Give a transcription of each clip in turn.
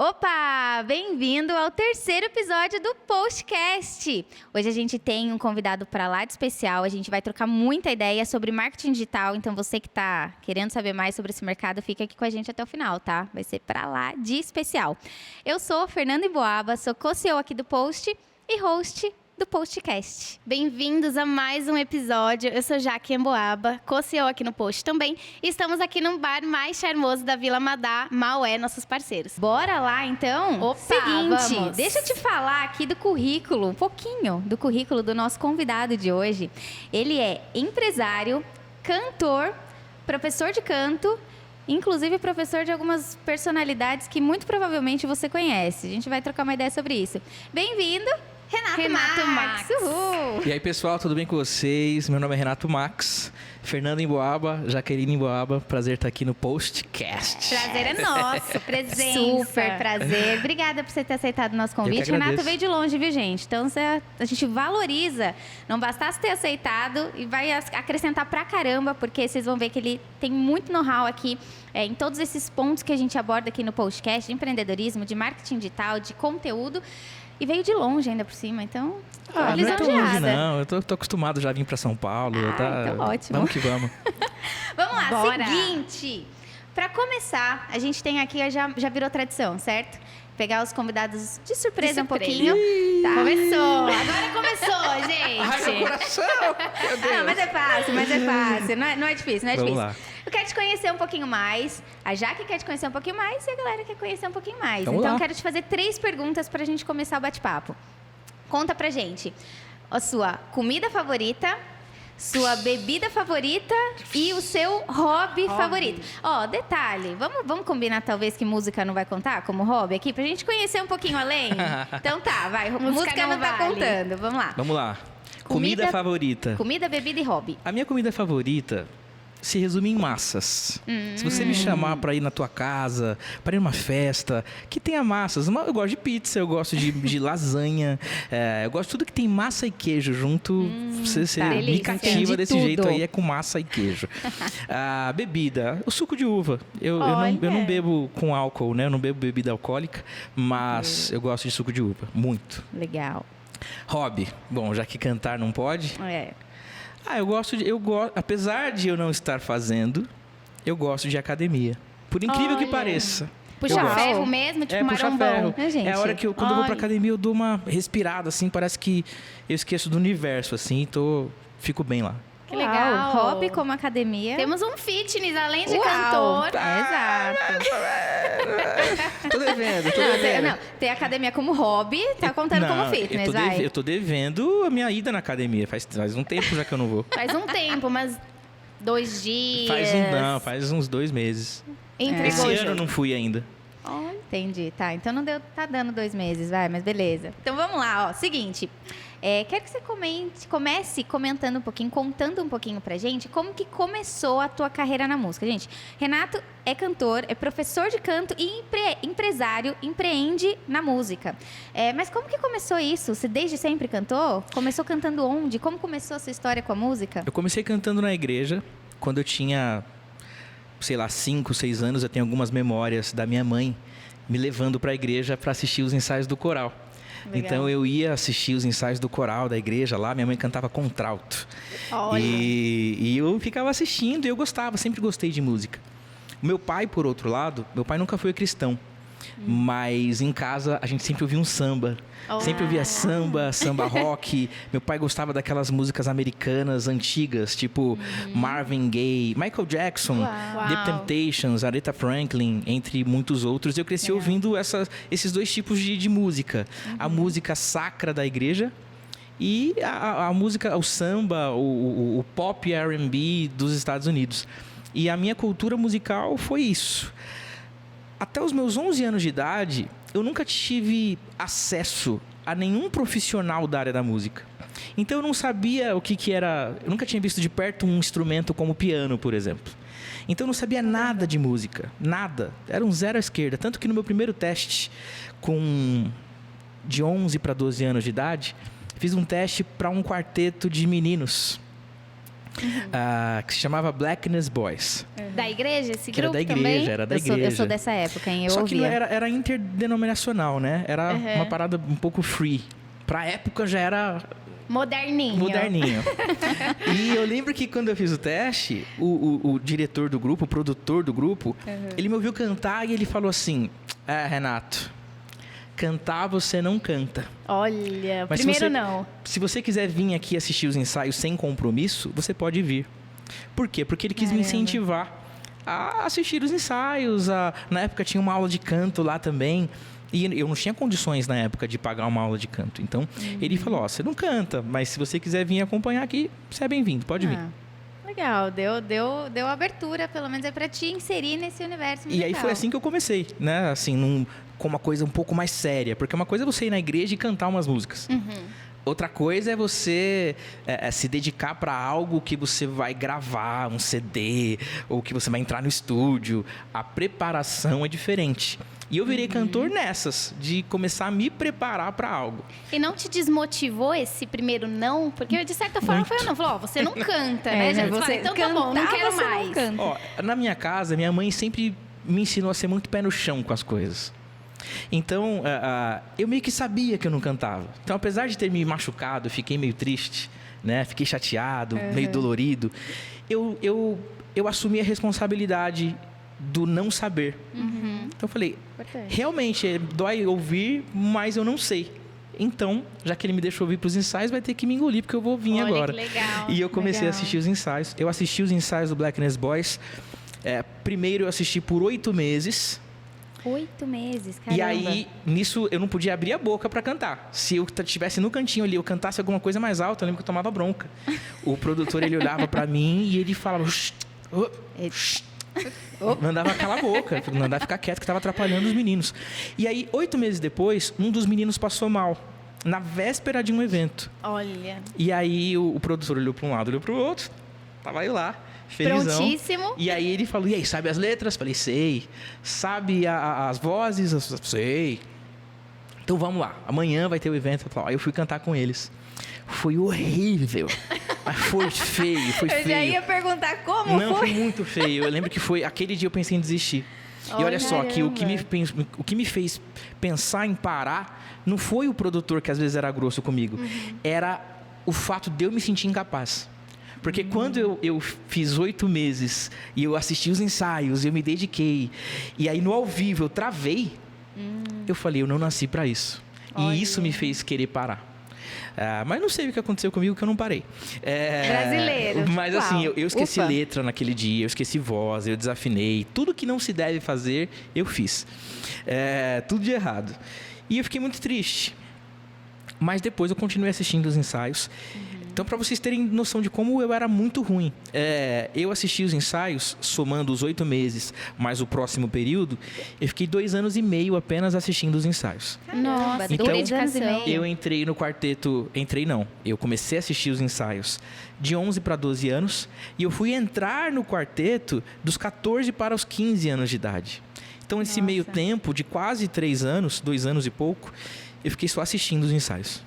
Opa! Bem-vindo ao terceiro episódio do Postcast. Hoje a gente tem um convidado para lá de especial. A gente vai trocar muita ideia sobre marketing digital. Então você que está querendo saber mais sobre esse mercado, fica aqui com a gente até o final, tá? Vai ser para lá de especial. Eu sou Fernanda Emboaba, sou co-CEO aqui do Post e host do Postcast. Bem-vindos a mais um episódio. Eu sou Jaque Emboaba, co-CEO aqui no Post também. E estamos aqui no bar mais charmoso da Vila Madá, Maué, nossos parceiros. Bora lá, então? Opa, Seguinte, vamos. deixa eu te falar aqui do currículo, um pouquinho do currículo do nosso convidado de hoje. Ele é empresário, cantor, professor de canto, inclusive professor de algumas personalidades que muito provavelmente você conhece. A gente vai trocar uma ideia sobre isso. Bem-vindo, Renato Max. Uhul. E aí, pessoal, tudo bem com vocês? Meu nome é Renato Max, Fernanda Emboaba, Jaqueline Emboaba. Prazer estar aqui no Postcast. Prazer é nosso, presença. Super prazer. Obrigada por você ter aceitado o nosso convite. Renato veio de longe, viu, gente? Então, a gente valoriza. Não bastasse ter aceitado e vai acrescentar pra caramba, porque vocês vão ver que ele tem muito know-how aqui em todos esses pontos que a gente aborda aqui no Postcast, de empreendedorismo, de marketing digital, de conteúdo. E veio de longe ainda por cima, então... Não é tão longe, não. Eu tô acostumado já a vir para São Paulo. Então ótimo. Vamos que vamos. Vamos lá, Bora. Seguinte. Para começar, a gente tem aqui, já virou tradição, certo? Pegar os convidados de surpresa um pouquinho. Tá. Começou! Agora começou, gente! Ai, meu coração! Meu Deus. Ah, mas é fácil. Não é difícil. Vamos lá. Eu quero te conhecer um pouquinho mais, a Jaque quer te conhecer um pouquinho mais e a galera quer conhecer um pouquinho mais. Vamos Então, lá. eu quero te fazer 3 perguntas pra gente começar o bate-papo. Conta pra gente a sua comida favorita, sua bebida favorita e o seu hobby favorito. Ó, detalhe, vamos combinar talvez que música não vai contar como hobby aqui, pra gente conhecer um pouquinho além? Então tá, vai, música não tá vale. contando, vamos lá. Vamos lá. Comida favorita. Comida, bebida e hobby. A minha comida favorita se resume em massas. Se você me chamar para ir na tua casa, para ir numa festa, que tenha massas. Eu gosto de pizza, eu gosto de lasanha, eu gosto de tudo que tem massa e queijo junto. Você tá. me Delícia. cativa Entendi desse tudo. jeito aí, é com massa e queijo. A bebida, o suco de uva. Eu Olha. não bebo com álcool, né? Eu não bebo bebida alcoólica, mas eu gosto de suco de uva, muito. Legal. Hobby. Bom, já que cantar não pode... É. Apesar de eu não estar fazendo, eu gosto de academia. Por incrível que Olha. pareça. Puxa Uau. ferro mesmo, tipo puxar marombão. ferro. Né, gente? É a hora que quando eu vou pra Ai. academia, eu dou uma respirada, assim, parece que eu esqueço do universo, assim, fico bem lá. Que legal. Hobby como academia. Temos um fitness, além de Uau. cantor. Exato. Tô devendo. Não, tem academia como hobby, tá contando como fitness, vai. Eu tô devendo a minha ida na academia. Faz um tempo já que eu não vou. Faz um tempo, mas 2 dias. Faz uns 2 meses. Entregou Esse o ano jogo. eu não fui ainda. Entendi, tá. Então não deu, tá dando 2 meses, vai, mas beleza. Então vamos lá, ó. Seguinte, quero que você comece comentando um pouquinho, contando um pouquinho pra gente como que começou a tua carreira na música. Gente, Renato é cantor, é professor de canto e empresário, empreende na música. Mas como que começou isso? Você desde sempre cantou? Começou cantando onde? Como começou a sua história com a música? Eu comecei cantando na igreja quando eu tinha, sei lá, 5, 6 anos. Eu tenho algumas memórias da minha mãe me levando para a igreja para assistir os ensaios do coral. Legal. Então eu ia assistir os ensaios do coral da igreja lá. Minha mãe cantava contralto. Olha. E eu ficava assistindo e eu gostava, sempre gostei de música. O meu pai, por outro lado, meu pai nunca foi cristão. Mas em casa a gente sempre ouvia um samba. Sempre ouvia samba rock. Meu pai gostava daquelas músicas americanas antigas, tipo Marvin Gaye, Michael Jackson, Uau. The Temptations, Aretha Franklin, entre muitos outros. Eu cresci ouvindo esses 2 tipos de música. A música sacra da igreja e a música, o samba, o pop R&B dos Estados Unidos. E a minha cultura musical foi isso. Até os meus 11 anos de idade, eu nunca tive acesso a nenhum profissional da área da música. Então eu não sabia o que era... Eu nunca tinha visto de perto um instrumento como o piano, por exemplo. Então eu não sabia nada de música. Nada. Era um zero à esquerda. Tanto que no meu primeiro teste, de 11 para 12 anos de idade, fiz um teste para um quarteto de meninos. que se chamava Blackness Boys. Da igreja, esse Que era grupo da igreja, também? era da Eu igreja. sou dessa época, hein? Eu Só que não ouvia. era interdenominacional, né? Era uma parada um pouco free. Pra época já era Moderninho. moderninho. E eu lembro que quando eu fiz o teste, o diretor do grupo, o produtor do grupo, ele me ouviu cantar e ele falou assim: Renato, cantar você não canta. Olha, Mas primeiro não. Se você quiser vir aqui assistir os ensaios sem compromisso, você pode vir. Por quê? Porque ele quis me incentivar a assistir os ensaios. Na época tinha uma aula de canto lá também. E eu não tinha condições na época de pagar uma aula de canto. Então, ele falou, você não canta, mas se você quiser vir acompanhar aqui, você é bem-vindo, pode vir. Legal, deu abertura, pelo menos é pra te inserir nesse universo musical. E aí foi assim que eu comecei, né? Assim, com uma coisa um pouco mais séria. Porque uma coisa é você ir na igreja e cantar umas músicas. Outra coisa é você se dedicar para algo que você vai gravar, um CD, ou que você vai entrar no estúdio. A preparação é diferente. E eu virei cantor nessas, de começar a me preparar para algo. E não te desmotivou esse primeiro não? Porque, de certa forma, foi um não. Falou, você não canta, né? Já você fala, então tá bom, não quero você mais. Não canta. Ó, na minha casa, minha mãe sempre me ensinou a ser muito pé no chão com as coisas. Então, eu meio que sabia que eu não cantava. Então, apesar de ter me machucado, eu fiquei meio triste, né? Fiquei chateado, meio dolorido. Eu assumi a responsabilidade do não saber. Então, eu falei, realmente, dói ouvir, mas eu não sei. Então, já que ele me deixou vir para os ensaios, vai ter que me engolir, porque eu vou vir Olha, agora. que legal. E eu comecei a assistir os ensaios. Eu assisti os ensaios do Blackness Boys. Primeiro, eu assisti por 8 meses. 8 meses, caramba. E aí, nisso, eu não podia abrir a boca para cantar. Se eu estivesse no cantinho ali, eu cantasse alguma coisa mais alta, eu lembro que eu tomava bronca. O produtor, ele olhava para mim e ele falava... Mandava calar a boca, mandava ficar quieto, que estava atrapalhando os meninos. E aí, 8 meses depois, um dos meninos passou mal, na véspera de um evento. Olha. E aí, o produtor olhou para um lado, olhou para o outro, tava eu lá, felizão. Prontíssimo. E aí ele falou, e aí, sabe as letras? Falei, sei. Sabe as vozes? Sei. Então vamos lá, amanhã vai ter o evento. Aí eu fui cantar com eles. Foi horrível. Mas foi feio, foi feio. Eu já ia perguntar como Não, foi. foi muito feio. Eu lembro que foi... Aquele dia eu pensei em desistir. E olha só, que o que me fez pensar em parar não foi o produtor, que às vezes era grosso comigo. Era o fato de eu me sentir incapaz. Porque quando eu fiz 8 meses e eu assisti os ensaios, eu me dediquei. E aí no ao vivo eu travei. Eu falei, eu não nasci para isso. Olha. E isso me fez querer parar. Mas não sei o que aconteceu comigo, que eu não parei. Brasileiro. Mas Uau. assim, eu esqueci Ufa. letra naquele dia, eu esqueci voz, eu desafinei. Tudo que não se deve fazer, eu fiz. Tudo de errado. E eu fiquei muito triste. Mas depois eu continuei assistindo os ensaios. Então, para vocês terem noção de como eu era muito ruim. Eu assisti os ensaios, somando os 8 meses, mais o próximo período, eu fiquei 2 anos e meio apenas assistindo os ensaios. Nossa, Então, que dedicação. Eu entrei no quarteto... Eu comecei a assistir os ensaios de 11 para 12 anos e eu fui entrar no quarteto dos 14 para os 15 anos de idade. Então, esse meio tempo de quase 3 anos, 2 anos e pouco, eu fiquei só assistindo os ensaios.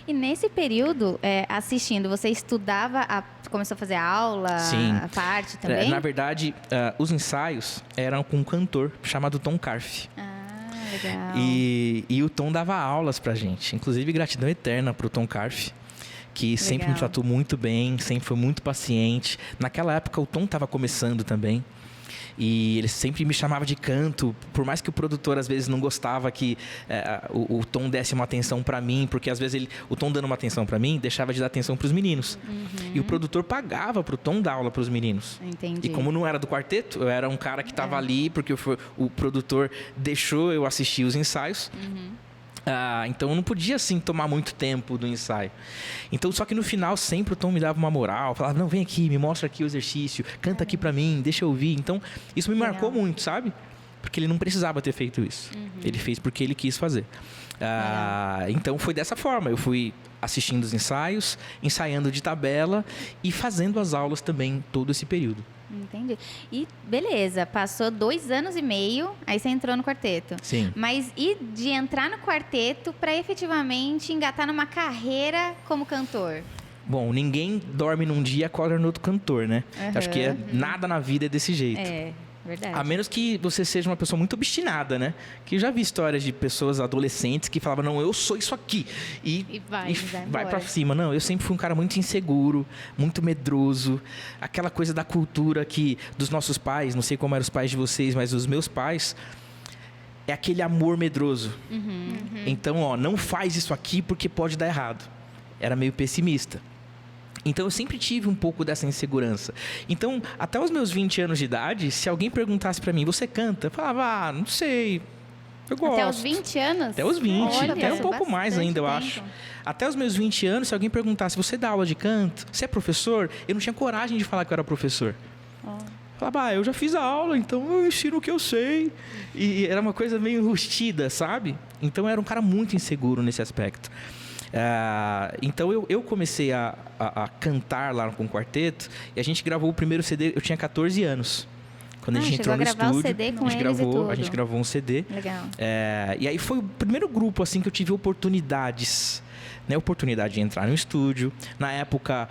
E nesse período, assistindo, você estudava, começou a fazer aula, Sim. a parte também? Na verdade, os ensaios eram com um cantor chamado Tom Carf. Ah, legal. E o Tom dava aulas pra gente. Inclusive, gratidão eterna pro Tom Carf, que sempre me tratou muito bem, sempre foi muito paciente. Naquela época, o Tom estava começando também. E ele sempre me chamava de canto, por mais que o produtor às vezes não gostava que o Tom desse uma atenção para mim, porque às vezes o Tom dando uma atenção para mim deixava de dar atenção para os meninos. E o produtor pagava para o Tom dar aula para os meninos. Entendi. E como não era do quarteto, eu era um cara que estava ali porque o produtor deixou eu assistir os ensaios. Então eu não podia assim tomar muito tempo do ensaio. Então, só que no final sempre o Tom me dava uma moral, falava, não, vem aqui, me mostra aqui o exercício, canta aqui pra mim, deixa eu ouvir. Então isso me marcou muito, sabe? Porque ele não precisava ter feito isso. Ele fez porque ele quis fazer. Então foi dessa forma, eu fui assistindo os ensaios, ensaiando de tabela e fazendo as aulas também todo esse período. Entendi. E beleza, passou 2 anos e meio, aí você entrou no quarteto. Sim. Mas e de entrar no quarteto para efetivamente engatar numa carreira como cantor? Bom, ninguém dorme num dia e acorda no outro cantor, né? Acho que nada na vida é desse jeito. Verdade. A menos que você seja uma pessoa muito obstinada, né? Que eu já vi histórias de pessoas adolescentes que falavam, não, eu sou isso aqui. E vai pra cima. Não, eu sempre fui um cara muito inseguro, muito medroso. Aquela coisa da cultura que dos nossos pais, não sei como eram os pais de vocês, mas os meus pais, é aquele amor medroso. Então, ó, não faz isso aqui porque pode dar errado. Era meio pessimista. Então, eu sempre tive um pouco dessa insegurança. Então, até os meus 20 anos de idade, se alguém perguntasse pra mim, você canta? Eu falava, não sei, eu gosto. Até os 20 anos? Até os 20, Olha, até um pouco mais ainda, eu acho. Até os meus 20 anos, se alguém perguntasse, você dá aula de canto? Você é professor? Eu não tinha coragem de falar que eu era professor. Eu falava, eu já fiz a aula, então eu ensino o que eu sei. E era uma coisa meio enrustida, sabe? Então, eu era um cara muito inseguro nesse aspecto. Então eu comecei a cantar lá com o quarteto e a gente gravou o primeiro CD, eu tinha 14 anos. Quando a gente entrou no estúdio, o CD com a gente gravou um CD. Legal. E aí foi o primeiro grupo assim que eu tive oportunidades. Né, oportunidade de entrar no estúdio. Na época,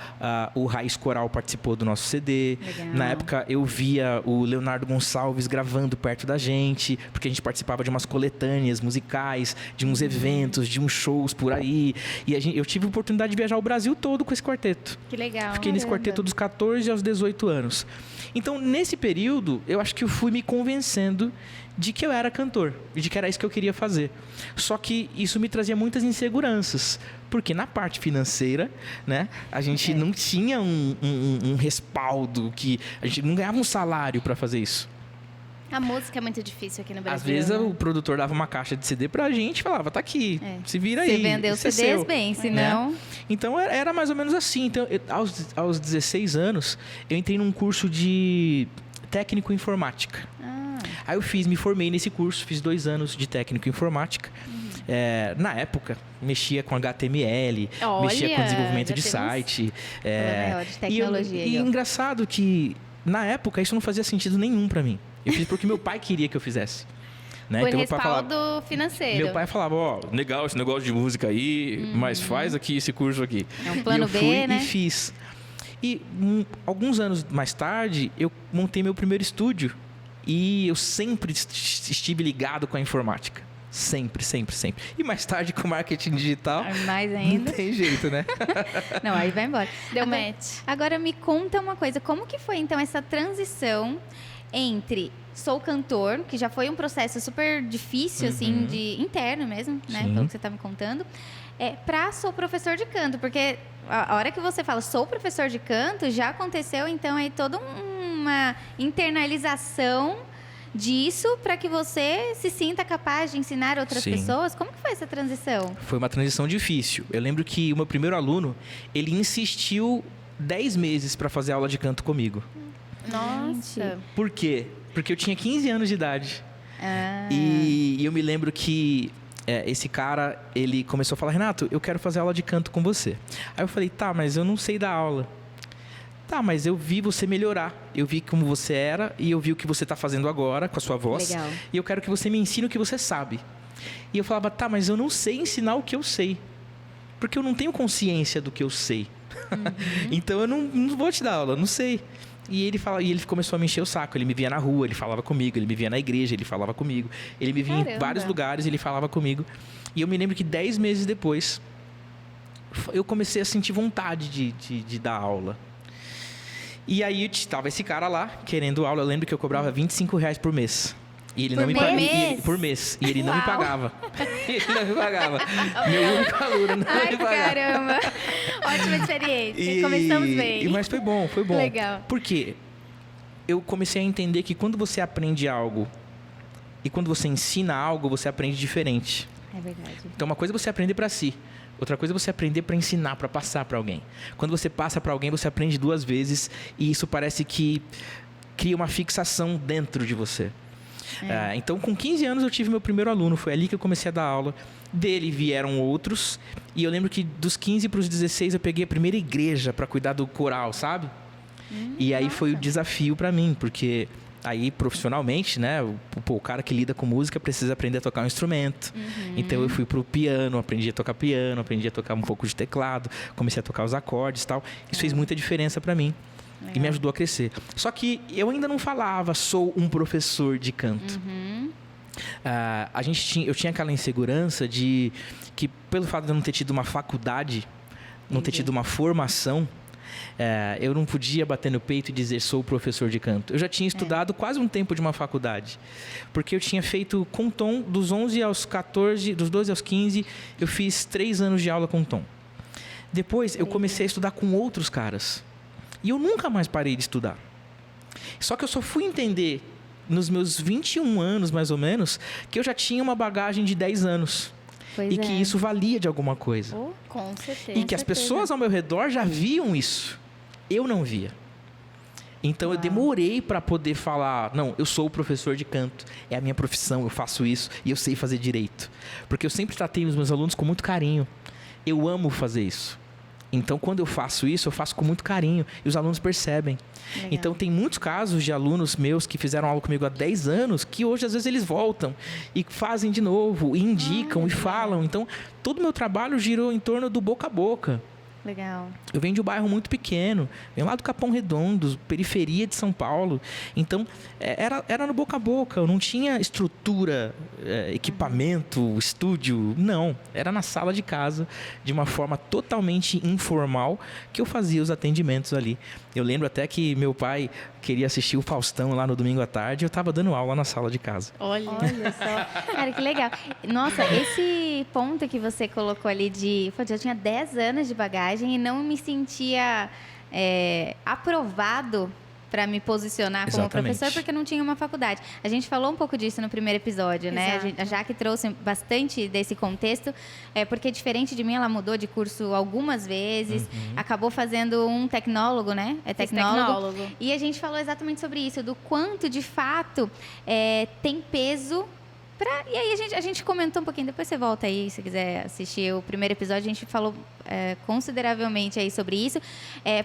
o Raiz Coral participou do nosso CD. Legal. Na época, eu via o Leonardo Gonçalves gravando perto da gente, porque a gente participava de umas coletâneas musicais, de uns eventos, de uns shows por aí. E eu tive a oportunidade de viajar o Brasil todo com esse quarteto. Que legal. Fiquei nesse quarteto dos 14 aos 18 anos. Então, nesse período, eu acho que eu fui me convencendo de que eu era cantor e de que era isso que eu queria fazer. Só que isso me trazia muitas inseguranças, porque na parte financeira, né, a gente não tinha um respaldo, que a gente não ganhava um salário para fazer isso. A música é muito difícil aqui no Brasil. Às vezes né? o produtor dava uma caixa de CD pra gente e falava, tá aqui, se vira aí. Você vendeu CDs bem, senão... Né? Então era mais ou menos assim. Então, aos 16 anos, eu entrei num curso de técnico em informática. Aí eu me formei nesse curso, fiz 2 anos de técnico em informática. Na época, mexia com HTML, mexia com desenvolvimento de site. De tecnologia. E engraçado que, na época, isso não fazia sentido nenhum pra mim. Eu fiz porque meu pai queria que eu fizesse. Né? Por então, respaldo financeiro. Meu pai falava, legal esse negócio de música aí, mas faz aqui esse curso aqui. É um plano B, fui né? E fiz. E alguns anos mais tarde, eu montei meu primeiro estúdio. E eu sempre estive ligado com a informática. Sempre, sempre, sempre. E mais tarde com marketing digital. Mais ainda. Não tem jeito, né? Não, aí vai embora. Deu match. Agora me conta uma coisa. Como que foi, então, essa transição entre sou cantor, que já foi um processo super difícil, assim, interno mesmo, né? Pelo que você está me contando. Pra sou professor de canto. Porque a hora que você fala sou professor de canto, já aconteceu, então, aí toda uma internalização disso para que você se sinta capaz de ensinar outras pessoas. Como que foi essa transição? Foi uma transição difícil. Eu lembro que o meu primeiro aluno, ele insistiu 10 meses para fazer aula de canto comigo. Nossa. Por quê? Porque eu tinha 15 anos de idade. E eu me lembro que esse cara, ele começou a falar, Renato, eu quero fazer aula de canto com você. Aí eu falei, tá, mas eu não sei dar aula. Tá, mas eu vi você melhorar. Eu vi como você era e eu vi o que você está fazendo agora com a sua voz. Legal. E eu quero que você me ensine o que você sabe. E eu falava, tá, mas eu não sei ensinar o que eu sei. Porque eu não tenho consciência do que eu sei. Então eu não vou te dar aula, eu não sei. E ele começou a me encher o saco. Ele me via na rua, ele falava comigo. Ele me via na igreja, ele falava comigo. Ele me via em vários lugares, ele falava comigo. E eu me lembro que 10 meses depois, eu comecei a sentir vontade de dar aula. E aí estava esse cara lá, querendo aula. Eu lembro que eu cobrava R$25 por mês. E ele não me pagava. Por mês. E ele não me pagava. Ele não me pagava. Meu único aluno não me pagava. Caramba. Ótima experiência. Começamos bem. Mas foi bom, foi bom. Legal. Por quê? Eu comecei a entender que quando você aprende algo e quando você ensina algo, você aprende diferente. É verdade. Então, uma coisa é você aprender para si. Outra coisa é você aprender para ensinar, para passar para alguém. Quando você passa para alguém, você aprende 2 vezes e isso parece que cria uma fixação dentro de você. Então, com 15 anos, eu tive meu primeiro aluno. Foi ali que eu comecei a dar aula. Dele vieram outros. E eu lembro que dos 15 para os 16, eu peguei a primeira igreja para cuidar do coral, sabe? E aí foi o desafio para mim, porque Aí, profissionalmente, né? O cara que lida com música precisa aprender a tocar um instrumento. Então, eu fui pro piano, aprendi a tocar piano, aprendi a tocar um pouco de teclado, comecei a tocar os acordes e tal. Isso fez muita diferença para mim. E me ajudou a crescer. Só que eu ainda não falava, sou um professor de canto. Eu tinha aquela insegurança de que, pelo fato de eu não ter tido uma faculdade, não ter tido uma formação, eu não podia bater no peito e dizer sou professor de canto. Eu já tinha estudado quase um tempo de uma faculdade, porque eu tinha feito com tom dos 11 aos 14, dos 12 aos 15, eu fiz 3 anos de aula com tom. Depois eu comecei a estudar com outros caras e eu nunca mais parei de estudar. Só que eu só fui entender nos meus 21 anos, mais ou menos, que eu já tinha uma bagagem de 10 anos. Pois E que isso valia de alguma coisa. Com certeza. E que as pessoas ao meu redor já viam isso. Eu não via. Então eu demorei para poder falar, não, eu sou o professor de canto, é a minha profissão, eu faço isso e eu sei fazer direito. Porque eu sempre tratei os meus alunos com muito carinho. Eu amo fazer isso. Então, quando eu faço isso, eu faço com muito carinho. E os alunos percebem. Legal. Então, tem muitos casos de alunos meus que fizeram aula comigo há 10 anos, que hoje, às vezes, eles voltam e fazem de novo, e indicam, e falam. Então, todo o meu trabalho girou em torno do boca a boca. Legal. Eu venho de um bairro muito pequeno, venho lá do Capão Redondo, periferia de São Paulo. Então, era no boca a boca, eu não tinha estrutura, equipamento, estúdio, não. Era na sala de casa, de uma forma totalmente informal, que eu fazia os atendimentos ali. Eu lembro até que meu pai queria assistir o Faustão lá no domingo à tarde, e eu estava dando aula na sala de casa. Olha só. Cara, que legal. Nossa, esse ponto que você colocou ali de... Pô, já tinha 10 anos de bagagem e não me sentia aprovado para me posicionar como Exatamente. professor porque não tinha uma faculdade. A gente falou um pouco disso no primeiro episódio, né? A Jaque trouxe bastante desse contexto, porque diferente de mim, ela mudou de curso algumas vezes, acabou fazendo um tecnólogo, né? Tecnólogo. E a gente falou exatamente sobre isso, do quanto, de fato, tem peso. E aí a gente comentou um pouquinho, depois você volta aí, se quiser assistir o primeiro episódio, a gente falou consideravelmente aí sobre isso,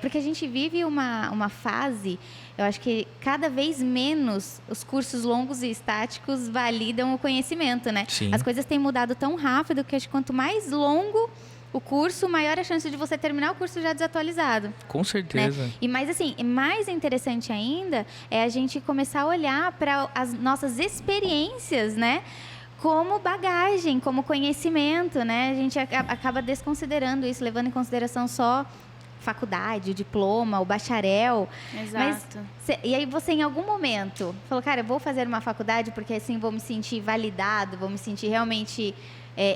porque a gente vive uma fase, eu acho que cada vez menos os cursos longos e estáticos validam o conhecimento, né? Sim. As coisas têm mudado tão rápido que acho que quanto mais longo o curso, maior a chance de você terminar o curso já desatualizado. Com certeza. Né? E mais assim, mais interessante ainda é a gente começar a olhar para as nossas experiências, né? Como bagagem, como conhecimento, né? A gente acaba desconsiderando isso, levando em consideração só faculdade, o diploma, o bacharel. Exato. E aí você, em algum momento, falou, cara, eu vou fazer uma faculdade porque assim vou me sentir validado, vou me sentir realmente...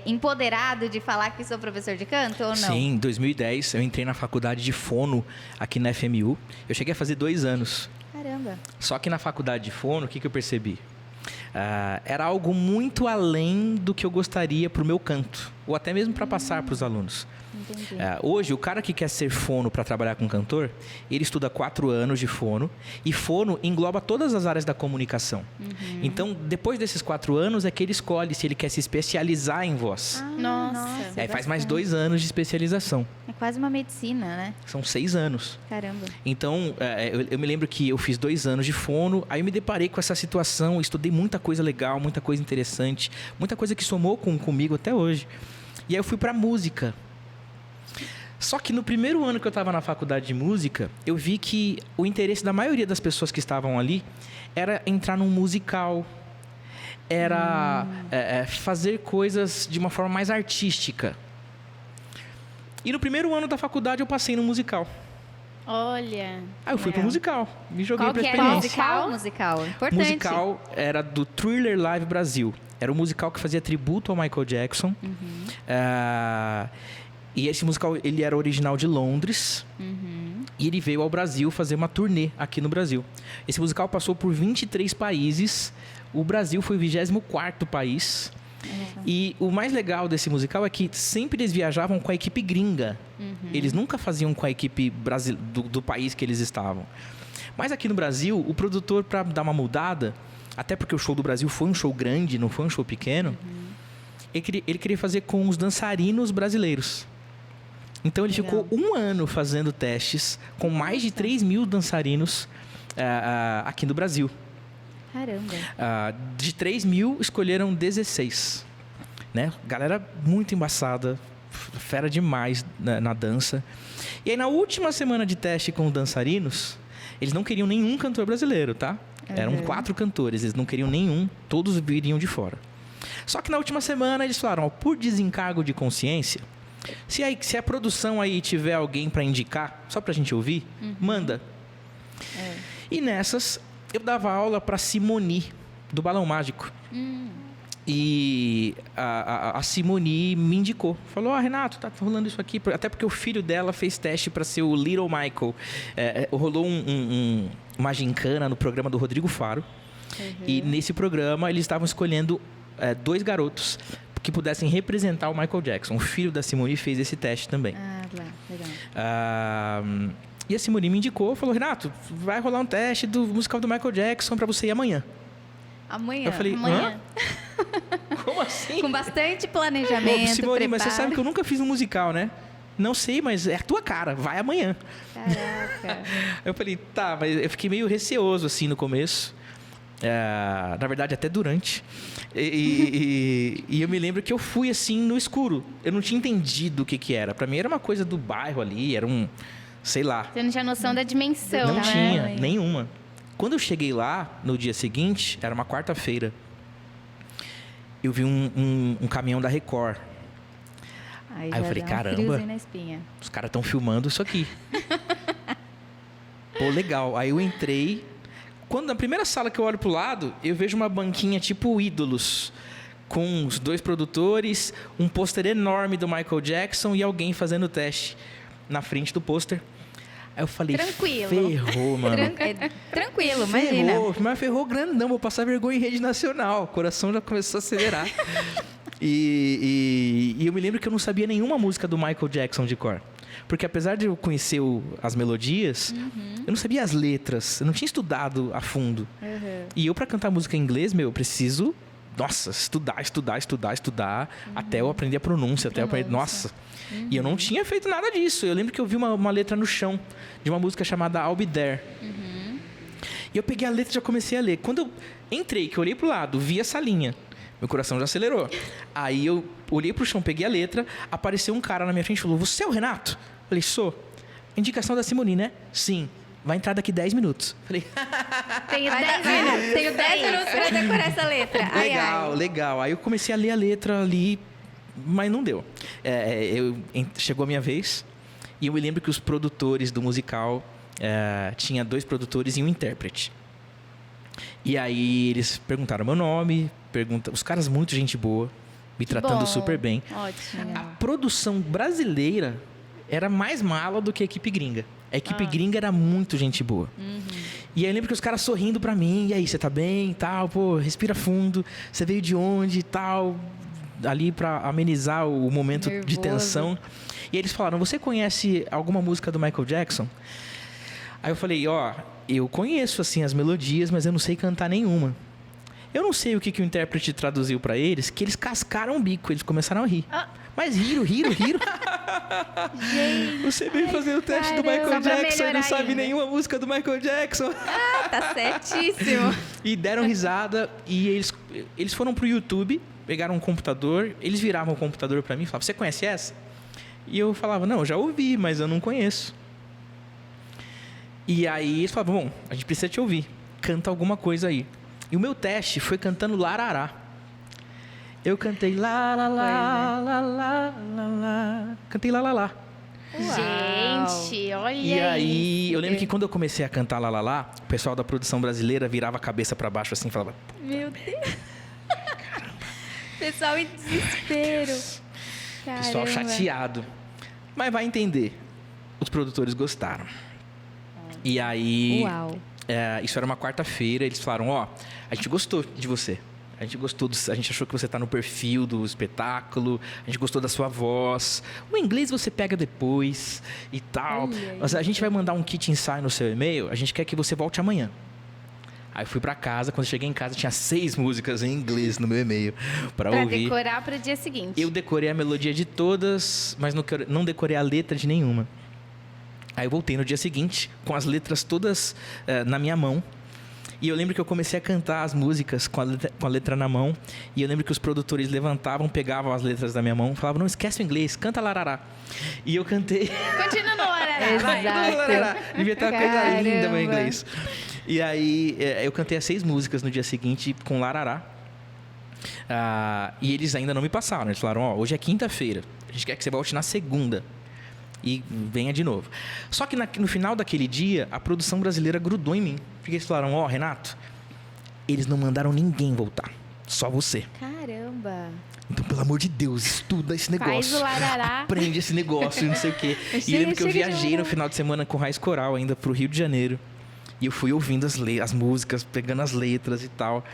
empoderado de falar que sou professor de canto ou não? Sim, em 2010 eu entrei na faculdade de fono aqui na FMU. Eu cheguei a fazer 2 anos. Caramba. Só que na faculdade de fono, o que eu percebi? Era algo muito além do que eu gostaria para o meu canto, ou até mesmo para passar para os alunos. Entendi. Hoje, o cara que quer ser fono para trabalhar com cantor, ele estuda 4 anos de fono, e fono engloba todas as áreas da comunicação. Então, depois desses 4 anos, é que ele escolhe se ele quer se especializar em voz. Nossa. Faz mais 2 anos de especialização. É quase uma medicina, né? São 6 anos. Caramba. Então, eu me lembro que eu fiz 2 anos de fono, aí eu me deparei com essa situação, estudei muita coisa legal, muita coisa interessante, muita coisa que somou comigo até hoje. E aí eu fui para música. Só que no primeiro ano que eu estava na faculdade de música, eu vi que o interesse da maioria das pessoas que estavam ali era entrar num musical, era fazer coisas de uma forma mais artística. E no primeiro ano da faculdade eu passei no musical. Olha. Aí eu fui pro musical, me joguei Qual pra que era? experiência. Qual musical? Importante. O musical era do Thriller Live Brasil. Era um musical que fazia tributo ao Michael Jackson. E esse musical, ele era original de Londres. E ele veio ao Brasil fazer uma turnê aqui no Brasil. Esse musical passou por 23 países. O Brasil foi o 24º país. E o mais legal desse musical é que sempre eles viajavam com a equipe gringa. Eles nunca faziam com a equipe do país que eles estavam. Mas aqui no Brasil, o produtor, para dar uma mudada, até porque o show do Brasil foi um show grande, não foi um show pequeno, ele queria fazer com os dançarinos brasileiros. Então ele ficou 1 ano fazendo testes com mais de 3 mil dançarinos aqui no Brasil. Caramba. De 3 mil, escolheram 16. Né? Galera muito embaçada, fera demais na dança. E aí, na última semana de teste com dançarinos, eles não queriam nenhum cantor brasileiro, tá? Eram 4 cantores, eles não queriam nenhum, todos viriam de fora. Só que na última semana eles falaram, ó, por desencargo de consciência, se a produção aí tiver alguém para indicar, só pra gente ouvir, manda. E nessas, eu dava aula pra Simoni, do Balão Mágico. E a Simoni me indicou. Falou, Renato, tá rolando isso aqui. Até porque o filho dela fez teste para ser o Little Michael. Rolou uma gincana no programa do Rodrigo Faro. E nesse programa eles estavam escolhendo 2 garotos que pudessem representar o Michael Jackson. O filho da Simoni fez esse teste também. Legal. E a Simoni me indicou, falou, Renato, vai rolar um teste do musical do Michael Jackson para você ir amanhã. Amanhã? Eu falei, amanhã. Como assim? Com bastante planejamento, Simone, preparo. mas você sabe que eu nunca fiz um musical, né? Não sei, mas é a tua cara, vai amanhã. Caraca. Eu falei, tá, mas eu fiquei meio receoso, assim, no começo. Na verdade, até durante. E eu me lembro que eu fui, assim, no escuro. Eu não tinha entendido o que era. Pra mim, era uma coisa do bairro ali, era um... Sei lá. Você não tinha noção da dimensão, Não né? tinha, nenhuma. Quando eu cheguei lá, no dia seguinte, era uma quarta-feira, eu vi um caminhão da Record. Aí eu falei, caramba, friozinho na espinha. os caras estão filmando isso aqui. Pô, legal. Aí eu entrei. Quando na primeira sala que eu olho pro lado, eu vejo uma banquinha tipo Ídolos, com os 2 produtores, um pôster enorme do Michael Jackson e alguém fazendo o teste na frente do pôster. Aí eu falei, Tranquilo. ferrou, mano. Tranquilo, imagina. Ferrou grandão, vou passar vergonha em rede nacional. O coração já começou a acelerar. E eu me lembro que eu não sabia nenhuma música do Michael Jackson de cor. Porque apesar de eu conhecer as melodias, eu não sabia as letras. Eu não tinha estudado a fundo. E eu, pra cantar música em inglês, eu preciso... Nossa, estudar, até eu aprender a pronúncia, até eu aprender... Nossa! E eu não tinha feito nada disso. Eu lembro que eu vi uma letra no chão de uma música chamada I'll Be There. E eu peguei a letra e já comecei a ler. Quando eu entrei, que eu olhei pro lado, vi essa linha, meu coração já acelerou. Aí eu olhei pro chão, peguei a letra, apareceu um cara na minha frente e falou, você é o Renato? Eu falei, sou. Indicação da Simoni, né? Sim. Vai entrar daqui 10 minutos. Falei, Tenho 10 minutos. Tenho 10 minutos pra decorar essa letra. legal. Aí eu comecei a ler a letra ali, mas não deu. Chegou a minha vez e eu me lembro que os produtores do musical tinha 2 produtores e um intérprete. E aí eles perguntaram meu nome, os caras muito gente boa, me tratando super bem. Ótimo. A produção brasileira era mais mala do que a equipe gringa. A equipe gringa era muito gente boa. E aí eu lembro que os caras sorrindo pra mim, e aí, você tá bem, tal, pô, respira fundo, você veio de onde, tal, ali pra amenizar o momento de tensão. E aí eles falaram, você conhece alguma música do Michael Jackson? Aí eu falei, eu conheço, assim, as melodias, mas eu não sei cantar nenhuma. Eu não sei o que o intérprete traduziu pra eles, que eles cascaram o bico, eles começaram a rir. Mas riram. Gente, você veio fazer o teste do Michael Jackson e não sabe nenhuma música do Michael Jackson. tá certíssimo. E deram risada e eles foram pro YouTube, pegaram um computador, eles viravam o computador pra mim e falavam, você conhece essa? E eu falava, não, eu já ouvi, mas eu não conheço. E aí eles falavam, bom, a gente precisa te ouvir, canta alguma coisa aí. E o meu teste foi cantando Larará. Eu cantei lá, lá, lá, lá, lá, lá, lá. Cantei lá, lá, lá. Gente, olha E aí, eu lembro que quando eu comecei a cantar lá, lá, lá, o pessoal da produção brasileira virava a cabeça pra baixo assim e falava... Meu Deus. Pessoal em desespero. Pessoal chateado. Mas vai entender. Os produtores gostaram. E aí... Uau. Isso era uma quarta-feira. Eles falaram, a gente gostou de você. A gente gostou, a gente achou que você tá no perfil do espetáculo, a gente gostou da sua voz. O inglês você pega depois e tal. Mas a gente vai mandar um kit ensaio no seu e-mail, a gente quer que você volte amanhã. Aí eu fui pra casa, quando eu cheguei em casa tinha 6 músicas em inglês no meu e-mail pra ouvir. Pra decorar pro dia seguinte. Eu decorei a melodia de todas, mas não decorei a letra de nenhuma. Aí eu voltei no dia seguinte, com as letras todas na minha mão. E eu lembro que eu comecei a cantar as músicas com a letra na mão. E eu lembro que os produtores levantavam, pegavam as letras da minha mão, falavam, não esquece o inglês, canta Larará. E eu cantei... Continua no Larará, vai. Larará. Devia ter uma coisa Caramba. linda meu inglês. E aí, eu cantei as 6 músicas no dia seguinte com Larará. E eles ainda não me passaram. Eles falaram, ó, hoje é quinta-feira. A gente quer que você volte na segunda. E venha de novo. Só que no final daquele dia, a produção brasileira grudou em mim. Porque eles falaram, ó, Renato, eles não mandaram ninguém voltar. Só você. Caramba. Então, pelo amor de Deus, estuda esse negócio. Faz o Larará. Aprende esse negócio, não sei o quê. E eu Chega, lembro que eu chega de viajei no final de semana com Raiz Coral ainda pro Rio de Janeiro. E eu fui ouvindo as músicas, pegando as letras e tal.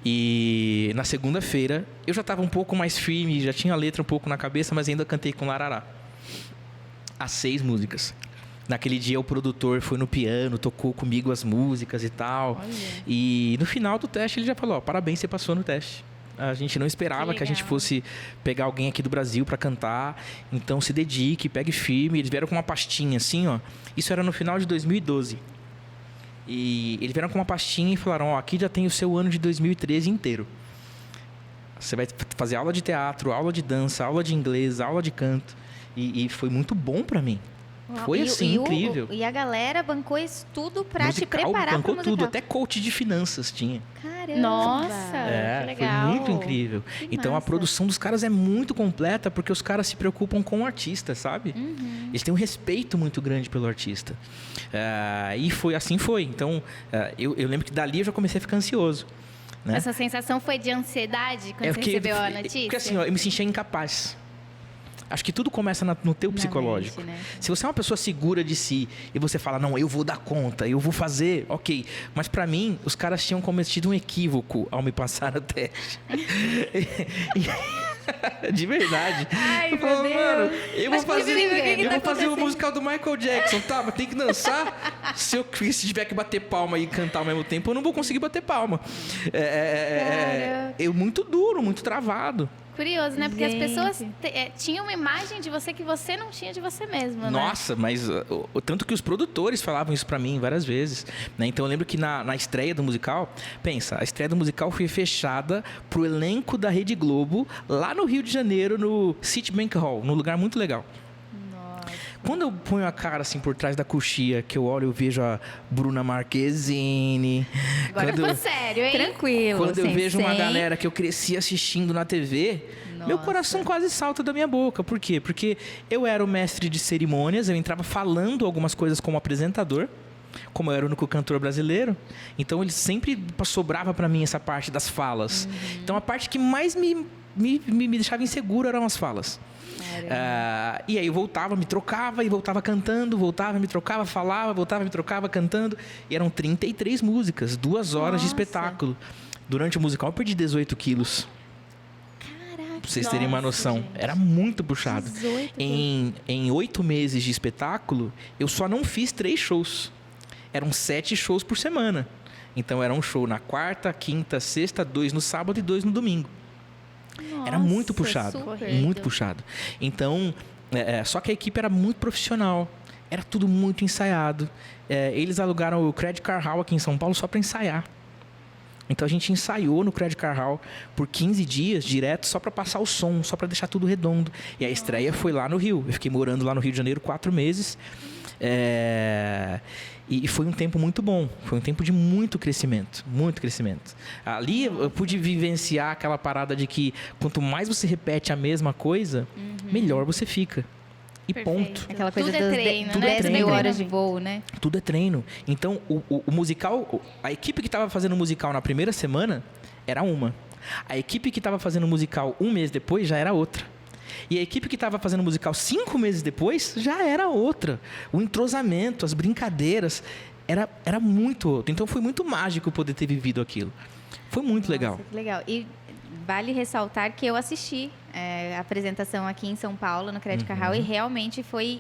E na segunda-feira, eu já estava um pouco mais firme, já tinha a letra um pouco na cabeça, mas ainda cantei com Larará. As 6 músicas. Naquele dia, o produtor foi no piano, tocou comigo as músicas e tal. Olha. E no final do teste, ele já falou, ó, parabéns, você passou no teste. A gente não esperava que a gente legal. fosse pegar alguém aqui do Brasil para cantar. Então, se dedique, pegue firme. Eles vieram com uma pastinha assim, ó. Isso era no final de 2012. E eles vieram com uma pastinha e falaram, ó, aqui já tem o seu ano de 2013 inteiro. Você vai fazer aula de teatro, aula de dança, aula de inglês, aula de canto. E foi muito bom para mim. Uau. Foi assim, incrível. E a galera bancou isso tudo pra Musical, te preparar bancou pro tudo, musical. até coach de finanças tinha. Caramba. Nossa. É, que legal. foi muito incrível. Que Então a massa. produção dos caras é muito completa porque os caras se preocupam com o artista, sabe? Eles têm um respeito muito grande pelo artista. E assim foi. Então eu lembro que dali eu já comecei a ficar ansioso. Né? Essa sensação foi de ansiedade quando você porque- recebeu a notícia? Porque assim, ó, eu me sentia incapaz. Acho que tudo começa no teu Na psicológico. mente, né? Se você é uma pessoa segura de si e você fala, não, eu vou dar conta, eu vou fazer, ok. Mas pra mim, os caras tinham cometido um equívoco ao me passar o teste. De verdade. Ai, Eu falava, meu mano, Deus. eu vou Mas fazer, incrível, o que que eu tá vou fazer o acontecendo? musical do Michael Jackson, tá? Mas tem que dançar. Se tiver que bater palma e cantar ao mesmo tempo, eu não vou conseguir bater palma. Eu muito duro, muito travado. Curioso, né? Porque as Gente. pessoas tinham uma imagem de você que você não tinha de você mesmo, né? Nossa, mas o tanto que os produtores falavam isso pra mim várias vezes, né? Então eu lembro que na estreia do musical, pensa, a estreia do musical foi fechada pro elenco da Rede Globo lá no Rio de Janeiro, no Citibank Hall, num lugar muito legal. Nossa. Quando eu ponho a cara assim por trás da coxia, que eu olho, eu vejo a Bruna Marquezine. Agora quando foi eu, sério, hein? Tranquilo. quando eu sem- vejo uma sem- galera que eu cresci assistindo na TV, meu Nossa. coração quase salta da minha boca. Por quê? Porque eu era o mestre de cerimônias, eu entrava falando algumas coisas como apresentador, como eu era o único cantor brasileiro. Então, ele sempre sobrava pra mim essa parte das falas. Então, a parte que mais me deixava inseguro eram as falas. E aí eu voltava, me trocava e voltava cantando, voltava, me trocava, falava, voltava, me trocava, cantando. E eram 33 músicas, 2 horas de Nossa. espetáculo. Durante o musical eu perdi 18 quilos. Caraca. Pra vocês terem uma Nossa, noção. gente. Era muito puxado. 18 Em 8 meses de espetáculo, eu só não fiz 3 shows. Eram 7 shows por semana. Então era um show na quarta, quinta, sexta, 2 no sábado e 2 no domingo. Era muito Nossa, puxado. super. Muito puxado. Então, só que a equipe era muito profissional. Era tudo muito ensaiado. Eles alugaram o Credit Car Hall aqui em São Paulo só para ensaiar. Então a gente ensaiou no Credit Car Hall por 15 dias direto só para passar o som, só para deixar tudo redondo. E a estreia foi lá no Rio. Eu fiquei morando lá no Rio de Janeiro 4 meses. E foi um tempo muito bom. Foi um tempo de muito crescimento. Muito crescimento. Ali eu pude vivenciar aquela parada de que quanto mais você repete a mesma coisa, melhor você fica. E Perfeito. ponto. Aquela coisa Tudo é das treino, né? 10 Tudo é mil treino. horas de voo, né? Tudo é treino. Então, o musical, a equipe que estava fazendo o musical na primeira semana era uma. A equipe que estava fazendo o musical um mês depois já era outra. E a equipe que estava fazendo o musical 5 meses depois já era outra. O entrosamento, as brincadeiras, era muito outro. Então, foi muito mágico poder ter vivido aquilo. Foi muito legal. Nossa, que legal. E vale ressaltar que eu assisti a apresentação aqui em São Paulo, no Crédito Carral, e realmente foi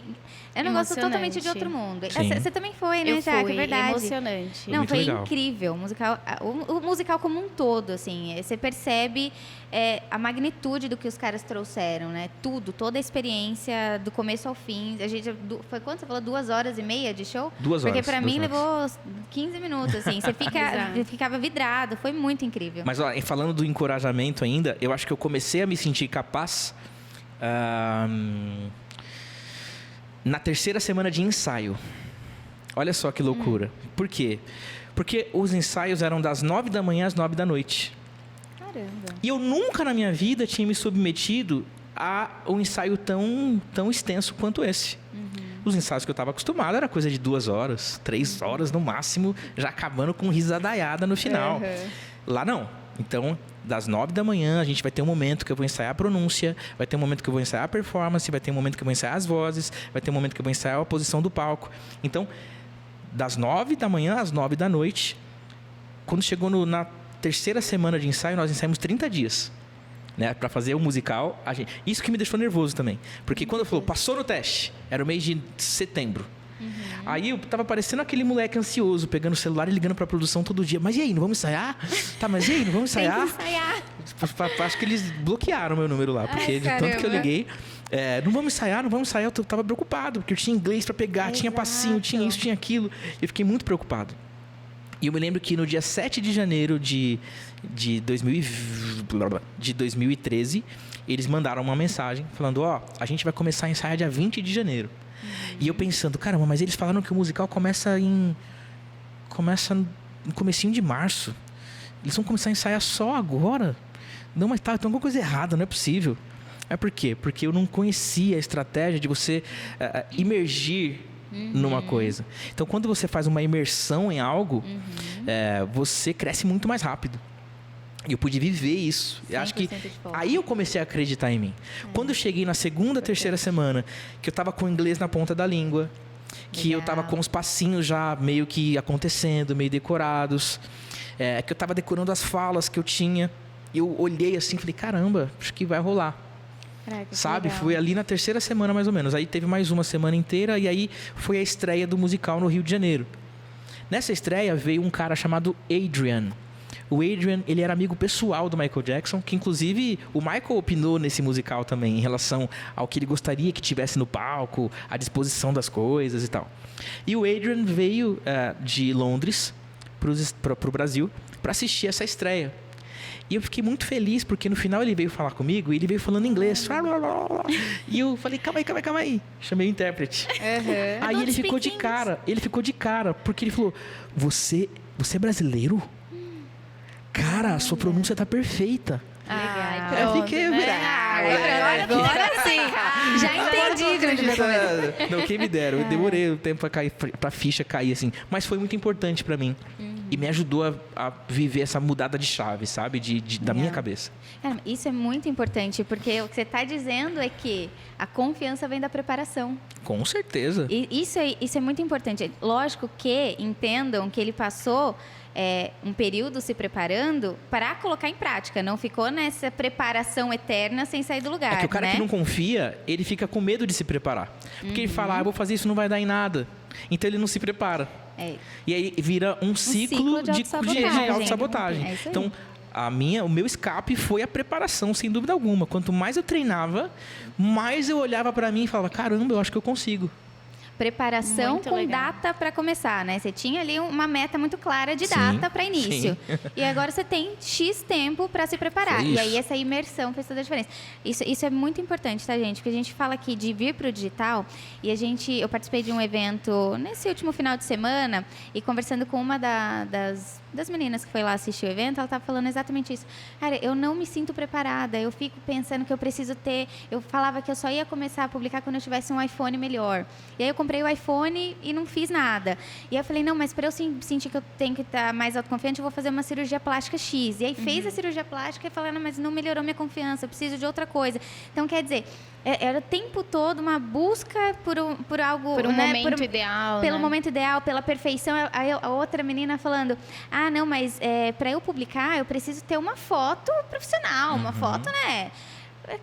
um negócio totalmente de outro mundo. Você também foi, né, Jaque? É verdade. Emocionante. Não, foi legal. incrível. O musical como um todo, assim, você percebe a magnitude do que os caras trouxeram, né? Tudo, toda a experiência, do começo ao fim. A gente, foi quanto? Você falou 2h30 de show? 2 horas. Porque pra mim 2 horas. levou 15 minutos, assim. Você ficava vidrado, foi muito incrível. Mas, ó, falando do encorajamento ainda, eu acho que eu comecei a me sentir capaz na 3ª semana de ensaio. Olha só que loucura. Por quê? Porque os ensaios eram das 9 da manhã às 9 da noite. Caramba. E eu nunca na minha vida tinha me submetido a um ensaio tão extenso quanto esse. Os ensaios que eu estava acostumado era coisa de 2 horas, 3 horas no máximo, já acabando com risadaiada no final. Lá não. Então, das 9 da manhã, a gente vai ter um momento que eu vou ensaiar a pronúncia, vai ter um momento que eu vou ensaiar a performance, vai ter um momento que eu vou ensaiar as vozes, vai ter um momento que eu vou ensaiar a posição do palco. Então, das 9 da manhã às 9 da noite, quando chegou na 3ª semana de ensaio, nós ensaiamos 30 dias. Né, para fazer o musical. Isso que me deixou nervoso também. Porque quando eu falou, passou no teste, era o mês de setembro. Aí eu tava parecendo aquele moleque ansioso, pegando o celular e ligando pra produção todo dia. Mas e aí, não vamos ensaiar? Tá, mas e aí, não vamos ensaiar? Tem que ensaiar. Acho que eles bloquearam meu número lá, porque de tanto que eu liguei. Não vamos ensaiar. Eu tava preocupado, porque eu tinha inglês pra pegar, tinha passinho, tinha isso, tinha aquilo. Eu fiquei muito preocupado. E eu me lembro que no dia 7 de janeiro de 2013, eles mandaram uma mensagem falando, a gente vai começar a ensaiar dia 20 de janeiro. E eu pensando, caramba, mas eles falaram que o musical começa no comecinho de março. Eles vão começar a ensaiar só agora? Não, mas tem alguma coisa errada, não é possível. Por quê? Porque eu não conhecia a estratégia de você imergir numa coisa. Então, quando você faz uma imersão em algo, você cresce muito mais rápido. E eu pude viver isso. Eu acho que aí eu comecei a acreditar em mim. Quando eu cheguei na 2ª, 3ª semana, que eu estava com o inglês na ponta da língua, que eu estava com os passinhos já meio que acontecendo, meio decorados, que eu estava decorando as falas que eu tinha, eu olhei assim e falei, caramba, acho que vai rolar. Caraca, sabe? Foi ali na 3ª semana, mais ou menos. Aí teve mais uma semana inteira e aí foi a estreia do musical no Rio de Janeiro. Nessa estreia veio um cara chamado Adrian. O Adrian, ele era amigo pessoal do Michael Jackson, que inclusive o Michael opinou nesse musical também, em relação ao que ele gostaria que tivesse no palco, a disposição das coisas e tal. E o Adrian veio de Londres para o Brasil para assistir essa estreia. E eu fiquei muito feliz, porque no final ele veio falar comigo e ele veio falando inglês. E eu falei, calma aí. Chamei o intérprete. Aí ele ficou de cara, porque ele falou, você é brasileiro? Cara, a sua pronúncia tá perfeita. Legal. Eu fiquei... Agora sim. Já entendi de onde vai começar. Não, quem me dera. Eu demorei o tempo pra ficha cair, assim. Mas foi muito importante pra mim. E me ajudou a viver essa mudada de chave, sabe? Da minha cabeça. Isso é muito importante, porque o que você está dizendo é que a confiança vem da preparação. Com certeza. E isso é muito importante. Lógico que entendam que ele passou um período se preparando para colocar em prática. Não ficou nessa preparação eterna sem sair do lugar. É que o cara que não confia, ele fica com medo de se preparar. Porque ele fala, eu vou fazer isso, não vai dar em nada. Então ele não se prepara. E aí vira um ciclo de autossabotagem. Então, o meu escape foi a preparação, sem dúvida alguma. Quanto mais eu treinava, mais eu olhava para mim e falava, caramba, eu acho que eu consigo. Preparação muito com legal. Data para começar, né? Você tinha ali uma meta muito clara de data para início. E agora você tem X tempo para se preparar. E aí essa imersão fez toda a diferença. Isso é muito importante, tá, gente? Porque a gente fala aqui de vir para o digital e eu participei de um evento nesse último final de semana e conversando com uma das meninas que foi lá assistir o evento, ela estava falando exatamente isso. Cara, eu não me sinto preparada, eu fico pensando que eu preciso ter... Eu falava que eu só ia começar a publicar quando eu tivesse um iPhone melhor. E aí eu comprei o iPhone e não fiz nada. E aí eu falei, não, mas para eu sentir que eu tenho que estar mais autoconfiante, eu vou fazer uma cirurgia plástica X. E aí fez a cirurgia plástica e falei, não, mas não melhorou minha confiança, eu preciso de outra coisa. Então, quer dizer, era o tempo todo uma busca por algo... Por um momento ideal, pelo momento ideal, pela perfeição. Aí a outra menina falando, Ah, não, mas para eu publicar, eu preciso ter uma foto profissional, uma foto, né?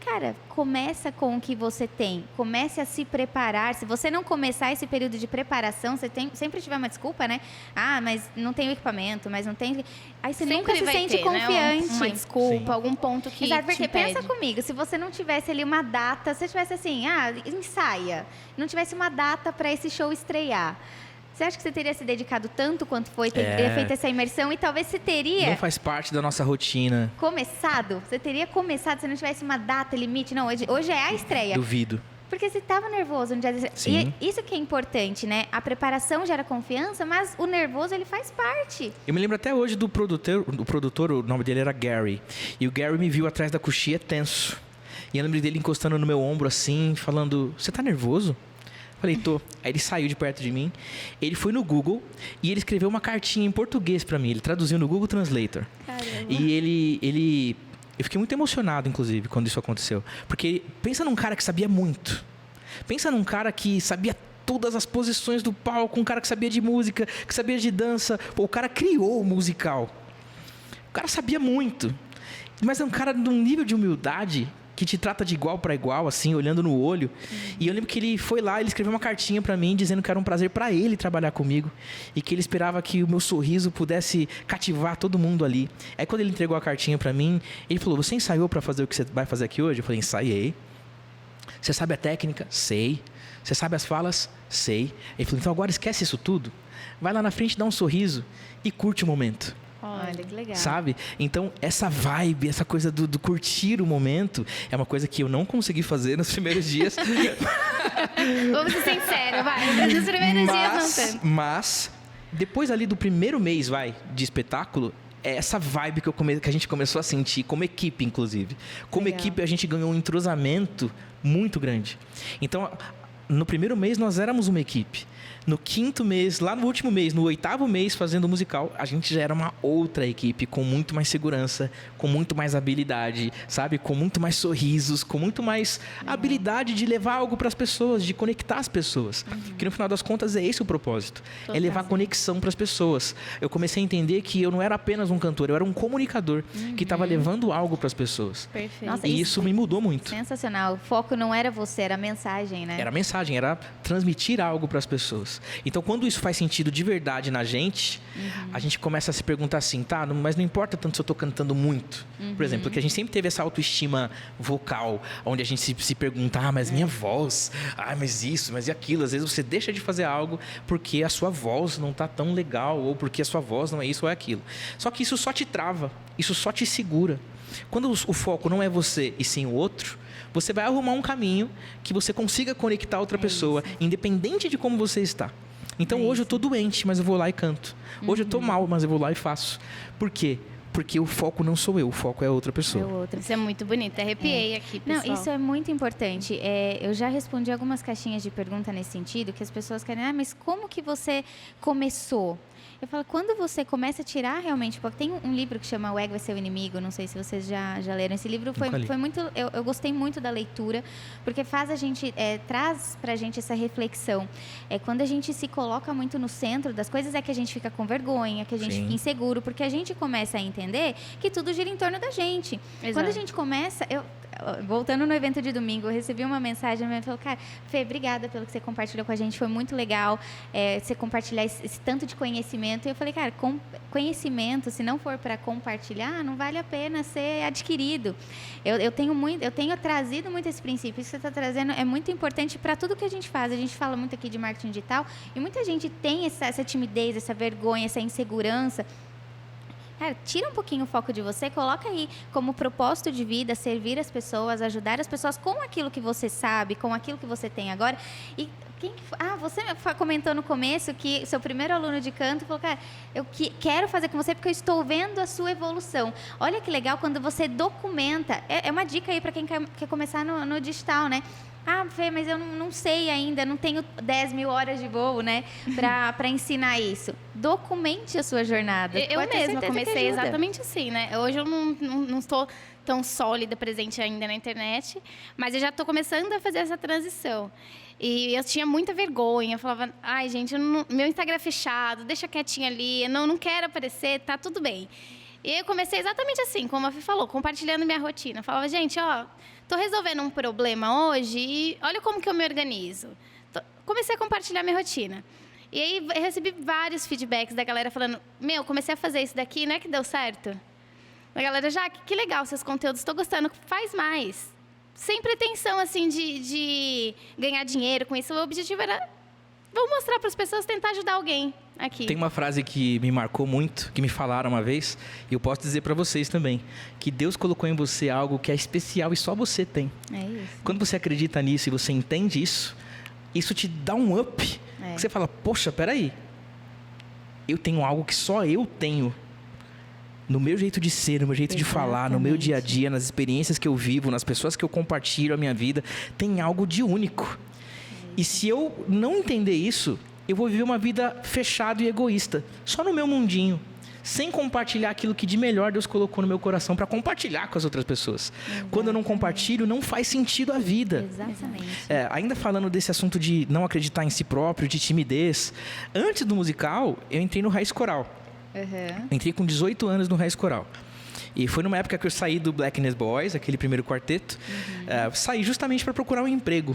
Cara, começa com o que você tem. Comece a se preparar. Se você não começar esse período de preparação, você sempre tiver uma desculpa, né? Ah, mas não tem o equipamento, mas não tem... Aí você Sempre nunca se vai sente ter, confiante. Né? Uma desculpa, Sim. algum ponto que Exato, porque te impede. pensa comigo, se você não tivesse ali uma data, se você tivesse assim, ensaia, não tivesse uma data para esse show estrear, você acha que você teria se dedicado tanto quanto foi, teria feito essa imersão e talvez você teria... Não faz parte da nossa rotina. Começado? Você teria começado se não tivesse uma data limite? Não, hoje é a estreia. Duvido. Porque você estava nervoso no dia da estreia. Sim. E isso que é importante, né? A preparação gera confiança, mas o nervoso, ele faz parte. Eu me lembro até hoje do produtor, o nome dele era Gary. E o Gary me viu atrás da coxia tenso. E eu lembro dele encostando no meu ombro assim, falando, você tá nervoso? Falei, tô. Aí ele saiu de perto de mim, ele foi no Google e ele escreveu uma cartinha em português pra mim. Ele traduziu no Google Translator. Caramba. E eu fiquei muito emocionado, inclusive, quando isso aconteceu. Porque pensa num cara que sabia muito. Pensa num cara que sabia todas as posições do palco, um cara que sabia de música, que sabia de dança. Pô, o cara criou o musical. O cara sabia muito. Mas é um cara de um nível de humildade que te trata de igual para igual, assim, olhando no olho. E eu lembro que ele foi lá, ele escreveu uma cartinha para mim, dizendo que era um prazer para ele trabalhar comigo e que ele esperava que o meu sorriso pudesse cativar todo mundo ali. Aí quando ele entregou a cartinha para mim, ele falou, você ensaiou para fazer o que você vai fazer aqui hoje? Eu falei, ensaiei. Você sabe a técnica? Sei. Você sabe as falas? Sei. Ele falou, então agora esquece isso tudo. Vai lá na frente, dá um sorriso e curte o momento. Olha, que legal. Sabe? Então, essa vibe, essa coisa do curtir o momento, é uma coisa que eu não consegui fazer nos primeiros dias. Vamos ser sinceros, vai. Nos primeiros dias não tanto. Mas, depois ali do primeiro mês, de espetáculo, é essa vibe que a gente começou a sentir, como equipe, inclusive. Como Legal. equipe, a gente ganhou um entrosamento muito grande. Então, no primeiro mês, nós éramos uma equipe. No 5º mês, lá no último mês, no 8º mês fazendo o musical, a gente já era uma outra equipe com muito mais segurança, com muito mais habilidade, sabe? Com muito mais sorrisos, com muito mais habilidade de levar algo para as pessoas, de conectar as pessoas. Que no final das contas é esse o propósito. É levar conexão para as pessoas. Eu comecei a entender que eu não era apenas um cantor, eu era um comunicador que estava levando algo para as pessoas. Perfeito. Nossa, E isso me mudou muito. Sensacional. O foco não era você, era a mensagem, né? Era a mensagem, era transmitir algo para as pessoas. Então, quando isso faz sentido de verdade na gente, a gente começa a se perguntar assim, tá, mas não importa tanto se eu estou cantando muito. Por exemplo, porque a gente sempre teve essa autoestima vocal, onde a gente se pergunta, mas minha voz, mas isso, mas e aquilo. Às vezes você deixa de fazer algo porque a sua voz não está tão legal, ou porque a sua voz não é isso ou é aquilo. Só que isso só te trava, isso só te segura. Quando o foco não é você e sim o outro, você vai arrumar um caminho que você consiga conectar outra pessoa, independente de como você está. Então, hoje eu estou doente, mas eu vou lá e canto. Hoje eu estou mal, mas eu vou lá e faço. Por quê? Porque o foco não sou eu, o foco é a outra pessoa. É o outro. Isso é muito bonito. Arrepiei aqui, pessoal. Não, isso é muito importante. Eu já respondi algumas caixinhas de pergunta nesse sentido, que as pessoas querem, mas como que você começou? Eu falo, quando você começa a tirar realmente... Porque tem um livro que chama O Ego é Seu Inimigo, não sei se vocês já leram. Esse livro foi muito... Eu gostei muito da leitura, porque faz a gente... traz pra gente essa reflexão. Quando a gente se coloca muito no centro das coisas, é que a gente fica com vergonha, que a gente fica inseguro, porque a gente começa a entender que tudo gira em torno da gente. Exato. Quando a gente começa... Voltando no evento de domingo, eu recebi uma mensagem, ela falou, cara, Fê, obrigada pelo que você compartilhou com a gente, foi muito legal você compartilhar esse tanto de conhecimento. E eu falei, cara, conhecimento, se não for para compartilhar, não vale a pena ser adquirido. Eu tenho trazido muito esse princípio, isso que você está trazendo é muito importante para tudo que a gente faz. A gente fala muito aqui de marketing digital e muita gente tem essa timidez, essa vergonha, essa insegurança. Cara, tira um pouquinho o foco de você, coloca aí como propósito de vida, servir as pessoas, ajudar as pessoas com aquilo que você sabe, com aquilo que você tem agora. E você comentou no começo que seu primeiro aluno de canto falou, cara, eu quero fazer com você porque eu estou vendo a sua evolução. Olha que legal quando você documenta. É uma dica aí para quem quer começar no digital, né? Ah, Fê, mas eu não sei ainda, não tenho 10 mil horas de voo, né, para ensinar isso. Documente a sua jornada. Eu Pode ter mesma certeza que comecei ajuda. exatamente assim, né? Hoje eu não estou tão sólida, presente ainda na internet, mas eu já estou começando a fazer essa transição. E eu tinha muita vergonha, eu falava, ai, gente, meu Instagram é fechado, deixa quietinho ali, eu não quero aparecer, tá tudo bem. E eu comecei exatamente assim, como a Fê falou, compartilhando minha rotina. Eu falava, gente, ó, tô resolvendo um problema hoje e olha como que eu me organizo. Comecei a compartilhar minha rotina. E aí eu recebi vários feedbacks da galera falando, comecei a fazer isso daqui, não é que deu certo? A galera, Jaque, que legal seus conteúdos, estou gostando, faz mais. Sem pretensão, assim, de ganhar dinheiro com isso. O objetivo era, vou mostrar para as pessoas, tentar ajudar alguém aqui. Tem uma frase que me marcou muito, que me falaram uma vez, e eu posso dizer para vocês também, que Deus colocou em você algo que é especial e só você tem. É isso. Quando você acredita nisso e você entende isso te dá um up. Que você fala, poxa, peraí, eu tenho algo que só eu tenho. No meu jeito de ser, no meu jeito de falar, no meu dia a dia, nas experiências que eu vivo, nas pessoas que eu compartilho a minha vida, tem algo de único. E se eu não entender isso, eu vou viver uma vida fechada e egoísta, só no meu mundinho, sem compartilhar aquilo que de melhor Deus colocou no meu coração para compartilhar com as outras pessoas. Quando eu não compartilho, não faz sentido a vida. Exatamente. Ainda falando desse assunto de não acreditar em si próprio, de timidez, antes do musical, eu entrei no Raiz Coral. Uhum. Entrei com 18 anos no Raiz Coral. E foi numa época que eu saí do Blackness Boys, aquele primeiro quarteto. Saí justamente para procurar um emprego.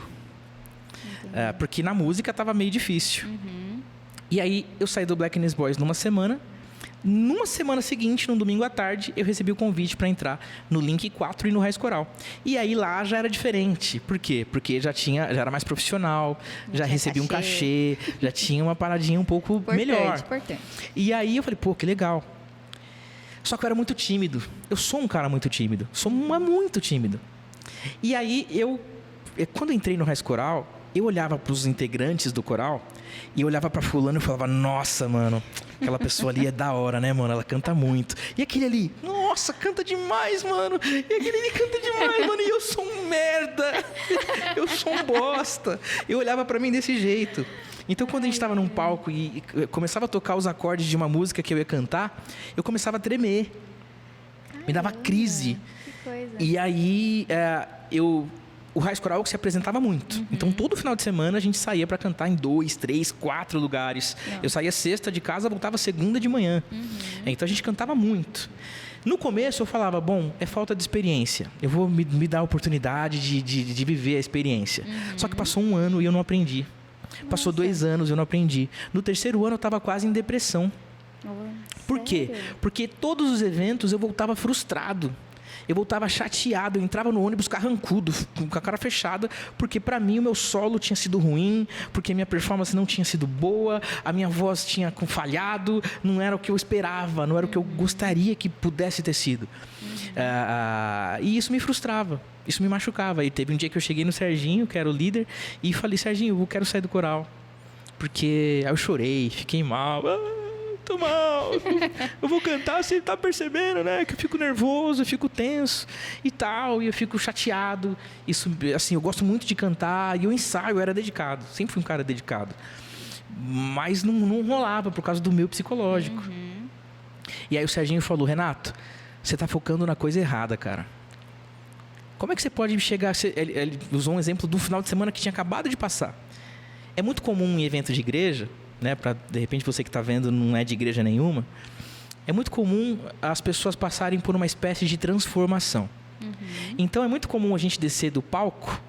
Porque na música estava meio difícil. E aí eu saí do Blackness Boys numa semana. Numa semana seguinte, num domingo à tarde, eu recebi o convite para entrar no Link 4 e no Raiz Coral. E aí lá já era diferente. Por quê? Porque já era mais profissional, já recebi um cachê, já tinha uma paradinha um pouco melhor. Importante. E aí eu falei, pô, que legal. Só que eu era muito tímido. Eu sou um cara muito tímido. Sou muito tímido. E aí quando eu entrei no Raiz Coral, eu olhava para os integrantes do coral e eu olhava para fulano e falava, nossa, mano, aquela pessoa ali é da hora, né, mano? Ela canta muito. E aquele ali, nossa, canta demais, mano. E aquele ali canta demais, mano. E eu sou um merda. Eu sou um bosta. Eu olhava para mim desse jeito. Então, quando a gente estava num palco e começava a tocar os acordes de uma música que eu ia cantar, eu começava a tremer. Me dava crise. Que coisa. E aí, o Raiz Coral se apresentava muito. Então, todo final de semana, a gente saía para cantar em 2, 3, 4 lugares. Eu saía sexta de casa, voltava segunda de manhã. Então, a gente cantava muito. No começo, eu falava, bom, é falta de experiência. Eu vou me dar a oportunidade de viver a experiência. Só que passou 1 ano e eu não aprendi. Passou 2 anos e eu não aprendi. No 3º ano, eu estava quase em depressão. Por quê? Porque todos os eventos eu voltava frustrado. Eu voltava chateado, eu entrava no ônibus carrancudo, com a cara fechada, porque para mim o meu solo tinha sido ruim, porque a minha performance não tinha sido boa, a minha voz tinha falhado, não era o que eu esperava, não era o que eu gostaria que pudesse ter sido. E isso me frustrava, isso me machucava. E teve um dia que eu cheguei no Serginho, que era o líder, e falei, Serginho, eu quero sair do coral. Porque aí eu chorei, fiquei mal. Tô mal, eu vou cantar, você tá percebendo, né? Que eu fico nervoso, eu fico tenso e tal, e eu fico chateado. Isso, assim, eu gosto muito de cantar e eu ensaio, eu era dedicado, sempre fui um cara dedicado. Mas não rolava por causa do meu psicológico. E aí o Serginho falou, Renato, você tá focando na coisa errada, cara. Como é que você pode chegar... Ele usou um exemplo do final de semana que tinha acabado de passar. É muito comum em evento de igreja... Né, para de repente você que está vendo não é de igreja nenhuma, é muito comum as pessoas passarem por uma espécie de transformação. Então é muito comum a gente descer do palco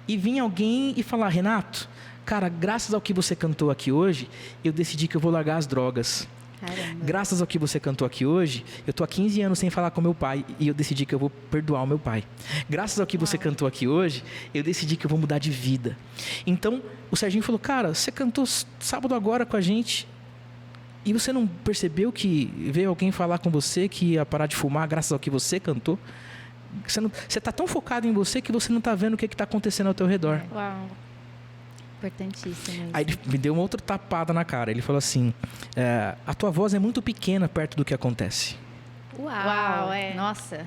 e vir alguém e falar, Renato, cara, graças ao que você cantou aqui hoje, eu decidi que eu vou largar as drogas. Caramba. Graças ao que você cantou aqui hoje, eu estou há 15 anos sem falar com meu pai e eu decidi que eu vou perdoar o meu pai. Graças ao que você cantou aqui hoje, eu decidi que eu vou mudar de vida. Então, o Serginho falou, cara, você cantou sábado agora com a gente e você não percebeu que veio alguém falar com você que ia parar de fumar graças ao que você cantou? Você está tão focado em você que você não está vendo o que está acontecendo ao teu redor. Uau. Importantíssimo. Aí ele me deu uma outra tapada na cara. Ele falou assim, a tua voz é muito pequena perto do que acontece. Uau, é. Nossa.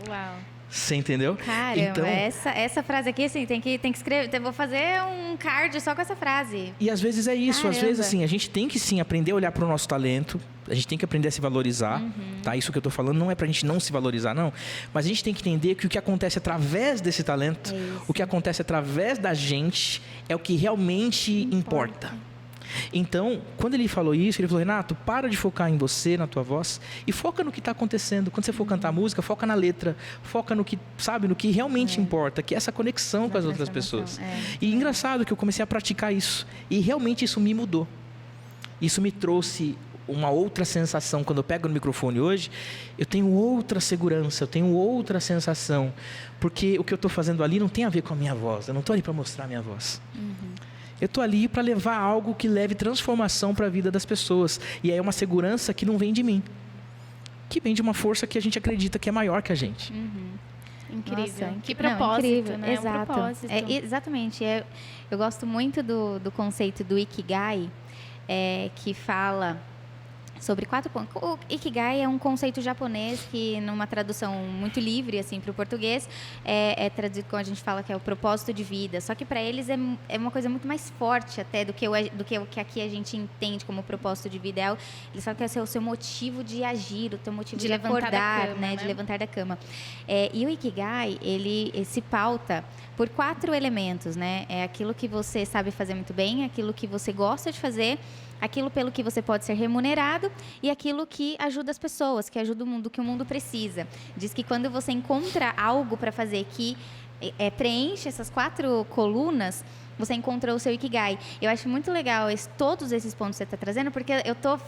Uau. Você entendeu? Caramba, Então, essa frase aqui, assim, tem que escrever. Eu vou fazer um card só com essa frase. e às vezes é isso. Às Caramba. vezes, assim, a gente tem que sim aprender a olhar para o nosso talento. A gente tem que aprender a se valorizar, tá? Isso que eu tô falando não é pra gente não se valorizar, não. Mas a gente tem que entender que o que acontece através desse talento, o que acontece através da gente, é o que realmente importa. Então, quando ele falou isso, ele falou: Renato, para de focar em você, na tua voz, e foca no que está acontecendo. Quando você for cantar música, foca na letra, foca no que, sabe, no que realmente importa, que é essa conexão com as outras pessoas. E engraçado que eu comecei a praticar isso, e realmente isso me mudou. Isso me trouxe uma outra sensação. Quando eu pego no microfone hoje, eu tenho outra segurança, eu tenho outra sensação, porque o que eu estou fazendo ali não tem a ver com a minha voz, eu não estou ali para mostrar a minha voz. Eu estou ali para levar algo que leve transformação para a vida das pessoas. E aí é uma segurança que não vem de mim, que vem de uma força que a gente acredita que é maior que a gente. Incrível. Nossa, que propósito, incrível. né? Exato. Um propósito. Exatamente. Eu gosto muito do conceito do Ikigai, que fala sobre 4 pontos. O Ikigai é um conceito japonês que, numa tradução muito livre assim para o português, é traduzido como a gente fala, que é o propósito de vida. Só que para eles é uma coisa muito mais forte até do que o que aqui a gente entende como propósito de vida. Eles falam que é o seu motivo de agir, o teu motivo de acordar, né? De levantar da cama. E o Ikigai, ele se pauta por 4 elementos, né? É aquilo que você sabe fazer muito bem, aquilo que você gosta de fazer, aquilo pelo que você pode ser remunerado e aquilo que ajuda as pessoas, que ajuda o mundo, que o mundo precisa. Diz que quando você encontra algo para fazer que preenche essas 4 colunas, você encontrou o seu Ikigai. Eu acho muito legal todos esses pontos que você está trazendo, porque eu tô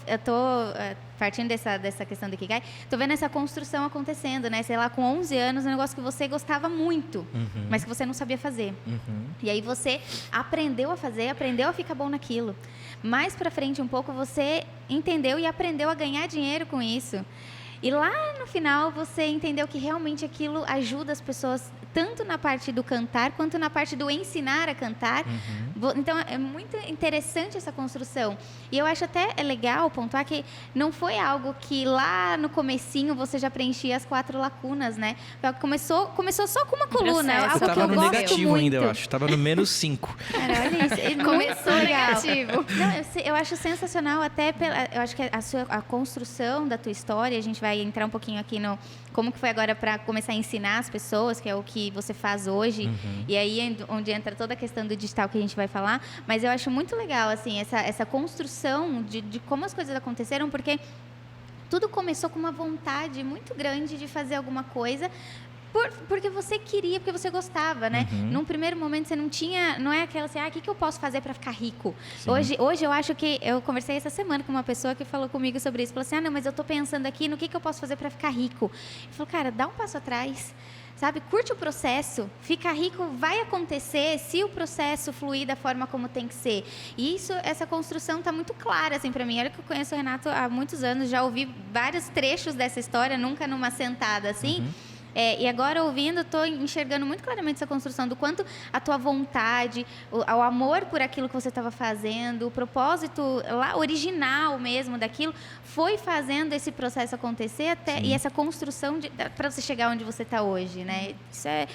partindo dessa questão do Ikigai, tô vendo essa construção acontecendo, né? Sei lá, com 11 anos, um negócio que você gostava muito, mas que você não sabia fazer. E aí você aprendeu a fazer, aprendeu a ficar bom naquilo. Mais para frente um pouco, você entendeu e aprendeu a ganhar dinheiro com isso. E lá no final você entendeu que realmente aquilo ajuda as pessoas tanto na parte do cantar quanto na parte do ensinar a cantar. Então é muito interessante essa construção. E eu acho até legal pontuar que não foi algo que lá no comecinho você já preenchia as 4 lacunas, né? Começou só com uma coluna. Processo. Algo Você que tava eu no gosto negativo muito. ainda, eu acho. Tava no -5. Cara, olha isso. Começou legal. negativo. Não, eu acho sensacional, até eu acho que a construção da tua história, a gente vai entrar um pouquinho aqui no como que foi agora para começar a ensinar as pessoas, que é o que você faz hoje, e aí onde entra toda a questão do digital que a gente vai falar, mas eu acho muito legal, assim, essa construção de como as coisas aconteceram, porque tudo começou com uma vontade muito grande de fazer alguma coisa, porque você queria, porque você gostava, né? Num primeiro momento você não é aquela assim, o que eu posso fazer para ficar rico? Hoje eu acho que, eu conversei essa semana com uma pessoa que falou comigo sobre isso, falou assim, não, mas eu tô pensando aqui no que eu posso fazer para ficar rico. Eu falei, cara, dá um passo atrás, sabe? Curte o processo, ficar rico vai acontecer se o processo fluir da forma como tem que ser. E essa construção tá muito clara, assim, para mim. Olha que eu conheço o Renato há muitos anos, já ouvi vários trechos dessa história, nunca numa sentada, assim. E agora, ouvindo, estou enxergando muito claramente essa construção do quanto a tua vontade, o amor por aquilo que você estava fazendo, o propósito lá, original mesmo daquilo, foi fazendo esse processo acontecer e essa construção para você chegar onde você está hoje, né? Isso é...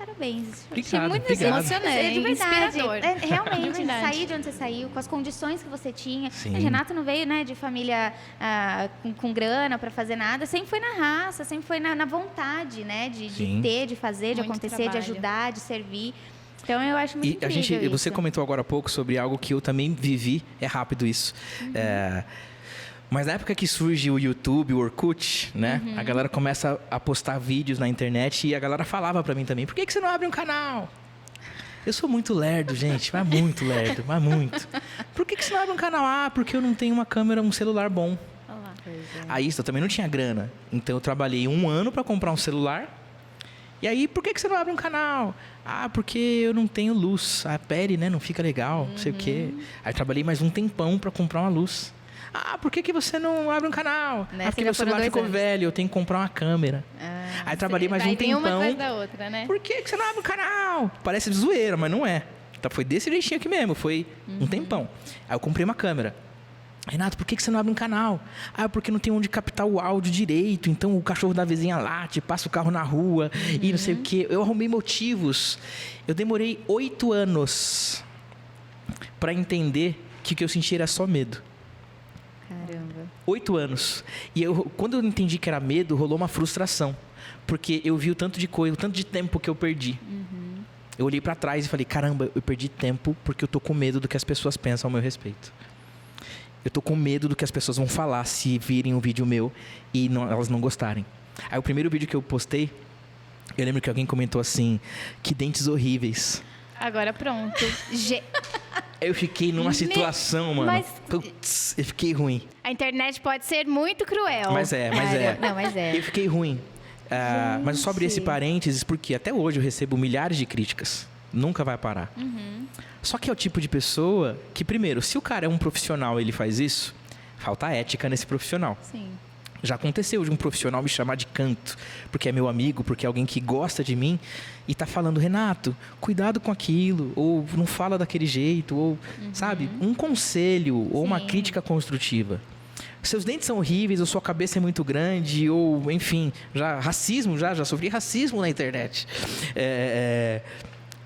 Parabéns. Obrigado, muito obrigado. Emocionante, de verdade. inspirador. Realmente, De verdade. sair de onde você saiu, com as condições que você tinha. Sim. O Renato não veio, né, de família com grana para fazer nada, sempre foi na raça, sempre foi na vontade, né, de ter, de fazer, de Muito acontecer, de trabalho. ajudar, de servir. Então, eu acho muito E incrível você isso. comentou agora há pouco sobre algo que eu também vivi, é rápido isso. Mas na época que surge o YouTube, o Orkut, né? A galera começa a postar vídeos na internet e a galera falava pra mim também, por que você não abre um canal? Eu sou muito lerdo, gente, mas muito lerdo, mas muito. Por que você não abre um canal? Porque eu não tenho uma câmera, um celular bom. Aí isso, eu também não tinha grana. Então eu trabalhei 1 ano pra comprar um celular. E aí, por que você não abre um canal? Porque eu não tenho luz. A pele, né, não fica legal, não sei o quê. Aí trabalhei mais um tempão pra comprar uma luz. Por que você não abre um canal? Porque meu celular ficou velho, eu tenho que comprar uma câmera. Aí trabalhei mais um tempão. Uma coisa da outra, né? Por que você não abre um canal? Parece zoeira, mas não é. Então foi desse jeitinho aqui mesmo, foi um tempão. Aí eu comprei uma câmera. Renato, por que você não abre um canal? Ah, porque não tem onde captar o áudio direito, então o cachorro da vizinha late, passa o carro na rua e não sei o quê. Eu arrumei motivos. Eu demorei 8 anos para entender que o que eu sentia era só medo. Caramba. 8 anos. E quando eu entendi que era medo, rolou uma frustração. Porque eu vi o tanto de coisa, o tanto de tempo que eu perdi. Eu olhei para trás e falei, caramba, eu perdi tempo porque eu tô com medo do que as pessoas pensam ao meu respeito. Eu tô com medo do que as pessoas vão falar se virem um vídeo meu e elas não gostarem. Aí o primeiro vídeo que eu postei, eu lembro que alguém comentou assim, que dentes horríveis. Agora pronto. Eu fiquei numa situação, mano. Mas... Putz, eu fiquei ruim. A internet pode ser muito cruel. Mas é. Não, mas é. Eu fiquei ruim. Mas eu só abri esse parênteses porque até hoje eu recebo milhares de críticas. Nunca vai parar. Só que é o tipo de pessoa que, primeiro, se o cara é um profissional e ele faz isso, falta ética nesse profissional. Sim. Já aconteceu de um profissional me chamar de canto, porque é meu amigo, porque é alguém que gosta de mim, e tá falando, Renato, cuidado com aquilo, ou não fala daquele jeito, ou, sabe, um conselho, ou uma crítica construtiva. Seus dentes são horríveis, ou sua cabeça é muito grande, ou, enfim, já sofri racismo na internet.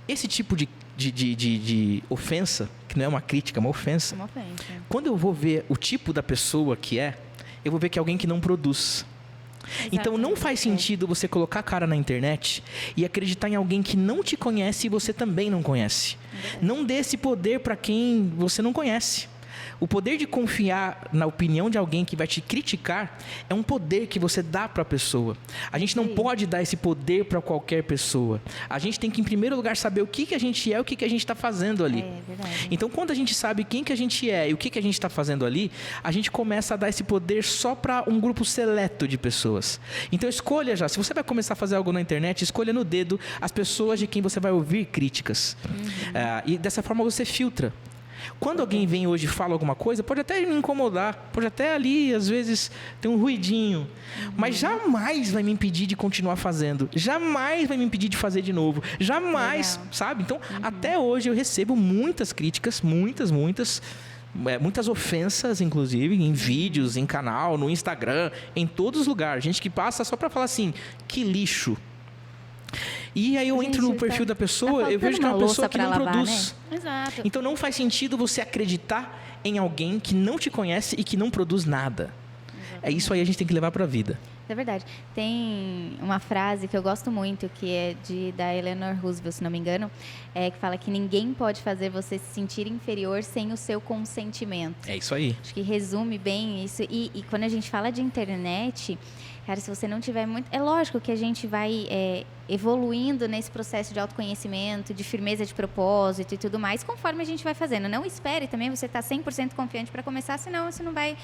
Esse tipo de ofensa, que não é uma crítica, é uma ofensa. Uma ofensa. Quando eu vou ver o tipo da pessoa que é, eu vou ver que é alguém que não produz. Exatamente. Então não faz sentido você colocar a cara na internet e acreditar em alguém que não te conhece e você também não conhece. Não dê esse poder para quem você não conhece. O poder de confiar na opinião de alguém que vai te criticar é um poder que você dá para a pessoa. A gente não pode dar esse poder para qualquer pessoa. A gente tem que, em primeiro lugar, saber o que a gente é e o que a gente está fazendo ali. É verdade. Então, quando a gente sabe quem que a gente é e o que a gente está fazendo ali, a gente começa a dar esse poder só para um grupo seleto de pessoas. Então, escolha já. Se você vai começar a fazer algo na internet, escolha no dedo as pessoas de quem você vai ouvir críticas. E dessa forma você filtra. Quando alguém vem hoje e fala alguma coisa, pode até me incomodar, pode até ali, às vezes, ter um ruidinho, mas jamais vai me impedir de continuar fazendo, jamais vai me impedir de fazer de novo, jamais, sabe? Então, até hoje eu recebo muitas críticas, muitas ofensas, inclusive, em vídeos, em canal, no Instagram, em todos os lugares. Gente que passa só para falar assim, que lixo. E aí eu entro no perfil da pessoa, eu vejo que é uma pessoa que não produz. Né? Exato. Então não faz sentido você acreditar em alguém que não te conhece e que não produz nada. É isso aí a gente tem que levar para a vida. É verdade. Tem uma frase que eu gosto muito, que é da Eleanor Roosevelt, se não me engano, que fala que ninguém pode fazer você se sentir inferior sem o seu consentimento. É isso aí. Acho que resume bem isso. E quando a gente fala de internet, cara, se você não tiver muito... É lógico que a gente vai evoluindo nesse processo de autoconhecimento, de firmeza de propósito e tudo mais, conforme a gente vai fazendo. Não espere também você estar 100% confiante para começar, senão você não vai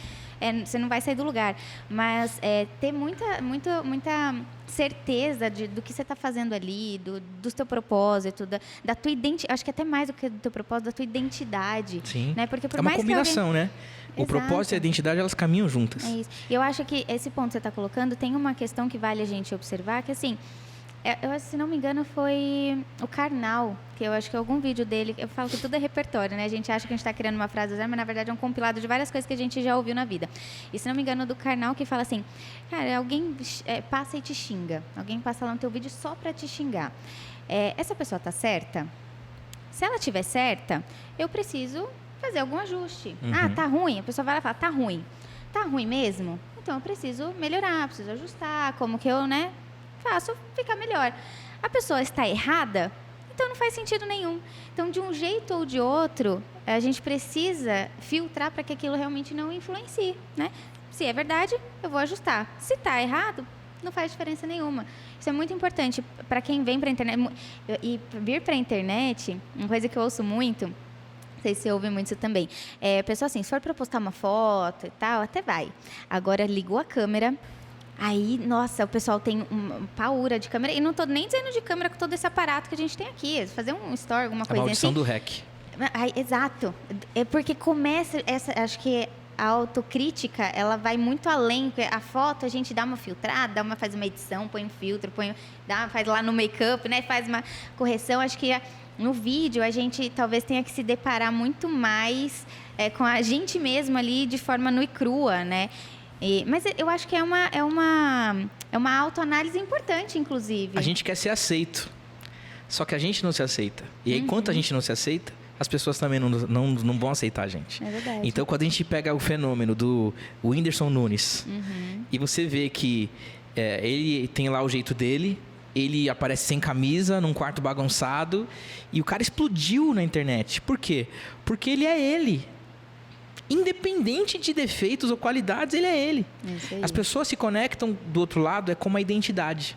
sair do lugar. Mas ter muita certeza do que você está fazendo ali, do teu propósito, da tua identidade. Acho que até mais do que do teu propósito, da tua identidade. Sim. Né? Porque por é uma mais combinação, né? O propósito e a identidade, elas caminham juntas. É isso. E eu acho que esse ponto que você está colocando, tem uma questão que vale a gente observar, que assim, se não me engano foi o Karnal, que eu acho que algum vídeo dele, eu falo que tudo é repertório, né? A gente acha que a gente está criando uma frase, mas na verdade é um compilado de várias coisas que a gente já ouviu na vida. E se não me engano, do Karnal, que fala assim, cara, alguém passa e te xinga, alguém passa lá no teu vídeo só para te xingar. Essa pessoa tá certa? Se ela estiver certa, eu preciso fazer algum ajuste. Tá ruim? A pessoa vai lá e fala, tá ruim. Tá ruim mesmo? Então eu preciso melhorar, preciso ajustar, como que eu, faço ficar melhor. A pessoa está errada? Então não faz sentido nenhum. Então, de um jeito ou de outro, a gente precisa filtrar para que aquilo realmente não influencie, né? Se é verdade, eu vou ajustar. Se está errado, não faz diferença nenhuma. Isso é muito importante para quem vem para a internet. E vir para a internet, uma coisa que eu ouço muito, não sei se você ouve muito isso também. Pessoa assim, se for para postar uma foto e tal, até vai. Agora, ligou a câmera, aí, nossa, o pessoal tem uma paura de câmera. E não estou nem dizendo de câmera com todo esse aparato que a gente tem aqui. Fazer um story, alguma coisinha assim. A maldição do REC. Exato. É porque começa acho que a autocrítica, ela vai muito além. A foto, a gente dá uma filtrada, faz uma edição, põe um filtro, faz lá no make-up, né? Faz uma correção. Acho que no vídeo a gente talvez tenha que se deparar muito mais com a gente mesmo ali de forma nua e crua, né? Mas eu acho que é uma autoanálise importante, inclusive. A gente quer ser aceito, só que a gente não se aceita. E aí, enquanto a gente não se aceita, as pessoas também não vão aceitar a gente. É verdade. Então, quando a gente pega o fenômeno do Whindersson Nunes e você vê que ele tem lá o jeito dele, ele aparece sem camisa, num quarto bagunçado, e o cara explodiu na internet. Por quê? Porque ele é ele. Independente de defeitos ou qualidades, ele é ele. As pessoas se conectam do outro lado, é como a identidade.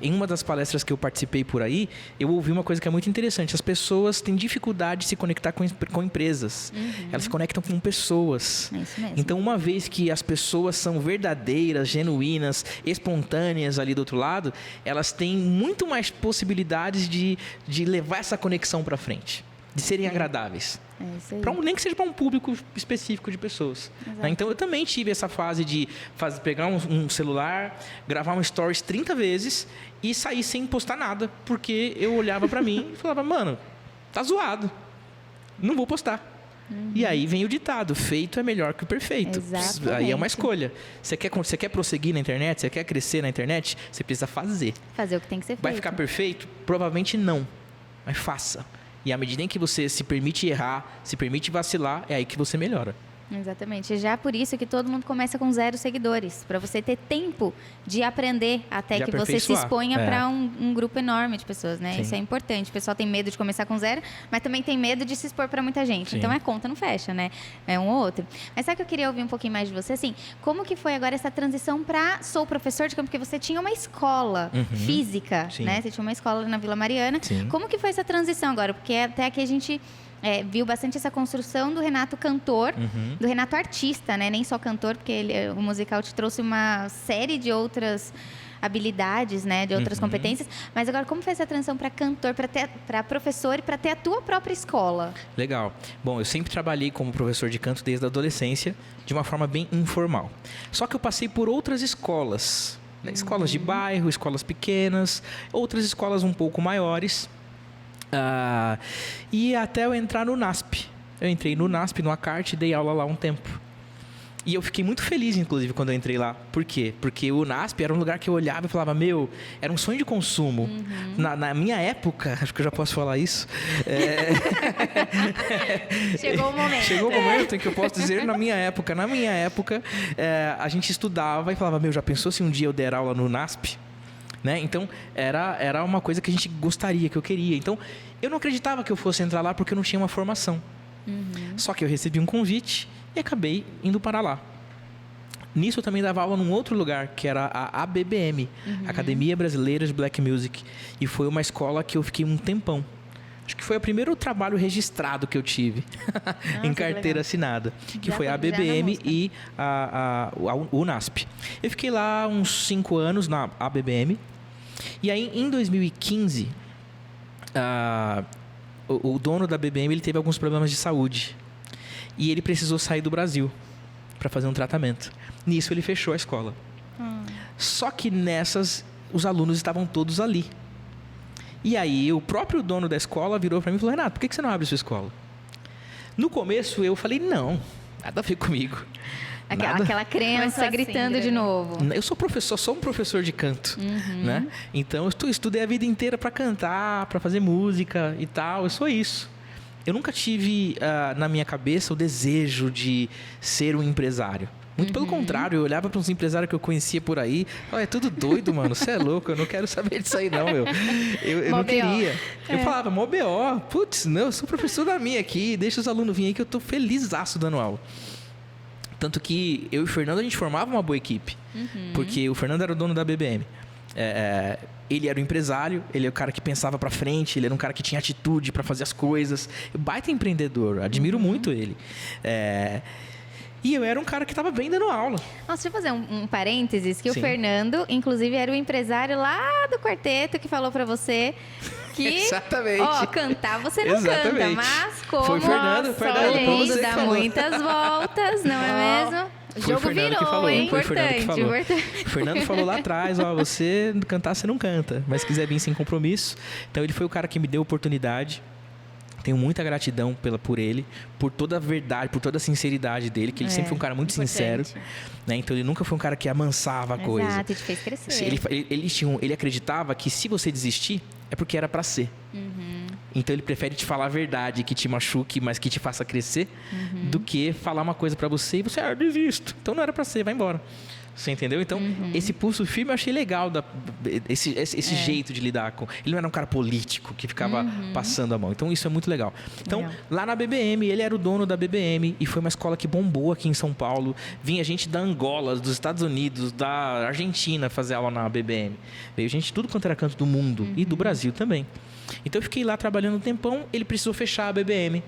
Em uma das palestras que eu participei por aí, eu ouvi uma coisa que é muito interessante. As pessoas têm dificuldade de se conectar com empresas. Elas se conectam com pessoas. É isso mesmo. Então, uma vez que as pessoas são verdadeiras, genuínas, espontâneas ali do outro lado, elas têm muito mais possibilidades de levar essa conexão para frente, de serem agradáveis. É isso aí. Nem que seja para um público específico de pessoas. Né? Então, eu também tive essa fase de pegar um celular, gravar um stories 30 vezes e sair sem postar nada. Porque eu olhava para mim e falava, mano, tá zoado. Não vou postar. E aí vem o ditado, feito é melhor que o perfeito. Exatamente. Aí é uma escolha. Você quer prosseguir na internet? Você quer crescer na internet? Você precisa fazer. Fazer o que tem que ser feito. Vai ficar perfeito? Provavelmente não. Mas faça. E à medida em que você se permite errar, se permite vacilar, é aí que você melhora. Exatamente. Já por isso que todo mundo começa com 0 seguidores. Para você ter tempo de aprender até De que você se aperfeiçoar. exponha para um grupo enorme de pessoas, né? Sim. Isso é importante. O pessoal tem medo de começar com 0, mas também tem medo de se expor para muita gente. Sim. Então a conta não fecha, né? É um ou outro. Mas sabe que eu queria ouvir um pouquinho mais de você? Assim, como que foi agora essa transição para sou professor de campo? Porque você tinha uma escola física, Sim. né? Você tinha uma escola na Vila Mariana. Sim. Como que foi essa transição agora? Porque até aqui a gente viu bastante essa construção do Renato cantor, do Renato artista, né? Nem só cantor, porque o musical te trouxe uma série de outras habilidades, né? De outras competências. Mas agora, como foi essa transição para cantor, para professor e para ter a tua própria escola? Legal. Bom, eu sempre trabalhei como professor de canto desde a adolescência, de uma forma bem informal. Só que eu passei por outras escolas, né? Escolas de bairro, escolas pequenas, outras escolas um pouco maiores. E até eu entrar no NASP. Eu entrei no NASP, no ACART, dei aula lá um tempo. E eu fiquei muito feliz, inclusive, quando eu entrei lá. Por quê? Porque o NASP era um lugar que eu olhava e falava, era um sonho de consumo. Na minha época, acho que eu já posso falar isso. Chegou o momento. Chegou o momento em que eu posso dizer, na minha época, a gente estudava e falava, já pensou se um dia eu der aula no NASP? Né? Então, era uma coisa que a gente gostaria, que eu queria. Então, eu não acreditava que eu fosse entrar lá porque eu não tinha uma formação. Só que eu recebi um convite e acabei indo para lá. Nisso, eu também dava aula num outro lugar, que era a ABBM, Academia Brasileira de Black Music. E foi uma escola que eu fiquei um tempão. Acho que foi o primeiro trabalho registrado que eu tive em carteira assinada, que foi a ABBM e o NASP. Eu fiquei lá uns 5 anos na ABBM. E aí, em 2015, o dono da ABBM ele teve alguns problemas de saúde. E ele precisou sair do Brasil para fazer um tratamento. Nisso, ele fechou a escola. Só que os alunos estavam todos ali. E aí, o próprio dono da escola virou para mim e falou, Renato, por que você não abre sua escola? No começo, eu falei, não, nada a ver comigo. Aquela criança gritando de novo. Eu sou um professor de canto, né? Então, eu estudei a vida inteira para cantar, para fazer música e tal, eu sou isso. Eu nunca tive na minha cabeça o desejo de ser um empresário. Muito pelo contrário, eu olhava para uns empresários que eu conhecia por aí, é tudo doido, mano, você é louco, eu não quero saber disso aí não, meu. Eu não queria. Eu falava, mó BO, putz, não, eu sou professor da minha aqui, deixa os alunos virem aí que eu tô felizaço dando aula. Tanto que eu e o Fernando, a gente formava uma boa equipe, porque o Fernando era o dono da BBM. Ele era o empresário, ele é o cara que pensava pra frente, ele era um cara que tinha atitude pra fazer as coisas. Baita empreendedor, admiro muito ele. E eu era um cara que estava bem dando aula. Nossa, deixa eu fazer um parênteses, que Sim. o Fernando, inclusive, era o empresário lá do quarteto que falou pra você que... Exatamente. Cantar você não Exatamente. canta, mas como... Foi o Fernando, olha foi aí, você que dá falou. muitas voltas, não é mesmo? O Foi o jogo Fernando que virou, falou, hein? foi o Fernando que falou. Importante. O Fernando falou lá atrás, ó, você cantar, você não canta, mas se quiser vir sem compromisso. Então ele foi o cara que me deu a oportunidade. Tenho muita gratidão por ele, por toda a verdade, por toda a sinceridade dele, que ele sempre foi um cara muito sincero, né? Então ele nunca foi um cara que amansava a coisa. Exato, e te fez crescer. Ele acreditava que se você desistir, é porque era pra ser. Então ele prefere te falar a verdade, que te machuque, mas que te faça crescer, do que falar uma coisa pra você e você, desisto. Então não era pra ser, vai embora. Você entendeu? Então, esse pulso firme eu achei legal, esse jeito de lidar com... Ele não era um cara político que ficava passando a mão. Então, isso é muito legal. Então, lá na BBM, ele era o dono da BBM e foi uma escola que bombou aqui em São Paulo. Vinha gente da Angola, dos Estados Unidos, da Argentina fazer aula na BBM. Veio gente de tudo quanto era canto do mundo e do Brasil também. Então, eu fiquei lá trabalhando um tempão, ele precisou fechar a BBM.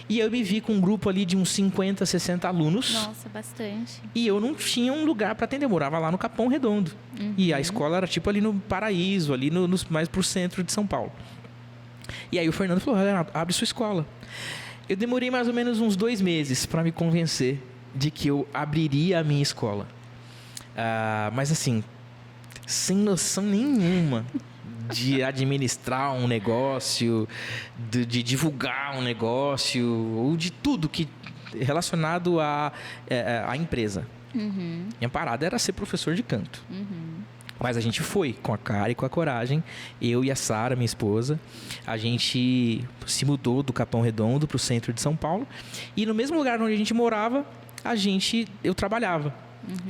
E eu me vi com um grupo ali de uns 50, 60 alunos. Nossa, bastante. E eu não tinha um lugar para atender, eu morava lá no Capão Redondo. E a escola era tipo ali no Paraíso, ali mais pro centro de São Paulo. E aí o Fernando falou, abre sua escola. Eu demorei mais ou menos uns 2 meses para me convencer de que eu abriria a minha escola. Mas assim, sem noção nenhuma de administrar um negócio, de divulgar um negócio, ou de tudo que relacionado à empresa. Minha parada era ser professor de canto. Mas a gente foi com a cara e com a coragem. Eu e a Sara, minha esposa, a gente se mudou do Capão Redondo para o centro de São Paulo. E no mesmo lugar onde a gente morava, eu trabalhava.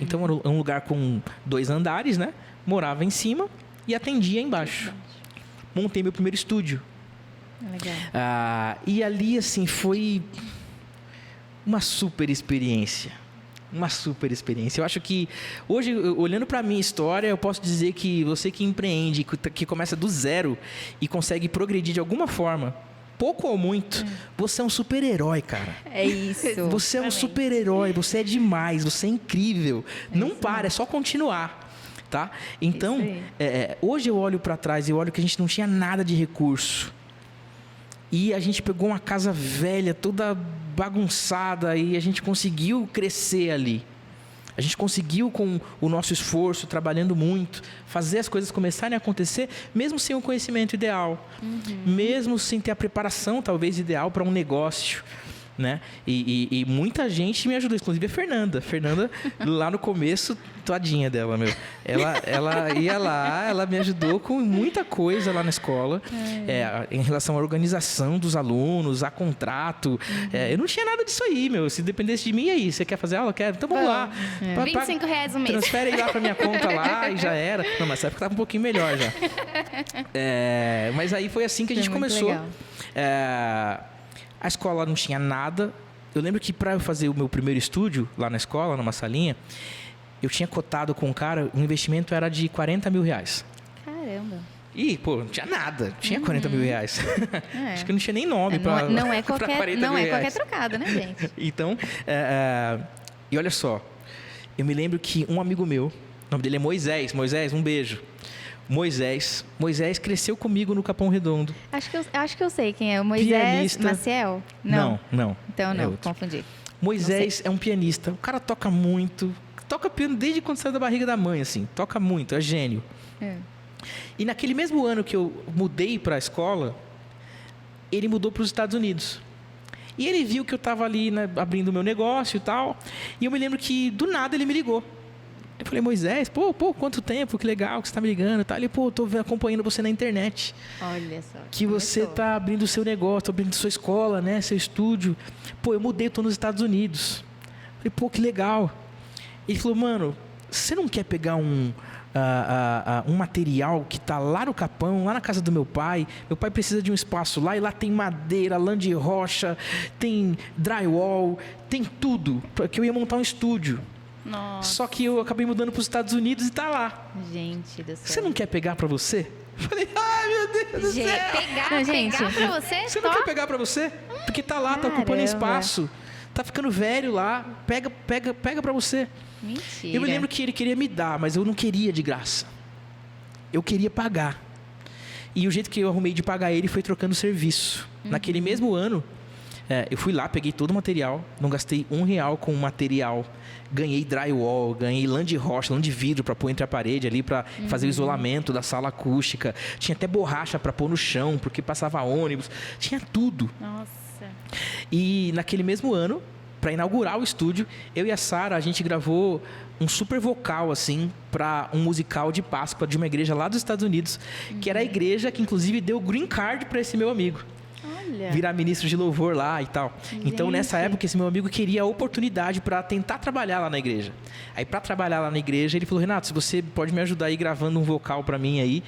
Então era um lugar com 2 andares, né? Morava em cima e atendia embaixo. Montei meu primeiro estúdio. Legal. E ali, assim, foi uma super experiência. Uma super experiência. Eu acho que hoje, olhando para a minha história, eu posso dizer que você que empreende, que começa do zero e consegue progredir de alguma forma, pouco ou muito, você é um super-herói, cara. É isso. Você é um super-herói, você é demais, você é incrível. Não para, é só continuar. Tá? Então, hoje eu olho para trás e olho que a gente não tinha nada de recurso. E a gente pegou uma casa velha, toda bagunçada, e a gente conseguiu crescer ali. A gente conseguiu, com o nosso esforço, trabalhando muito, fazer as coisas começarem a acontecer, mesmo sem o conhecimento ideal. Mesmo sem ter a preparação, talvez, ideal para um negócio. Né? E muita gente me ajudou, inclusive a Fernanda. Fernanda, lá no começo, tadinha dela, meu. Ela ia lá, ela me ajudou com muita coisa lá na escola, em relação à organização dos alunos, a contrato. Eu não tinha nada disso aí, meu. Se dependesse de mim, aí, você quer fazer aula? Quero. Então vamos lá. R$25 um mês. Transfere aí lá pra minha conta lá e já era. Não, mas essa época tava um pouquinho melhor já. Mas aí foi assim que a gente começou. A escola não tinha nada. Eu lembro que para eu fazer o meu primeiro estúdio lá na escola, numa salinha, eu tinha cotado com um cara, o investimento era de R$40 mil. Caramba. E, pô, não tinha nada. Tinha R$40 mil. Acho que não tinha nem nome para não é qualquer trocada, né, gente? Então, e olha só. Eu me lembro que um amigo meu, o nome dele é Moisés. Moisés, um beijo. Moisés cresceu comigo no Capão Redondo. Acho que eu sei quem é. O Moisés pianista. Maciel? Não. Então não, confundi. Moisés é um pianista. O cara toca muito. Toca piano desde quando saiu da barriga da mãe, assim. Toca muito, é gênio. E naquele mesmo ano que eu mudei para a escola, ele mudou para os Estados Unidos. E ele viu que eu estava ali, né, abrindo o meu negócio e tal. E eu me lembro que, do nada, ele me ligou. Eu falei, Moisés, pô, quanto tempo, que legal que você está me ligando e tal. Ele, pô, tô acompanhando você na internet. Olha só. Que você está abrindo o seu negócio, abrindo sua escola, né, seu estúdio. Pô, eu mudei, tô nos Estados Unidos. Eu falei, pô, que legal. Ele falou, mano, você não quer pegar um material que está lá no Capão, lá na casa do meu pai? Meu pai precisa de um espaço lá, e lá tem madeira, lã de rocha, tem drywall, tem tudo, porque eu ia montar um estúdio. Nossa. Só que eu acabei mudando para os Estados Unidos e tá lá. Gente do céu. Você não quer pegar para você? Eu falei, ai meu Deus do céu. Pegar pra você? Você não quer pegar para você? Porque tá lá, tá ocupando espaço. Tá ficando velho lá. Pega para você. Mentira. Eu me lembro que ele queria me dar, mas eu não queria de graça. Eu queria pagar. E o jeito que eu arrumei de pagar ele foi trocando serviço. Naquele mesmo ano, Eu fui lá, peguei todo o material, não gastei R$1 com material. Ganhei drywall, ganhei lã de rocha, lã de vidro para pôr entre a parede ali, para fazer o isolamento da sala acústica. Tinha até borracha para pôr no chão, porque passava ônibus. Tinha tudo. Nossa. E naquele mesmo ano, para inaugurar o estúdio, eu e a Sara, a gente gravou um super vocal, assim, para um musical de Páscoa de uma igreja lá dos Estados Unidos, que era a igreja que, inclusive, deu green card para esse meu amigo. Olha. Virar ministro de louvor lá e tal. Então, nessa Gente. época, esse meu amigo queria a oportunidade para tentar trabalhar lá na igreja. Aí, para trabalhar lá na igreja, ele falou: Renato, se você pode me ajudar aí gravando um vocal para mim aí.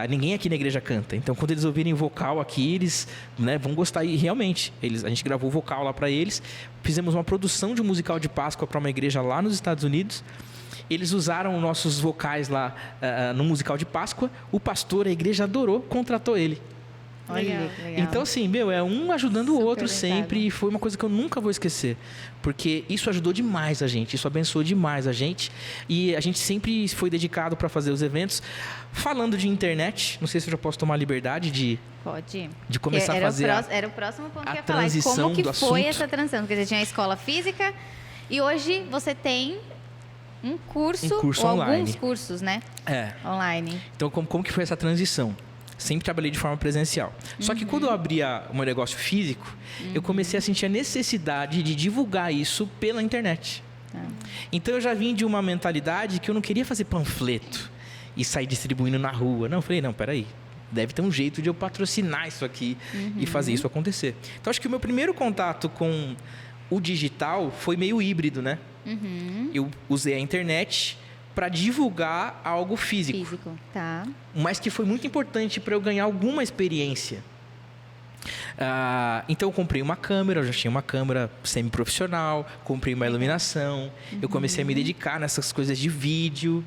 Ninguém aqui na igreja canta. Então, quando eles ouvirem vocal aqui, eles, né, vão gostar. E realmente, a gente gravou o vocal lá para eles. Fizemos uma produção de um musical de Páscoa para uma igreja lá nos Estados Unidos. Eles usaram nossos vocais lá no musical de Páscoa. O pastor, a igreja adorou, contratou ele. Olha, Legal. que legal. Então, assim, é um ajudando o Super outro orientado. sempre. E foi uma coisa que eu nunca vou esquecer. Porque isso ajudou demais a gente. Isso abençoou demais a gente. E a gente sempre foi dedicado para fazer os eventos. Falando de internet, não sei se eu já posso tomar a liberdade de Pode. começar a Era fazer era o próximo ponto a que eu ia falar. transição Como que do foi assunto. essa transição? Porque você tinha a escola física e hoje você tem um curso, Um curso ou online. alguns cursos, né? Online. Então, como que foi essa transição? Sempre trabalhei de forma presencial. Só que quando eu abria o meu negócio físico, eu comecei a sentir a necessidade de divulgar isso pela internet. Então, eu já vim de uma mentalidade que eu não queria fazer panfleto e sair distribuindo na rua. Não, eu falei, não, peraí. Deve ter um jeito de eu patrocinar isso aqui e fazer isso acontecer. Então, acho que o meu primeiro contato com o digital foi meio híbrido, né? Eu usei a internet para divulgar algo físico. Físico, tá. Mas que foi muito importante para eu ganhar alguma experiência. Então eu comprei uma câmera, eu já tinha uma câmera semi-profissional, comprei uma iluminação, eu comecei a me dedicar nessas coisas de vídeo,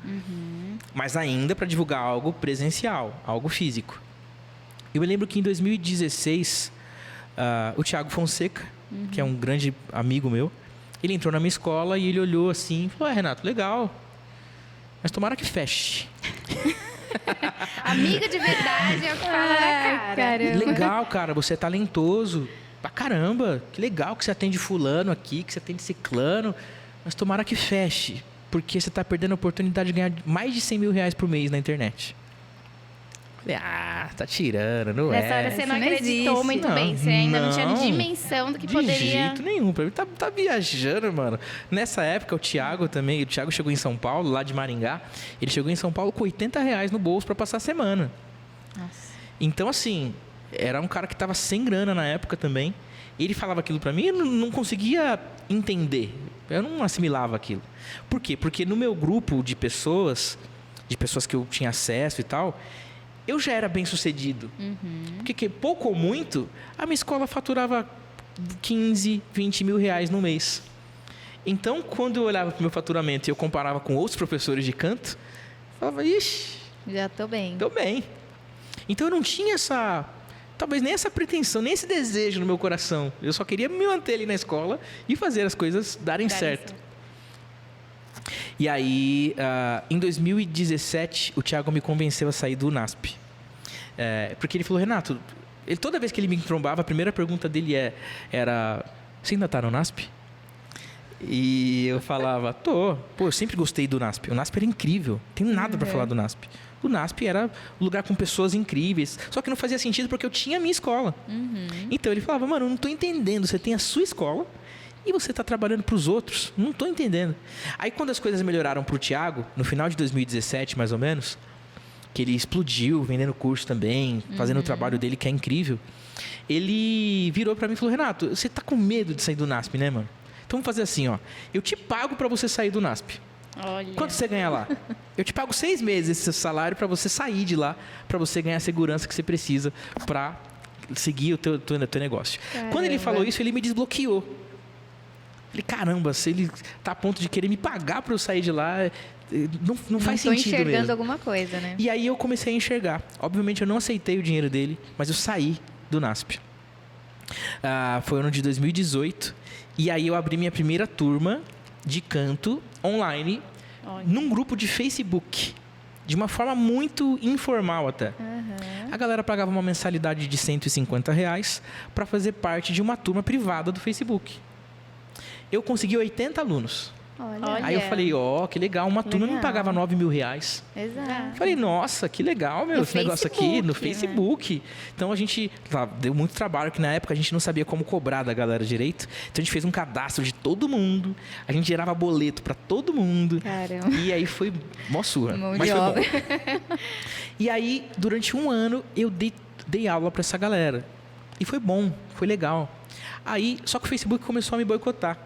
mas ainda para divulgar algo presencial, algo físico. Eu me lembro que em 2016, o Thiago Fonseca, que é um grande amigo meu, ele entrou na minha escola e ele olhou assim e falou: Renato, legal, mas tomara que feche. Amiga de verdade é o que fala na cara. Caramba. Legal, cara, você é talentoso pra caramba. Que legal que você atende fulano aqui, que você atende ciclano. Mas tomara que feche, porque você tá perdendo a oportunidade de ganhar mais de R$100.000 por mês na internet. Falei, tá tirando, não Nessa é? hora você não Isso não acreditou existe. muito bem. Você ainda não tinha Não. dimensão do que De poderia... jeito nenhum. Pra mim tá viajando, mano. Nessa época, o Thiago chegou em São Paulo, lá de Maringá. Ele chegou em São Paulo com R$80 no bolso pra passar a semana. Nossa. Então, assim, era um cara que tava sem grana na época também. Ele falava aquilo pra mim e eu não conseguia entender. Eu não assimilava aquilo. Por quê? Porque no meu grupo de pessoas que eu tinha acesso e tal, eu já era bem sucedido. Porque pouco ou muito, a minha escola faturava 15, 20 mil reais no mês. Então, quando eu olhava para o meu faturamento e eu comparava com outros professores de canto, eu falava, ixi, Já tô bem. tô bem. Então, eu não tinha talvez nem essa pretensão, nem esse desejo no meu coração. Eu só queria me manter ali na escola e fazer as coisas darem certo. E aí, em 2017, o Thiago me convenceu a sair do NASP. Porque ele falou, Renato, toda vez que ele me trombava, a primeira pergunta dele era, você ainda tá no NASP? E eu falava, tô. Pô, eu sempre gostei do NASP. O NASP era incrível. Tem nada para falar do NASP. O NASP era um lugar com pessoas incríveis. Só que não fazia sentido porque eu tinha a minha escola. Então ele falava, mano, eu não tô entendendo. Você tem a sua escola e você tá trabalhando para os outros. Não tô entendendo. Aí quando as coisas melhoraram pro Thiago, no final de 2017, mais ou menos, que ele explodiu, vendendo curso também, fazendo o trabalho dele, que é incrível, ele virou para mim e falou, Renato, você tá com medo de sair do NASP, né, mano? Então vamos fazer assim, ó. Eu te pago para você sair do NASP. Olha. Quanto você ganha lá? Eu te pago 6 meses esse seu salário para você sair de lá, para você ganhar a segurança que você precisa para seguir o teu negócio. Caramba. Quando ele falou isso, ele me desbloqueou. Falei, caramba, se ele tá a ponto de querer me pagar para eu sair de lá, não faz tô sentido enxergando mesmo. alguma coisa, né? E aí eu comecei a enxergar. Obviamente eu não aceitei o dinheiro dele, mas eu saí do NASP. Foi o ano de 2018. E aí eu abri minha primeira turma de canto online num grupo de Facebook. De uma forma muito informal até. A galera pagava uma mensalidade de R$150 para fazer parte de uma turma privada do Facebook. Eu consegui 80 alunos. Olha. Aí eu falei, que legal, uma turma me Legal. pagava R$9.000. Exato. Falei, nossa, que legal, meu, No esse negócio aqui Facebook, no né? Facebook. Então a gente deu muito trabalho, que na época a gente não sabia como cobrar da galera direito. Então a gente fez um cadastro de todo mundo, a gente gerava boleto para todo mundo. Caramba. E aí foi mó surra, Mão mas de foi bom. obra. E aí, durante um ano, eu dei aula para essa galera. E foi bom, foi legal. Aí, só que o Facebook começou a me boicotar.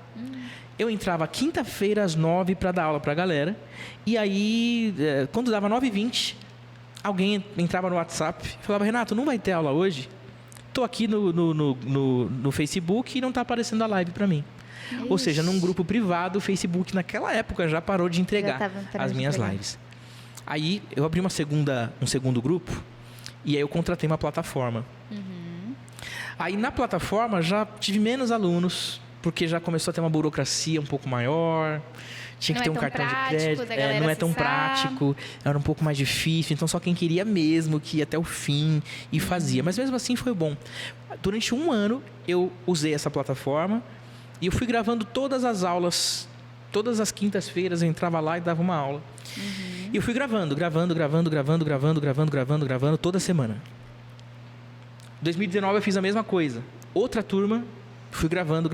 Eu entrava quinta-feira às 9 para dar aula para a galera. E aí, quando dava 9h20, alguém entrava no WhatsApp e falava, Renato, não vai ter aula hoje? Estou aqui no Facebook e não está aparecendo a live para mim. Ou seja, num grupo privado, o Facebook naquela época já parou de entregar tava parando as de minhas entregar. lives. Aí eu abri um segundo grupo e aí eu contratei uma plataforma. Aí na plataforma já tive menos alunos, porque já começou a ter uma burocracia um pouco maior. Tinha que Não ter é um tão cartão de prático crédito. da galera Não é tão acessar. prático, era um pouco mais difícil. Então só quem queria mesmo que ia até o fim e fazia. Mas mesmo assim foi bom. Durante um ano eu usei essa plataforma e eu fui gravando todas as aulas. Todas as quintas-feiras eu entrava lá e dava uma aula. E eu fui gravando toda semana. 2019 eu fiz a mesma coisa. Outra turma, fui gravando.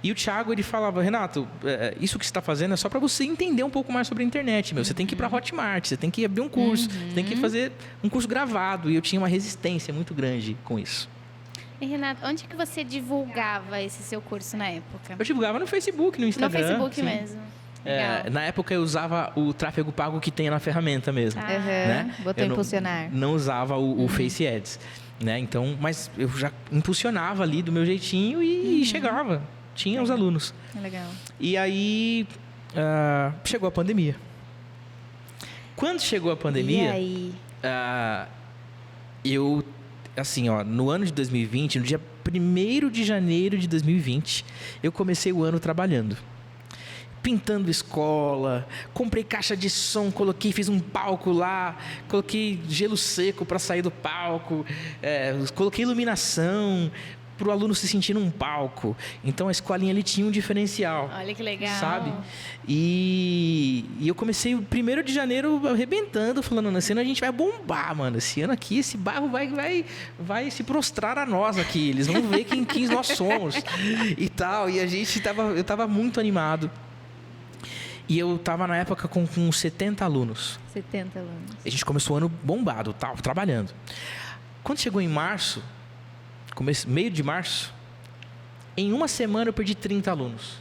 E o Thiago, ele falava, Renato, isso que você está fazendo é só para você entender um pouco mais sobre a internet, meu. Você tem que ir para Hotmart, você tem que abrir um curso, você tem que fazer um curso gravado. E eu tinha uma resistência muito grande com isso. E, Renato, onde que você divulgava esse seu curso na época? Eu divulgava no Facebook, no No Instagram. Facebook sim. mesmo. Legal. Na época eu usava o tráfego pago que tem na ferramenta mesmo. Aham. Né? Botou Eu impulsionar. Não usava o Face Ads, né? Então, mas eu já impulsionava ali do meu jeitinho e chegava, tinha os alunos. Legal. E aí chegou a pandemia. Quando chegou a E pandemia, aí? eu assim, no ano de 2020, no dia 1º de janeiro de 2020, eu comecei o ano trabalhando. Pintando escola, comprei caixa de som, fiz um palco lá, coloquei gelo seco para sair do palco, coloquei iluminação para o aluno se sentir num palco. Então a escolinha ali tinha um diferencial. Olha que legal. Sabe? E eu comecei o 1º de janeiro arrebentando, falando, esse ano a gente vai bombar, mano. Esse ano aqui, esse bairro vai se prostrar a nós aqui. Eles vão ver quem nós somos e tal. E eu tava muito animado. E eu tava na época com 70 alunos. 70 alunos. A gente começou o ano bombado, trabalhando. Quando chegou em março, meio de março, em uma semana eu perdi 30 alunos.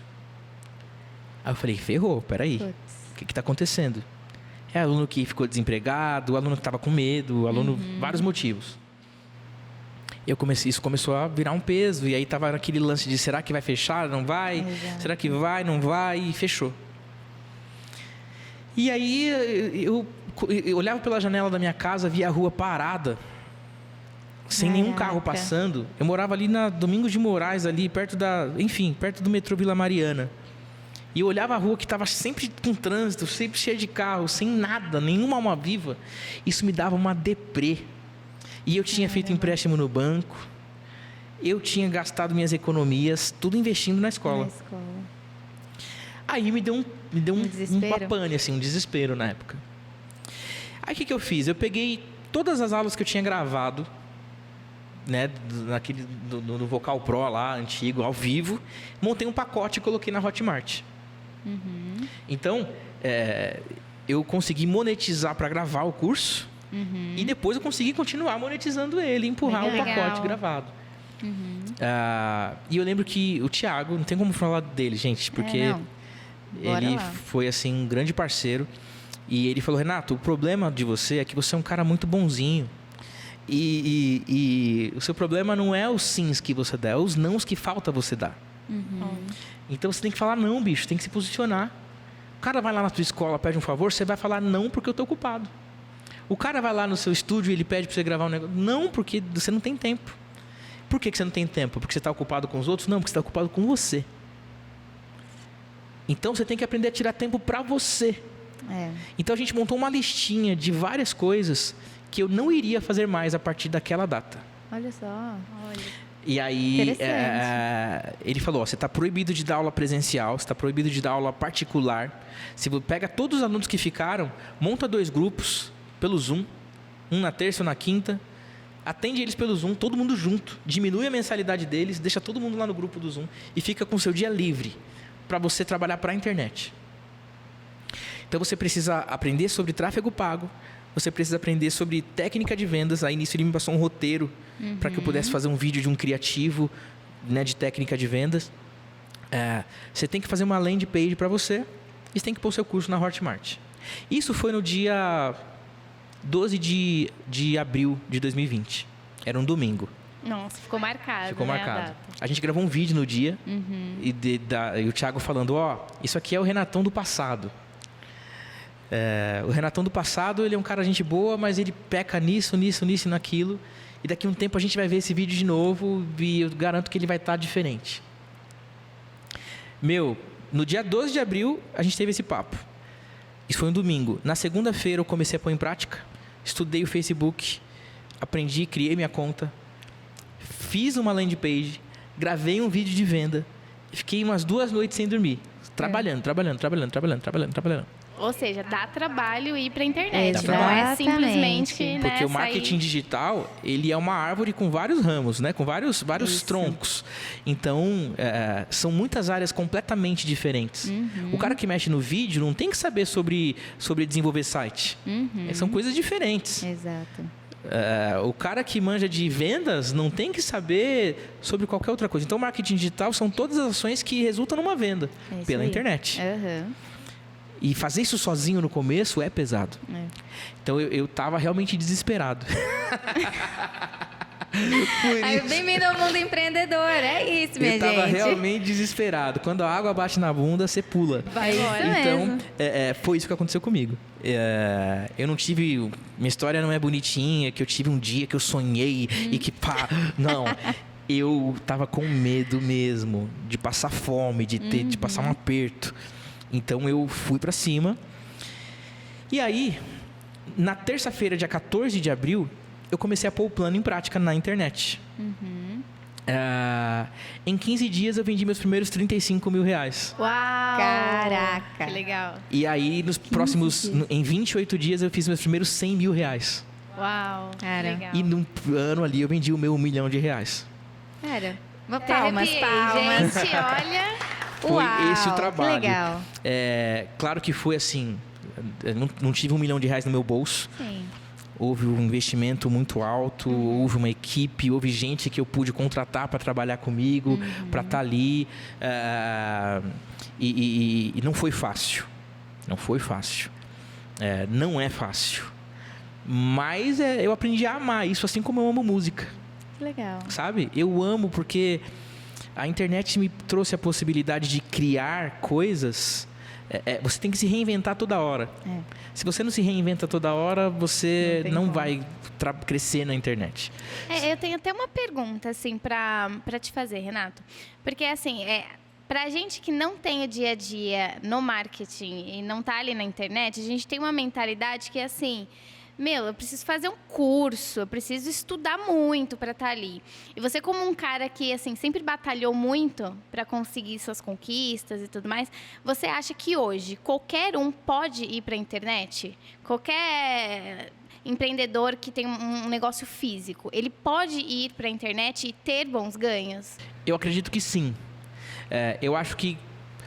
Aí eu falei, ferrou, peraí. Putz. O que está acontecendo? É aluno que ficou desempregado, aluno que estava com medo, vários motivos. Isso começou a virar um peso. E aí estava naquele lance de será que vai fechar, não vai? Exato. Será que vai, não vai? E fechou. E aí eu olhava pela janela da minha casa, via a rua parada, sem nenhum carro Caraca. passando. Eu morava ali na Domingos de Moraes, ali perto do metrô Vila Mariana. E eu olhava a rua que estava sempre com trânsito, sempre cheia de carro, sem nada, nenhuma alma viva. Isso me dava uma deprê. E eu tinha feito empréstimo no banco, eu tinha gastado minhas economias, tudo investindo na escola. Na escola. Aí me deu um desespero? pane, assim, um desespero na época. Aí o que eu fiz? Eu peguei todas as aulas que eu tinha gravado, né, no Vocal Pro lá, antigo, ao vivo, montei um pacote e coloquei na Hotmart. Então, eu consegui monetizar para gravar o curso e depois eu consegui continuar monetizando ele, empurrar o Legal. pacote gravado. E eu lembro que o Thiago, não tem como falar dele, gente, porque não. Bora ele lá. foi assim um grande parceiro. E ele falou, Renato, o problema de você é que você é um cara muito bonzinho. E o seu problema não é os sims que você dá, é os nãos que falta você dar. Então você tem que falar não, bicho, tem que se posicionar. O cara vai lá na tua escola, pede um favor, você vai falar não porque eu tô ocupado. O cara vai lá no seu estúdio e ele pede para você gravar um negócio. Não, porque você não tem tempo. Por que você não tem tempo? Porque você está ocupado com os outros? Não, porque você está ocupado com você. Então você tem que aprender a tirar tempo para você. Então a gente montou uma listinha de várias coisas que eu não iria fazer mais a partir daquela data. Olha só. E aí, Interessante. ele falou, ó, você está proibido de dar aula presencial, você está proibido de dar aula particular. Se você pega todos os alunos que ficaram, monta 2 grupos pelo Zoom, um na terça ou na quinta, atende eles pelo Zoom, todo mundo junto, diminui a mensalidade deles, deixa todo mundo lá no grupo do Zoom e fica com o seu dia livre para você trabalhar para a internet. Então, você precisa aprender sobre tráfego pago, você precisa aprender sobre técnica de vendas. Aí, nisso, ele me passou um roteiro para que eu pudesse fazer um vídeo de um criativo, né, de técnica de vendas. Você tem que fazer uma landing page para você e você tem que pôr o seu curso na Hotmart. Isso foi no dia 12 de abril de 2020. Era um domingo. Nossa, ficou marcado. Ficou né, marcado. a data. A gente gravou um vídeo no dia e o Thiago falando, ó, isso aqui é o Renatão do passado. O Renatão do passado, ele é um cara gente boa, mas ele peca nisso e naquilo. E daqui a um tempo a gente vai ver esse vídeo de novo e eu garanto que ele vai estar diferente. No dia 12 de abril, a gente teve esse papo. Isso foi um domingo. Na segunda-feira eu comecei a pôr em prática. Estudei o Facebook, aprendi, criei minha conta. Fiz uma landing page, gravei um vídeo de venda. E fiquei umas 2 noites sem dormir. Trabalhando. Ou seja, dá trabalho ir para a internet. Dá Não é trabalho. simplesmente, né, Porque o marketing sair... digital, ele é uma árvore com vários ramos, né? Com vários Isso. troncos. Então, são muitas áreas completamente diferentes. O cara que mexe no vídeo não tem que saber sobre desenvolver site. São coisas diferentes. Exato. O cara que manja de vendas não tem que saber sobre qualquer outra coisa. Então, o marketing digital são todas as ações que resultam numa venda É isso pela aí. internet. Aham. E fazer isso sozinho no começo é pesado. Então, eu estava realmente desesperado. Bem-vindo ao mundo empreendedor. É isso, minha Eu estava gente. realmente desesperado. Quando a água bate na bunda, você pula. Vai embora. Então, mesmo. foi isso que aconteceu comigo. Eu não tive... Minha história não é bonitinha, que eu tive um dia que eu sonhei e que pá... Não. Eu estava com medo mesmo de passar fome, de passar um aperto. Então, eu fui para cima. E aí, na terça-feira, dia 14 de abril, eu comecei a pôr o plano em prática na internet. Em 15 dias, eu vendi meus primeiros 35 mil reais. Uau! Caraca. Que legal. E aí, nos próximos... Em 28 dias, eu fiz meus primeiros 100 mil reais. Uau! Cara. Legal. E num ano ali, eu vendi o meu 1 milhão de reais. Cara, Até palmas. arrepiei. Gente, olha... Foi Uau, esse o trabalho. que legal. Claro que foi assim... Eu não tive 1 milhão de reais no meu bolso. Sim. Houve um investimento muito alto, houve uma equipe, houve gente que eu pude contratar para trabalhar comigo, para estar ali. E não foi fácil. Não foi fácil. Não é fácil. Mas eu aprendi a amar isso, assim como eu amo música. Que legal. Sabe? Eu amo porque a internet me trouxe a possibilidade de criar coisas. Você tem que se reinventar toda hora. Se você não se reinventa toda hora, você não vai crescer na internet. Eu tenho até uma pergunta, assim, para te fazer, Renato. Porque, assim, pra gente que não tem o dia a dia no marketing e não tá ali na internet, a gente tem uma mentalidade que é assim... eu preciso fazer um curso, eu preciso estudar muito para estar ali. E você, como um cara que assim sempre batalhou muito para conseguir suas conquistas e tudo mais, você acha que hoje qualquer um pode ir para a internet? Qualquer empreendedor que tem um negócio físico, ele pode ir para a internet e ter bons ganhos? Eu acredito que sim. Eu acho que,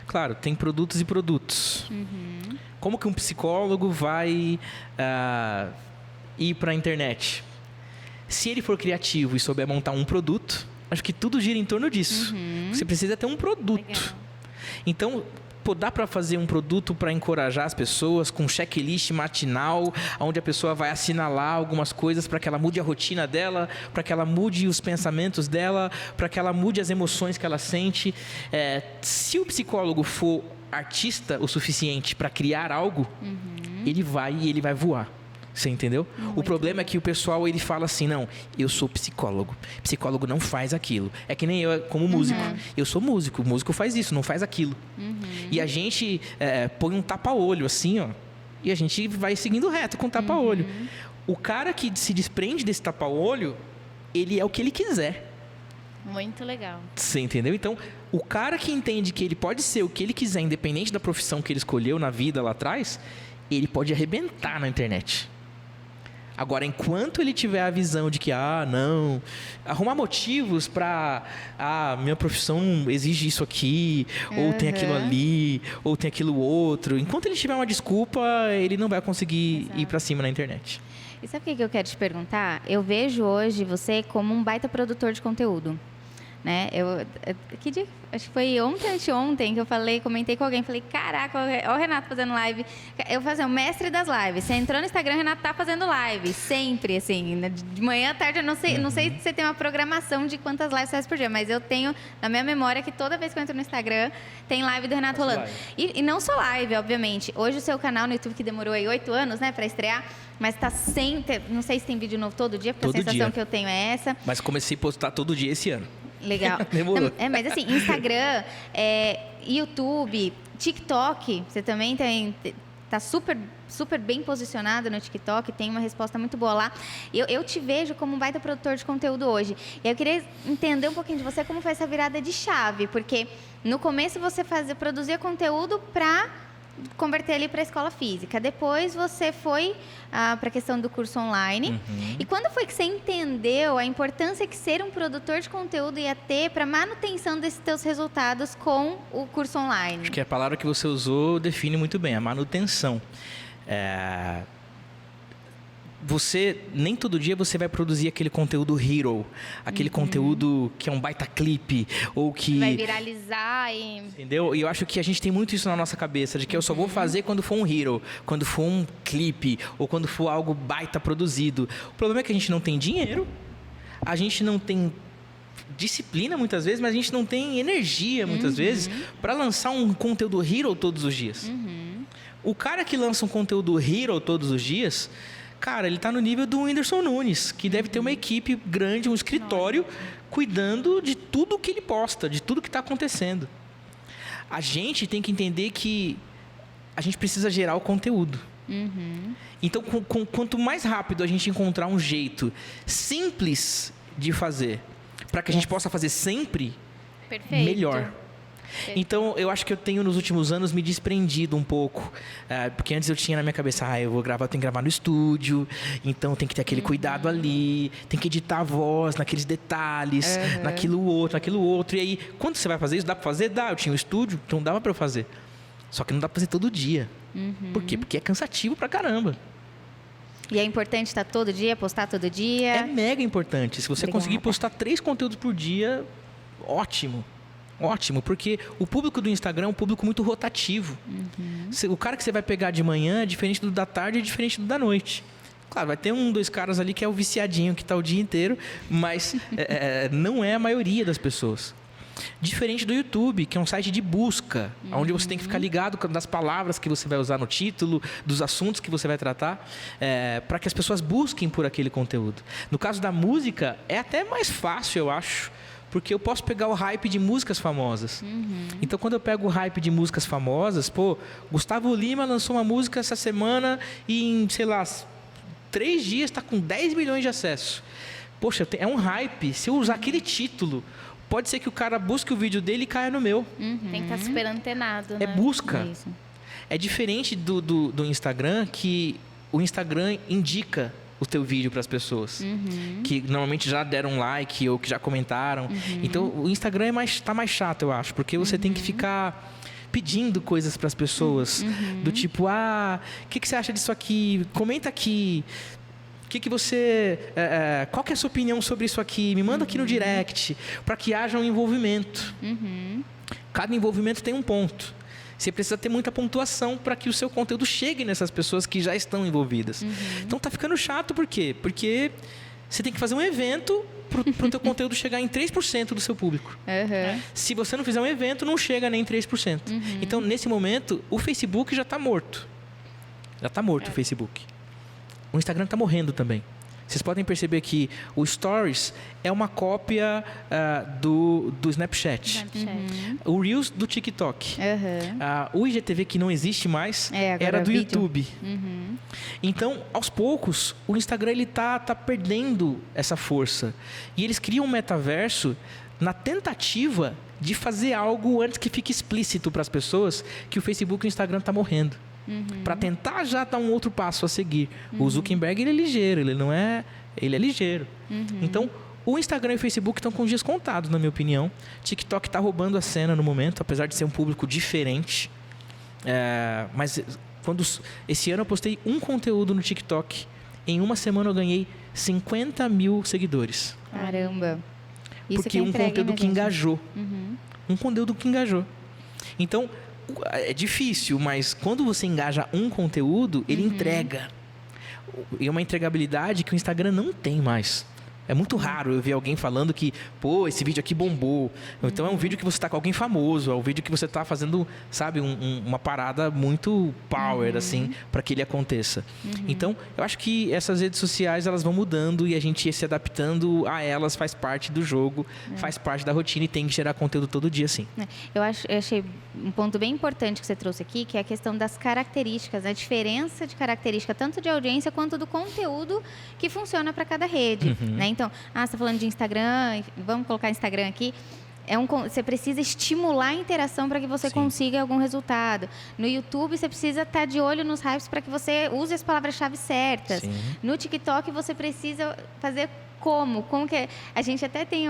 claro, tem produtos e produtos. Como que um psicólogo vai ir para a internet? Se ele for criativo e souber montar um produto, acho que tudo gira em torno disso. Você precisa ter um produto. Legal. Então, dá para fazer um produto para encorajar as pessoas com checklist matinal, onde a pessoa vai assinalar algumas coisas para que ela mude a rotina dela, para que ela mude os pensamentos dela, para que ela mude as emoções que ela sente. Se o psicólogo for artista o suficiente para criar algo, ele vai voar. Você entendeu? O problema é que o pessoal ele fala assim, não, eu sou psicólogo. Psicólogo não faz aquilo. É que nem eu, como músico. Eu sou músico. O músico faz isso, não faz aquilo. E a gente põe um tapa-olho assim, ó. E a gente vai seguindo reto com tapa-olho. O cara que se desprende desse tapa-olho, ele é o que ele quiser. Muito legal. Você entendeu? Então, o cara que entende que ele pode ser o que ele quiser, independente da profissão que ele escolheu na vida lá atrás, ele pode arrebentar na internet. Agora, enquanto ele tiver a visão de que, não, arrumar motivos para, minha profissão exige isso aqui, ou tem aquilo ali, ou tem aquilo outro. Enquanto ele tiver uma desculpa, ele não vai conseguir ir para cima na internet. E sabe o que eu quero te perguntar? Eu vejo hoje você como um baita produtor de conteúdo. Né? Que dia? Acho que foi anteontem que eu comentei com alguém, falei, caraca, olha o Renato fazendo live. Eu fazer o mestre das lives. Você entrou no Instagram, o Renato tá fazendo live, sempre, assim, de manhã à tarde, eu não sei se você tem uma programação de quantas lives você faz por dia, mas eu tenho na minha memória que toda vez que eu entro no Instagram, tem live do Renato rolando. E não só live, obviamente. Hoje o seu canal no YouTube, que demorou aí 8 anos, né, pra estrear, mas tá sempre, não sei se tem vídeo novo todo dia, porque todo a sensação dia que eu tenho é essa. Mas comecei a postar todo dia esse ano. Legal. Demorou. Mas assim, Instagram, YouTube, TikTok, você também tá super, super bem posicionado no TikTok, tem uma resposta muito boa lá. Eu te vejo como um baita produtor de conteúdo hoje. E eu queria entender um pouquinho de você como foi essa virada de chave, porque no começo você produzia conteúdo para converter ali para a escola física. Depois você foi para a questão do curso online. E quando foi que você entendeu a importância que ser um produtor de conteúdo ia ter para manutenção desses teus resultados com o curso online? Acho que a palavra que você usou define muito bem, a manutenção. Nem todo dia você vai produzir aquele conteúdo hero, aquele conteúdo que é um baita clipe, ou que... Vai viralizar e... Entendeu? E eu acho que a gente tem muito isso na nossa cabeça, de que eu só vou fazer quando for um hero, quando for um clipe, ou quando for algo baita produzido. O problema é que a gente não tem dinheiro, a gente não tem disciplina muitas vezes, mas a gente não tem energia muitas vezes para lançar um conteúdo hero todos os dias. O cara que lança um conteúdo hero todos os dias... Cara, ele está no nível do Whindersson Nunes, que deve ter uma equipe grande, um escritório, cuidando de tudo que ele posta, de tudo que está acontecendo. A gente tem que entender que a gente precisa gerar o conteúdo. Então, quanto mais rápido a gente encontrar um jeito simples de fazer, para que a gente possa fazer sempre, melhor. Então, eu acho que eu tenho, nos últimos anos, me desprendido um pouco. Porque antes eu tinha na minha cabeça, eu tenho que gravar no estúdio, então tem que ter aquele cuidado ali, tem que editar a voz naqueles detalhes, naquilo outro. E aí, quando você vai fazer isso, dá pra fazer? Dá. Eu tinha um estúdio, então dava pra eu fazer. Só que não dá pra fazer todo dia. Por quê? Porque é cansativo pra caramba. E é importante estar todo dia, postar todo dia? É mega importante. Se você conseguir postar 3 conteúdos por dia, ótimo. Ótimo, porque o público do Instagram é um público muito rotativo. O cara que você vai pegar de manhã é diferente do da tarde, é diferente do da noite. Claro, vai ter 2 caras ali que é o viciadinho, que está o dia inteiro, mas não é a maioria das pessoas. Diferente do YouTube, que é um site de busca, onde você tem que ficar ligado das palavras que você vai usar no título, dos assuntos que você vai tratar, para que as pessoas busquem por aquele conteúdo. No caso da música, é até mais fácil, eu acho, porque eu posso pegar o hype de músicas famosas. Então, quando eu pego o hype de músicas famosas, Gustavo Lima lançou uma música essa semana e em, 3 dias está com 10 milhões de acessos. Poxa, é um hype. Se eu usar aquele título, pode ser que o cara busque o vídeo dele e caia no meu. Tem que estar super antenado, né? É busca. Isso. É diferente do Instagram, que o Instagram indica o teu vídeo para as pessoas, que normalmente já deram um like ou que já comentaram. Então, o Instagram tá mais chato, eu acho, porque você tem que ficar pedindo coisas para as pessoas, do tipo, o que você acha disso aqui? Comenta aqui. Qual que é a sua opinião sobre isso aqui? Me manda aqui no direct, para que haja um envolvimento. Cada envolvimento tem um ponto. Você precisa ter muita pontuação para que o seu conteúdo chegue nessas pessoas que já estão envolvidas. Então tá ficando chato, por quê? Porque você tem que fazer um evento para o teu conteúdo chegar em 3% do seu público. Se você não fizer um evento, não chega nem em 3%. Então, nesse momento, o Facebook já está morto. Já está morto o Facebook. O Instagram está morrendo também. Vocês podem perceber que o Stories é uma cópia do Snapchat. O Reels do TikTok. O IGTV, que não existe mais, era do YouTube. Então, aos poucos, o Instagram ele tá perdendo essa força. E eles criam um metaverso na tentativa de fazer algo antes que fique explícito para as pessoas que o Facebook e o Instagram tá morrendo. Para tentar já dar um outro passo a seguir. O Zuckerberg, ele é ligeiro, ele é ligeiro. Então, o Instagram e o Facebook estão com dias contados, na minha opinião. TikTok está roubando a cena no momento, apesar de ser um público diferente. Mas esse ano eu postei um conteúdo no TikTok. Em uma semana eu ganhei 50 mil seguidores. Caramba. Isso porque um conteúdo que engajou. Um conteúdo que engajou. Então, é difícil, mas quando você engaja um conteúdo, ele entrega. E é uma entregabilidade que o Instagram não tem mais. É muito raro eu ver alguém falando que, pô, esse vídeo aqui bombou. Então é um vídeo que você está com alguém famoso, é um vídeo que você está fazendo, sabe, uma parada muito power, assim, para que ele aconteça. Então, eu acho que essas redes sociais, elas vão mudando e a gente ia se adaptando a elas, faz parte do jogo, faz parte da rotina e tem que gerar conteúdo todo dia, sim. Eu achei um ponto bem importante que você trouxe aqui, que é a questão das características, a diferença de característica tanto de audiência quanto do conteúdo que funciona para cada rede, né? Então, você está falando de Instagram, vamos colocar Instagram aqui. Você precisa estimular a interação para que você consiga algum resultado. No YouTube, você precisa estar de olho nos hypes para que você use as palavras-chave certas. No TikTok, você precisa fazer como que a gente até tem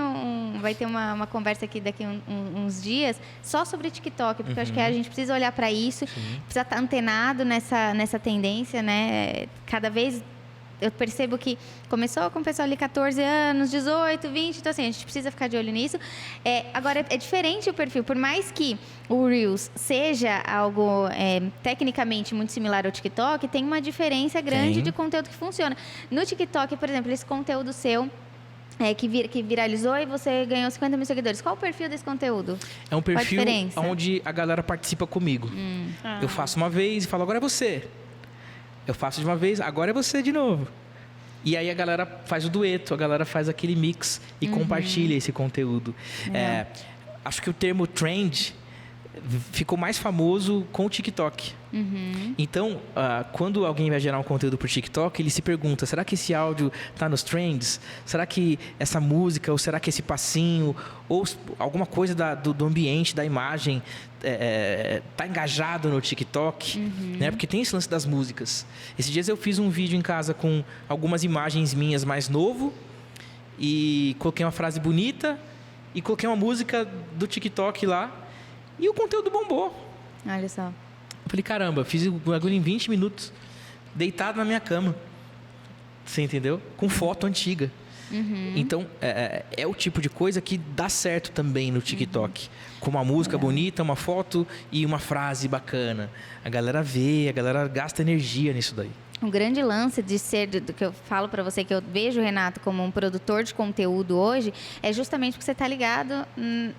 vai ter uma conversa aqui daqui uns dias só sobre TikTok, porque eu acho que a gente precisa olhar para isso, precisa estar antenado nessa tendência, né? Cada vez eu percebo que começou com o pessoal ali 14 anos, 18, 20, então assim, a gente precisa ficar de olho nisso. Agora, é diferente o perfil, por mais que o Reels seja algo tecnicamente muito similar ao TikTok, tem uma diferença grande de conteúdo que funciona. No TikTok, por exemplo, esse conteúdo seu, que viralizou e você ganhou 50 mil seguidores. Qual o perfil desse conteúdo? É um perfil onde a galera participa comigo. Eu faço uma vez e falo, agora é você. Eu faço de uma vez, agora é você de novo. E aí a galera faz o dueto, a galera faz aquele mix e compartilha esse conteúdo. Acho que o termo trend ficou mais famoso com o TikTok. Então, quando alguém vai gerar um conteúdo para o TikTok, ele se pergunta, será que esse áudio está nos trends? Será que essa música, ou será que esse passinho, ou alguma coisa do ambiente, da imagem, está engajado no TikTok? Né? Porque tem esse lance das músicas. Esses dias eu fiz um vídeo em casa com algumas imagens minhas mais novo, e coloquei uma frase bonita, e coloquei uma música do TikTok lá, e o conteúdo bombou. Olha só. Eu falei, caramba, fiz o bagulho em 20 minutos, deitado na minha cama. Você entendeu? Com foto antiga. Então, é o tipo de coisa que dá certo também no TikTok. Com uma música bonita, uma foto e uma frase bacana. A galera vê, a galera gasta energia nisso daí. Um grande lance de ser, do que eu falo para você, que eu vejo o Renato como um produtor de conteúdo hoje, é justamente porque você está ligado,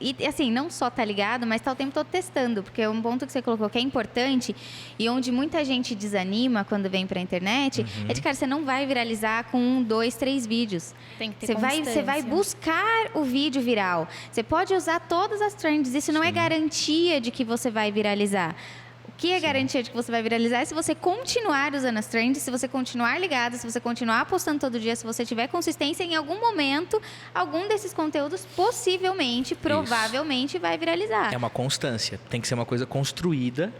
e assim, não só está ligado, mas está o tempo todo testando, porque um ponto que você colocou que é importante, e onde muita gente desanima quando vem para a internet, é de, cara, você não vai viralizar com 1, 2, 3 vídeos. Tem que ter você vai buscar o vídeo viral. Você pode usar todas as trends, isso não é garantia de que você vai viralizar. O que é garantia de que você vai viralizar é se você continuar usando as trends, se você continuar ligado, se você continuar postando todo dia, se você tiver consistência, em algum momento, algum desses conteúdos possivelmente, provavelmente vai viralizar. É uma constância, tem que ser uma coisa construída.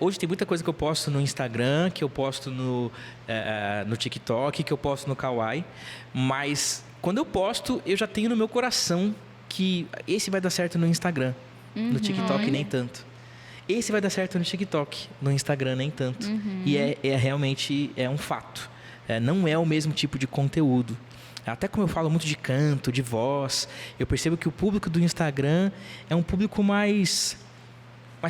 Hoje tem muita coisa que eu posto no Instagram, que eu posto no TikTok, que eu posto no Kawaii, mas quando eu posto, eu já tenho no meu coração que esse vai dar certo no Instagram, no TikTok nem tanto. Esse vai dar certo no TikTok, no Instagram nem tanto. E realmente um fato. Não é o mesmo tipo de conteúdo. Até como eu falo muito de canto, de voz, eu percebo que o público do Instagram é um público mais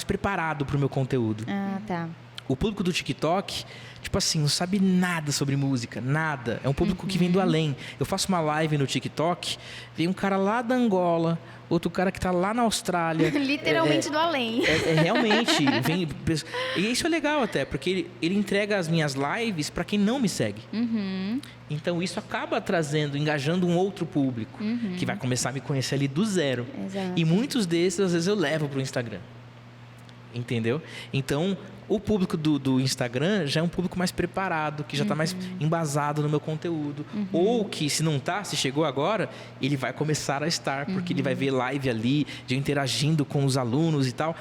preparado para o meu conteúdo. Ah, tá. O público do TikTok, tipo assim, não sabe nada sobre música, nada. É um público que vem do além. Eu faço uma live no TikTok, vem um cara lá da Angola, outro cara que tá lá na Austrália. Literalmente do além. Realmente. E isso é legal até, porque ele entrega as minhas lives para quem não me segue. Então isso acaba engajando um outro público, que vai começar a me conhecer ali do zero. Exato. E muitos desses, às vezes, eu levo pro Instagram. Entendeu? Então, o público do Instagram já é um público mais preparado, que já está mais embasado no meu conteúdo. Ou que, se chegou agora, ele vai começar a estar, porque ele vai ver live ali, de eu interagindo com os alunos e tal.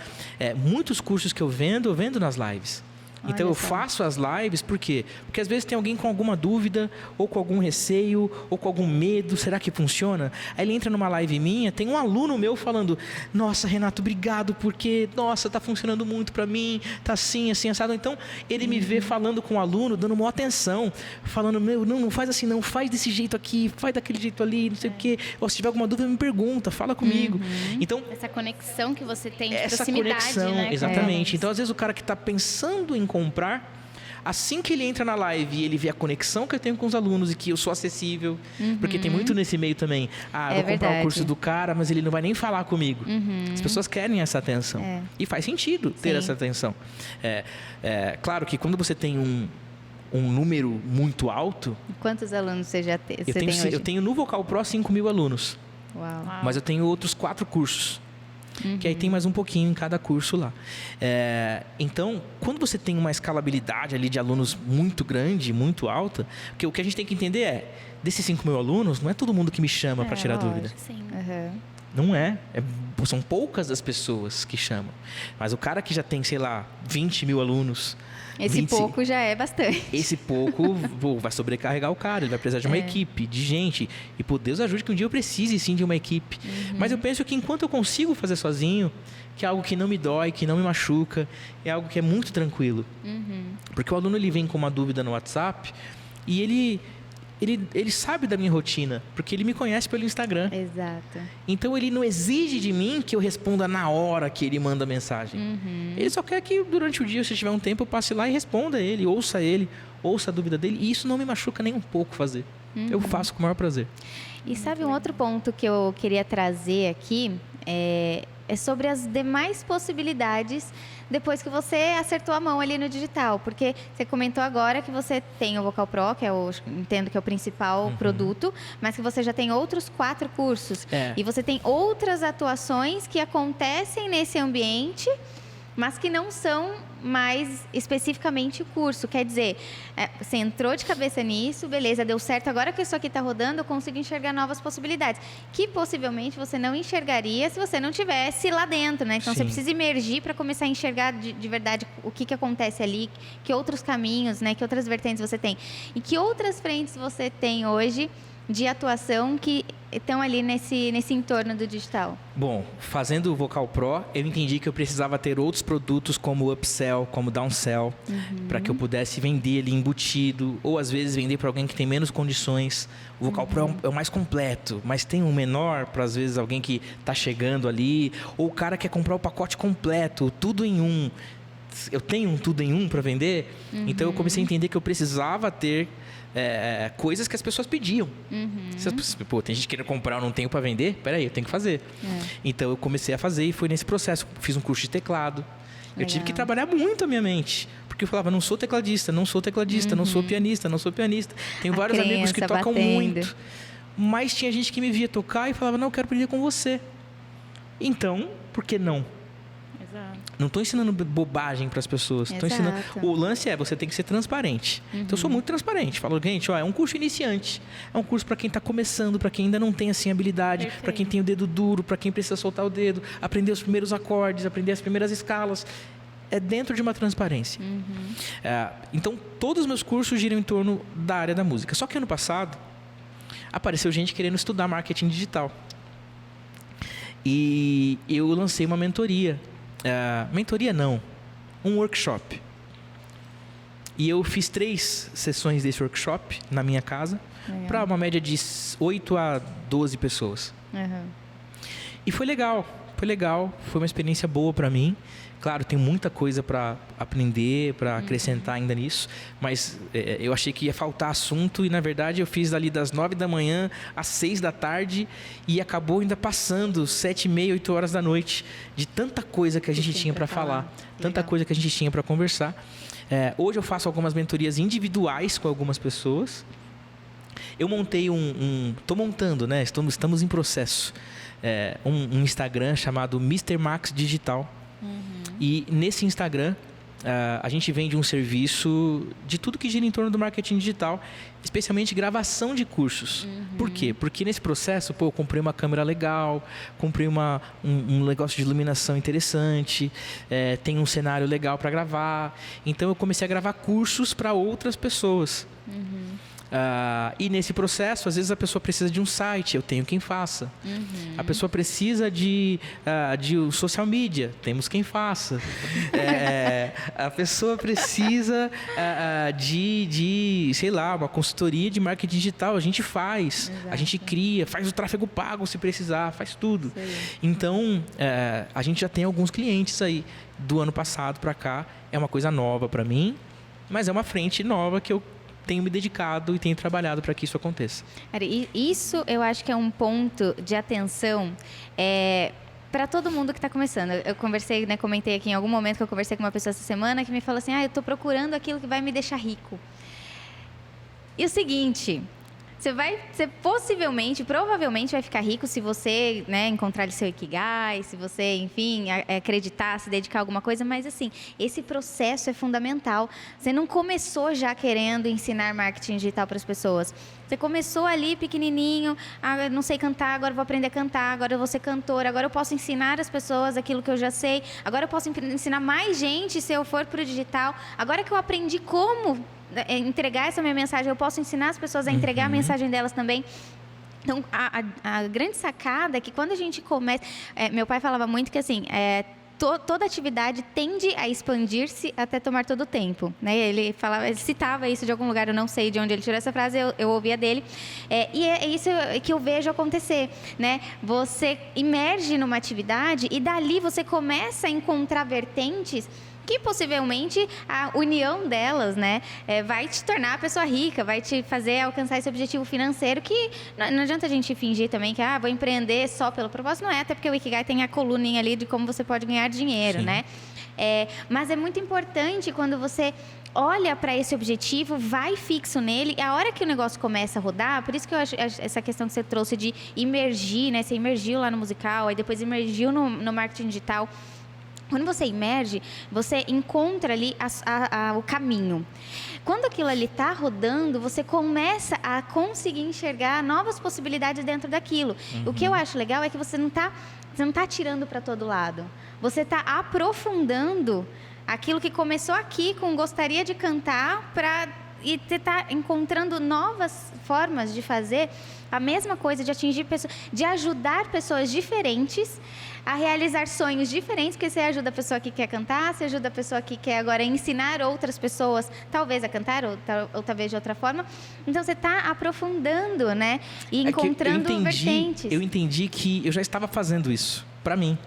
Muitos cursos que eu vendo nas lives. Então, eu faço as lives, por quê? Porque às vezes tem alguém com alguma dúvida, ou com algum receio, ou com algum medo, será que funciona? Aí ele entra numa live minha, tem um aluno meu falando, nossa, Renato, obrigado, porque, nossa, tá funcionando muito pra mim, tá assim, assim, assado. Então, ele me vê falando com o aluno, dando maior atenção, falando, não faz assim não, faz desse jeito aqui, faz daquele jeito ali, não sei o quê. Ou se tiver alguma dúvida, me pergunta, fala comigo. Então, essa conexão que você tem de essa proximidade, conexão, né? exatamente. Então, às vezes, o cara que tá pensando em comprar, assim que ele entra na live e ele vê a conexão que eu tenho com os alunos e que eu sou acessível, porque tem muito nesse meio também. Eu vou comprar o curso do cara, mas ele não vai nem falar comigo. As pessoas querem essa atenção. E faz sentido ter essa atenção. Claro que quando você tem um número muito alto... Quantos alunos você já tem hoje? Eu tenho no Vocal Pro 5.000 alunos. Uau. Mas eu tenho outros 4 cursos. Que aí tem mais um pouquinho em cada curso lá. Então, quando você tem uma escalabilidade ali de alunos muito grande, muito alta, porque o que a gente tem que entender desses 5.000 alunos, não é todo mundo que me chama para tirar dúvida. Sim. Não são poucas as pessoas que chamam. Mas o cara que já tem, sei lá, 20.000 alunos... Esse pouco já é bastante. Esse pouco vai sobrecarregar o cara, ele vai precisar de uma equipe, de gente. E, Deus ajude que um dia eu precise, sim, de uma equipe. Mas eu penso que enquanto eu consigo fazer sozinho, que é algo que não me dói, que não me machuca, é algo que é muito tranquilo. Porque o aluno ele vem com uma dúvida no WhatsApp e ele sabe da minha rotina, porque ele me conhece pelo Instagram. Exato. Então, ele não exige de mim que eu responda na hora que ele manda a mensagem. Ele só quer que durante o dia, se tiver um tempo, eu passe lá e responda ele, ouça a dúvida dele. E isso não me machuca nem um pouco fazer. Eu faço com o maior prazer. E sabe um outro ponto que eu queria trazer aqui? É sobre as demais possibilidades depois que você acertou a mão ali no digital. Porque você comentou agora que você tem o Vocal Pro, que entendo que é o principal produto, mas que você já tem outros 4 cursos. E você tem outras atuações que acontecem nesse ambiente, mas que não são mais especificamente o curso. Quer dizer, você entrou de cabeça nisso, beleza, deu certo. Agora que isso aqui está rodando, eu consigo enxergar novas possibilidades, que possivelmente você não enxergaria se você não tivesse lá dentro, né? Então, você precisa imergir para começar a enxergar de verdade o que acontece ali, que outros caminhos, né? Que outras vertentes você tem. E que outras frentes você tem hoje de atuação que estão ali nesse entorno do digital? Bom, fazendo o Vocal Pro, eu entendi que eu precisava ter outros produtos como upsell, como downsell, para que eu pudesse vender ali embutido, ou às vezes vender para alguém que tem menos condições. O Vocal Pro é o mais completo, mas tem um menor para às vezes alguém que está chegando ali, ou o cara quer comprar o pacote completo, tudo em um. Eu tenho um tudo em um para vender, então eu comecei a entender que eu precisava ter coisas que as pessoas pediam. Tem gente querendo comprar, eu não tenho para vender? Peraí, eu tenho que fazer. Então eu comecei a fazer e foi nesse processo. Fiz um curso de teclado. Eu tive que trabalhar muito a minha mente. Porque eu falava, não sou tecladista, não sou pianista, não sou pianista. Tenho vários amigos que tocam muito. Mas tinha gente que me via tocar e falava, não, eu quero aprender com você. Então, por que não? Não estou ensinando bobagem para as pessoas. Estou ensinando. O lance você tem que ser transparente. Então, eu sou muito transparente. Falo, gente, é um curso iniciante. É um curso para quem está começando, para quem ainda não tem assim habilidade, para quem tem o dedo duro, para quem precisa soltar o dedo, aprender os primeiros acordes, aprender as primeiras escalas. É dentro de uma transparência. Então, todos os meus cursos giram em torno da área da música. Só que ano passado, apareceu gente querendo estudar marketing digital. E eu lancei uma mentoria. Mentoria não, um workshop. E eu fiz 3 sessões desse workshop na minha casa, para uma média de 8 a 12 pessoas. E foi legal, foi legal, foi uma experiência boa para mim. Claro, tem muita coisa para aprender, para acrescentar ainda nisso, mas eu achei que ia faltar assunto e, na verdade, eu fiz ali das 9 da manhã às 6 da tarde e acabou ainda passando 7h30, 8 horas da noite, de tanta coisa que a gente tinha para falar, tanta coisa que a gente tinha para conversar. Hoje eu faço algumas mentorias individuais com algumas pessoas. Eu montei estou montando, né? Estamos em processo. Um Instagram chamado Mr. Max Digital. E nesse Instagram, a gente vende um serviço de tudo que gira em torno do marketing digital, especialmente gravação de cursos. Por quê? Porque nesse processo, eu comprei uma câmera legal, comprei um negócio de iluminação interessante, tem um cenário legal para gravar. Então, eu comecei a gravar cursos para outras pessoas. E nesse processo, às vezes a pessoa precisa de um site, eu tenho quem faça. A pessoa precisa de social media, temos quem faça. A pessoa precisa sei lá, uma consultoria de marketing digital, a gente faz. Exato. A gente cria, faz o tráfego pago se precisar, faz tudo. Então, a gente já tem alguns clientes aí do ano passado para cá. É uma coisa nova para mim, mas é uma frente nova que eu tenho me dedicado e tenho trabalhado para que isso aconteça. Isso eu acho que é um ponto de atenção para todo mundo que está começando. Eu conversei, né, comentei aqui em algum momento que eu conversei com uma pessoa essa semana que me falou assim, eu estou procurando aquilo que vai me deixar rico. E o seguinte, você provavelmente vai ficar rico se você, né, encontrar o seu Ikigai, se você, enfim, acreditar, se dedicar a alguma coisa, mas assim, esse processo é fundamental. Você não começou já querendo ensinar marketing digital para as pessoas. Você começou ali pequenininho, eu não sei cantar, agora eu vou aprender a cantar, agora eu vou ser cantora, agora eu posso ensinar as pessoas aquilo que eu já sei, agora eu posso ensinar mais gente se eu for para o digital, agora que eu aprendi como entregar essa minha mensagem, eu posso ensinar as pessoas a entregar a mensagem delas também. Então, a grande sacada é que quando a gente começa... meu pai falava muito que, assim, toda atividade tende a expandir-se até tomar todo o tempo. Né? Ele citava isso de algum lugar, eu não sei de onde ele tirou essa frase, eu ouvia dele. E é isso que eu vejo acontecer. Né? Você imerge numa atividade e dali você começa a encontrar vertentes que possivelmente a união delas, né, vai te tornar a pessoa rica, vai te fazer alcançar esse objetivo financeiro, que não adianta a gente fingir também que vou empreender só pelo propósito, não é, até porque o Ikigai tem a coluninha ali de como você pode ganhar dinheiro, né? Mas é muito importante quando você olha para esse objetivo, vai fixo nele, e a hora que o negócio começa a rodar, por isso que eu acho essa questão que você trouxe de imergir, né, você imergiu lá no musical, aí depois imergiu no marketing digital. Quando você imerge, você encontra ali o caminho. Quando aquilo ali está rodando, você começa a conseguir enxergar novas possibilidades dentro daquilo. O que eu acho legal é que você não está tirando para todo lado. Você está aprofundando aquilo que começou aqui com gostaria de cantar e você está encontrando novas formas de fazer a mesma coisa, de atingir pessoas, de ajudar pessoas diferentes a realizar sonhos diferentes, porque você ajuda a pessoa que quer cantar, você ajuda a pessoa que quer agora ensinar outras pessoas, talvez a cantar, ou talvez de outra forma. Então, você está aprofundando, né? E encontrando vertentes. Eu entendi que eu já estava fazendo isso, para mim.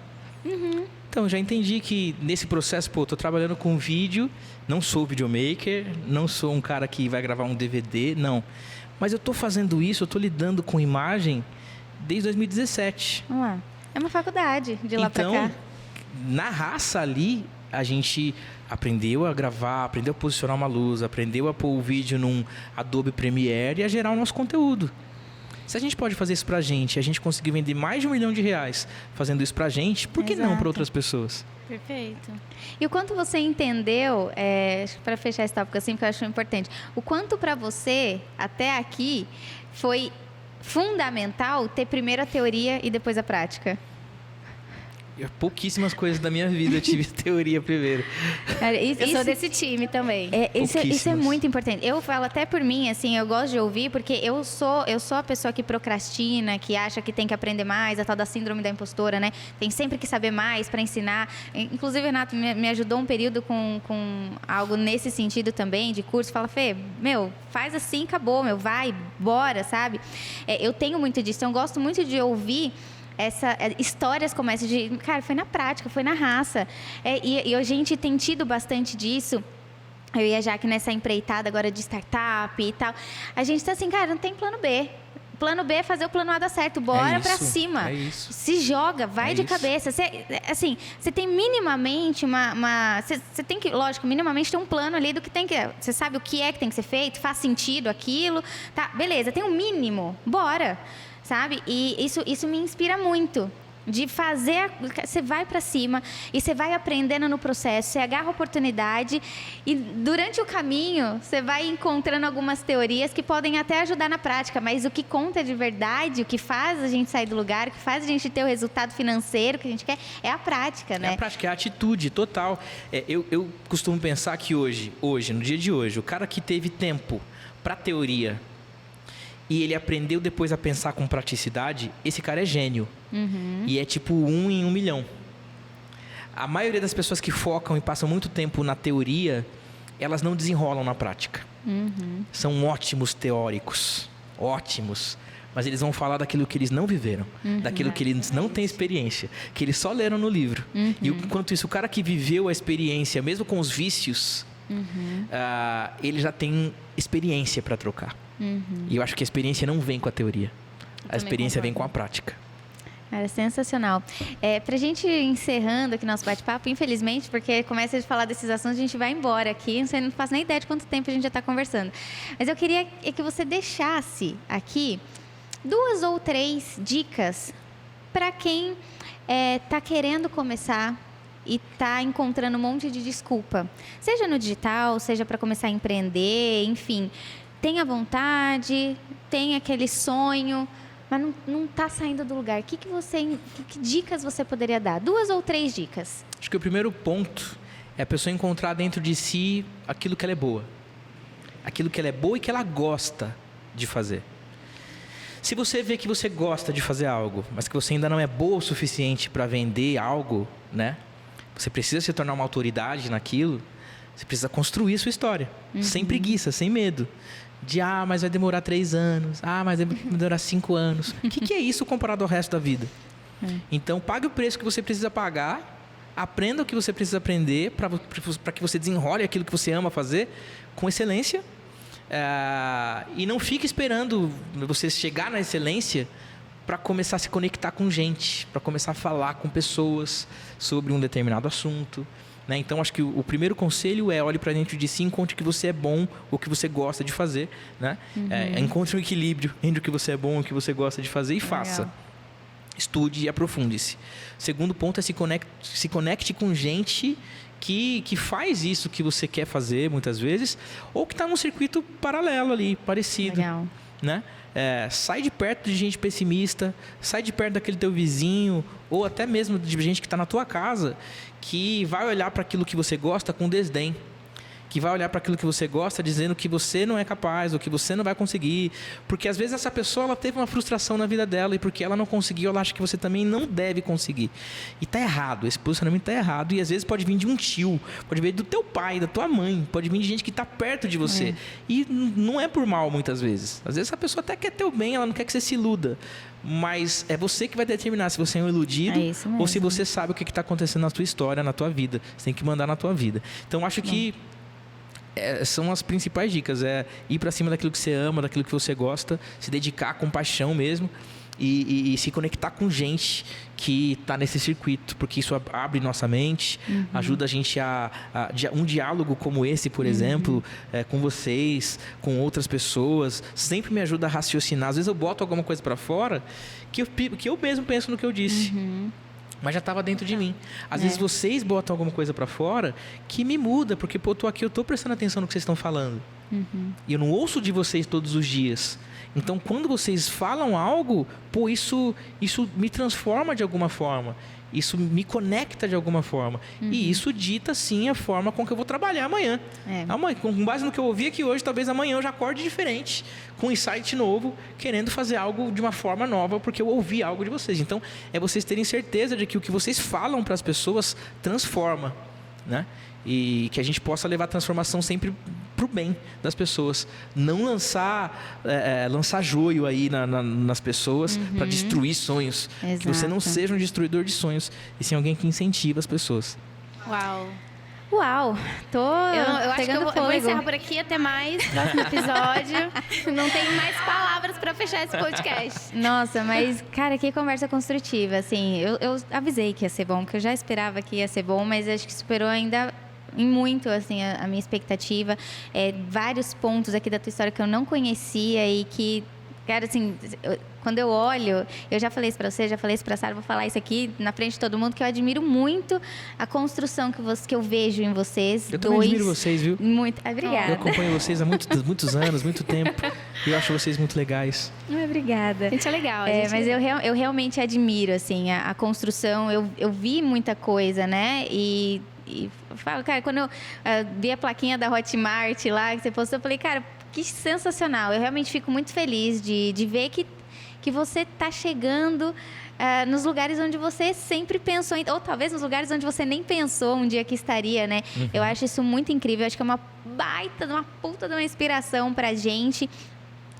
Então, eu já entendi que nesse processo, estou trabalhando com vídeo, não sou videomaker, não sou um cara que vai gravar um DVD, não. Mas eu estou fazendo isso, eu estou lidando com imagem desde 2017. Vamos lá. É uma faculdade, de lá para cá. Então, na raça ali, a gente aprendeu a gravar, aprendeu a posicionar uma luz, aprendeu a pôr o vídeo num Adobe Premiere e a gerar o nosso conteúdo. Se a gente pode fazer isso pra gente, a gente conseguir vender mais de R$1 milhão fazendo isso pra gente, por que não para outras pessoas? Perfeito. E o quanto você entendeu, para fechar esse tópico assim, porque eu acho importante, o quanto para você, até aqui, foi fundamental ter primeiro a teoria e depois a prática? Pouquíssimas coisas da minha vida eu tive teoria primeiro. Eu sou desse time também. Isso é muito importante. Eu falo até por mim, assim, eu gosto de ouvir, porque eu sou a pessoa que procrastina, que acha que tem que aprender mais, a tal da síndrome da impostora, né? Tem sempre que saber mais para ensinar. Inclusive, Renato me ajudou um período com algo nesse sentido também, de curso. Fala, Fê, faz assim, acabou, vai, bora, sabe? Eu tenho muito disso. Eu gosto muito de ouvir histórias como essa de, cara, foi na prática, foi na raça. E a gente tem tido bastante disso. Eu e a Jaque nessa empreitada agora de startup e tal. A gente tá assim, cara, não tem plano B. Plano B é fazer o plano A dar certo. Bora pra cima. É isso. Se joga, vai de cabeça. Você tem minimamente você tem que, lógico, minimamente ter um plano ali do que tem que... Você sabe o que é que tem que ser feito, faz sentido aquilo. Tá, beleza, tem um mínimo. Bora, sabe? E isso me inspira muito. De fazer, você vai para cima e você vai aprendendo no processo, você agarra a oportunidade e durante o caminho você vai encontrando algumas teorias que podem até ajudar na prática, mas o que conta de verdade, o que faz a gente sair do lugar, o que faz a gente ter o resultado financeiro que a gente quer, é a prática, né? É a prática, é a atitude total. Eu costumo pensar que hoje, no dia de hoje, o cara que teve tempo para teoria e ele aprendeu depois a pensar com praticidade, esse cara é gênio. Uhum. E é tipo 1 em 1 milhão. A maioria das pessoas que focam e passam muito tempo na teoria, elas não desenrolam na prática. Uhum. São ótimos teóricos, ótimos. Mas eles vão falar daquilo que eles não viveram, daquilo que eles não têm experiência, que eles só leram no livro. Uhum. E enquanto isso, o cara que viveu a experiência, mesmo com os vícios, ele já tem experiência para trocar. Uhum. E eu acho que a experiência não vem com a teoria. A experiência vem com a prática. Era sensacional. Pra gente encerrando aqui nosso bate-papo, infelizmente, porque começa a falar desses assuntos, a gente vai embora aqui. Não faço nem ideia de quanto tempo a gente já está conversando. Mas eu queria que você deixasse aqui 2 ou 3 dicas para quem está querendo começar e está encontrando um monte de desculpa. Seja no digital, seja para começar a empreender, enfim. Tem a vontade, tem aquele sonho, mas não está saindo do lugar. Que dicas você poderia dar? 2 ou 3 dicas. Acho que o primeiro ponto é a pessoa encontrar dentro de si aquilo que ela é boa. Aquilo que ela é boa e que ela gosta de fazer. Se você vê que você gosta de fazer algo, mas que você ainda não é boa o suficiente para vender algo, né? Você precisa se tornar uma autoridade naquilo. Você precisa construir sua história. Sem preguiça, sem medo. Mas vai demorar 3 anos. Mas vai demorar 5 anos. O que é isso comparado ao resto da vida? Então, pague o preço que você precisa pagar. Aprenda o que você precisa aprender para que você desenrole aquilo que você ama fazer com excelência. E não fique esperando você chegar na excelência para começar a se conectar com gente, para começar a falar com pessoas sobre um determinado assunto. Né? Então, acho que o primeiro conselho é olhe para dentro de si, encontre o que você é bom, o que você gosta de fazer. Né? Encontre um equilíbrio entre o que você é bom e o que você gosta de fazer e faça. Estude e aprofunde-se. Segundo ponto é se conecte com gente que faz isso que você quer fazer, muitas vezes, ou que está num circuito paralelo ali, parecido. Legal. Né? Sai de perto de gente pessimista, sai de perto daquele teu vizinho, ou até mesmo de gente que está na tua casa, que vai olhar para aquilo que você gosta com desdém, que vai olhar para aquilo que você gosta dizendo que você não é capaz, ou que você não vai conseguir, porque às vezes essa pessoa ela teve uma frustração na vida dela, e porque ela não conseguiu, ela acha que você também não deve conseguir. E está errado, esse posicionamento está errado, e às vezes pode vir de um tio, pode vir do teu pai, da tua mãe, pode vir de gente que está perto de você. E não é por mal muitas vezes. Às vezes essa pessoa até quer teu bem, ela não quer que você se iluda. Mas é você que vai determinar se você é um iludido ou se você sabe o que está acontecendo na tua história, na tua vida. Você tem que mandar na tua vida. Então, acho que são as principais dicas. Ir para cima daquilo que você ama, daquilo que você gosta, se dedicar com paixão mesmo e se conectar com gente que está nesse circuito, porque isso abre nossa mente, ajuda a gente um diálogo como esse, por exemplo, com vocês, com outras pessoas, sempre me ajuda a raciocinar. Às vezes eu boto alguma coisa para fora que eu mesmo penso no que eu disse. Mas já estava dentro de mim. Às vezes vocês botam alguma coisa para fora que me muda, porque eu tô aqui, eu tô prestando atenção no que vocês estão falando. E eu não ouço de vocês todos os dias. Então, quando vocês falam algo, isso me transforma de alguma forma. Isso me conecta de alguma forma. E isso dita, sim, a forma com que eu vou trabalhar amanhã. Amanhã, com base no que eu ouvi aqui hoje, talvez amanhã eu já acorde diferente, com um insight novo, querendo fazer algo de uma forma nova, porque eu ouvi algo de vocês. Então, é vocês terem certeza de que o que vocês falam para as pessoas transforma, né? E que a gente possa levar a transformação sempre pro bem das pessoas. Não lançar joio aí nas pessoas para destruir sonhos. Exato. Que você não seja um destruidor de sonhos, e sim alguém que incentiva as pessoas. Uau, tô Eu acho que pegando eu vou fôlego. encerrar por aqui. Até mais. Próximo episódio. Não tenho mais palavras para fechar esse podcast. Nossa, mas, cara, que conversa construtiva. Assim, eu avisei que ia ser bom, porque eu já esperava que ia ser bom, mas acho que superou ainda em muito, assim, a minha expectativa. Vários pontos aqui da tua história que eu não conhecia e que, cara, assim, quando eu olho, eu já falei isso pra você, já falei isso pra Sara, vou falar isso aqui na frente de todo mundo, que eu admiro muito a construção que eu vejo em vocês. Eu também admiro vocês, viu? Muito. Obrigada. Eu acompanho vocês há muitos anos, muito tempo. E eu acho vocês muito legais. Obrigada. A gente é legal. Mas eu realmente admiro, assim, a construção. Eu vi muita coisa, né? E falo, cara, quando eu vi a plaquinha da Hotmart lá, que você postou, eu falei, cara, que sensacional. Eu realmente fico muito feliz de ver que você está chegando nos lugares onde você sempre pensou, ou talvez nos lugares onde você nem pensou um dia que estaria, né? Eu acho isso muito incrível. Eu acho que é uma puta de uma inspiração pra gente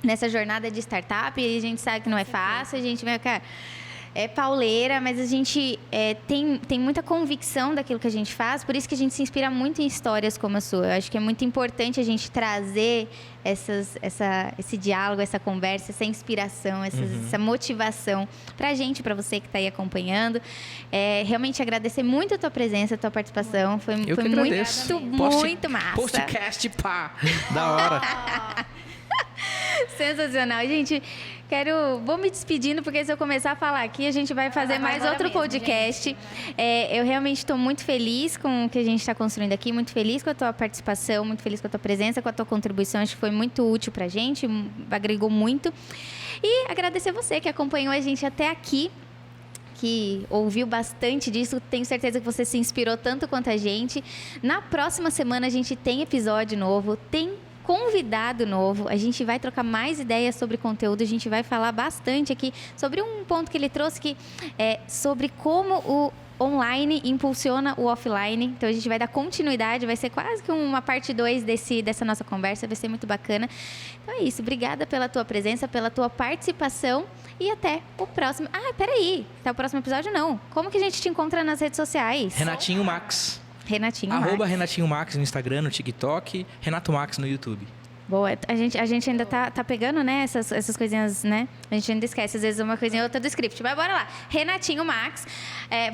nessa jornada de startup. E a gente sabe que não é fácil, a gente vai, cara, é pauleira, mas a gente tem muita convicção daquilo que a gente faz, por isso que a gente se inspira muito em histórias como a sua. Eu acho que é muito importante a gente trazer esse diálogo, essa conversa, essa inspiração, essa motivação pra gente, pra você que está aí acompanhando. Realmente agradecer muito a tua presença, a tua participação. Foi muito massa. Podcast, pá! Da hora. Sensacional. Gente, vou me despedindo, porque se eu começar a falar aqui, a gente vai fazer mais outro podcast. Eu realmente estou muito feliz com o que a gente está construindo aqui, muito feliz com a tua participação, muito feliz com a tua presença, com a tua contribuição. Acho que foi muito útil pra gente, agregou muito. E agradecer você que acompanhou a gente até aqui, que ouviu bastante disso. Tenho certeza que você se inspirou tanto quanto a gente. Na próxima semana a gente tem episódio novo, tem convidado novo, a gente vai trocar mais ideias sobre conteúdo, a gente vai falar bastante aqui sobre um ponto que ele trouxe, que é sobre como o online impulsiona o offline. Então a gente vai dar continuidade, vai ser quase que uma parte 2 dessa nossa conversa, vai ser muito bacana. Então é isso, obrigada pela tua presença, pela tua participação e até o próximo. Peraí, até o próximo episódio não. Como que a gente te encontra nas redes sociais? Renatinho Max. @ Renatinho Max no Instagram, no TikTok, Renato Max no YouTube. Boa, a gente ainda tá pegando, né, essas coisinhas, né? A gente ainda esquece, às vezes, uma coisinha ou outra do script. Mas bora lá. Renatinho Max.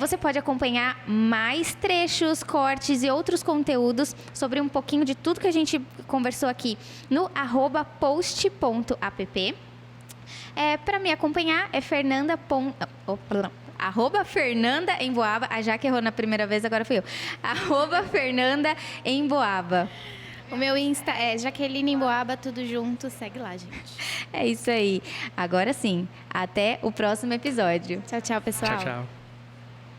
Você pode acompanhar mais trechos, cortes e outros conteúdos sobre um pouquinho de tudo que a gente conversou aqui no @post.app. Para me acompanhar é Fernanda @FernandaEmboaba. A Jaque errou na primeira vez, agora fui eu. @FernandaEmboaba. O meu Insta é Jaqueline Emboaba, tudo junto. Segue lá, gente. É isso aí. Agora sim. Até o próximo episódio. Tchau, tchau, pessoal. Tchau, tchau.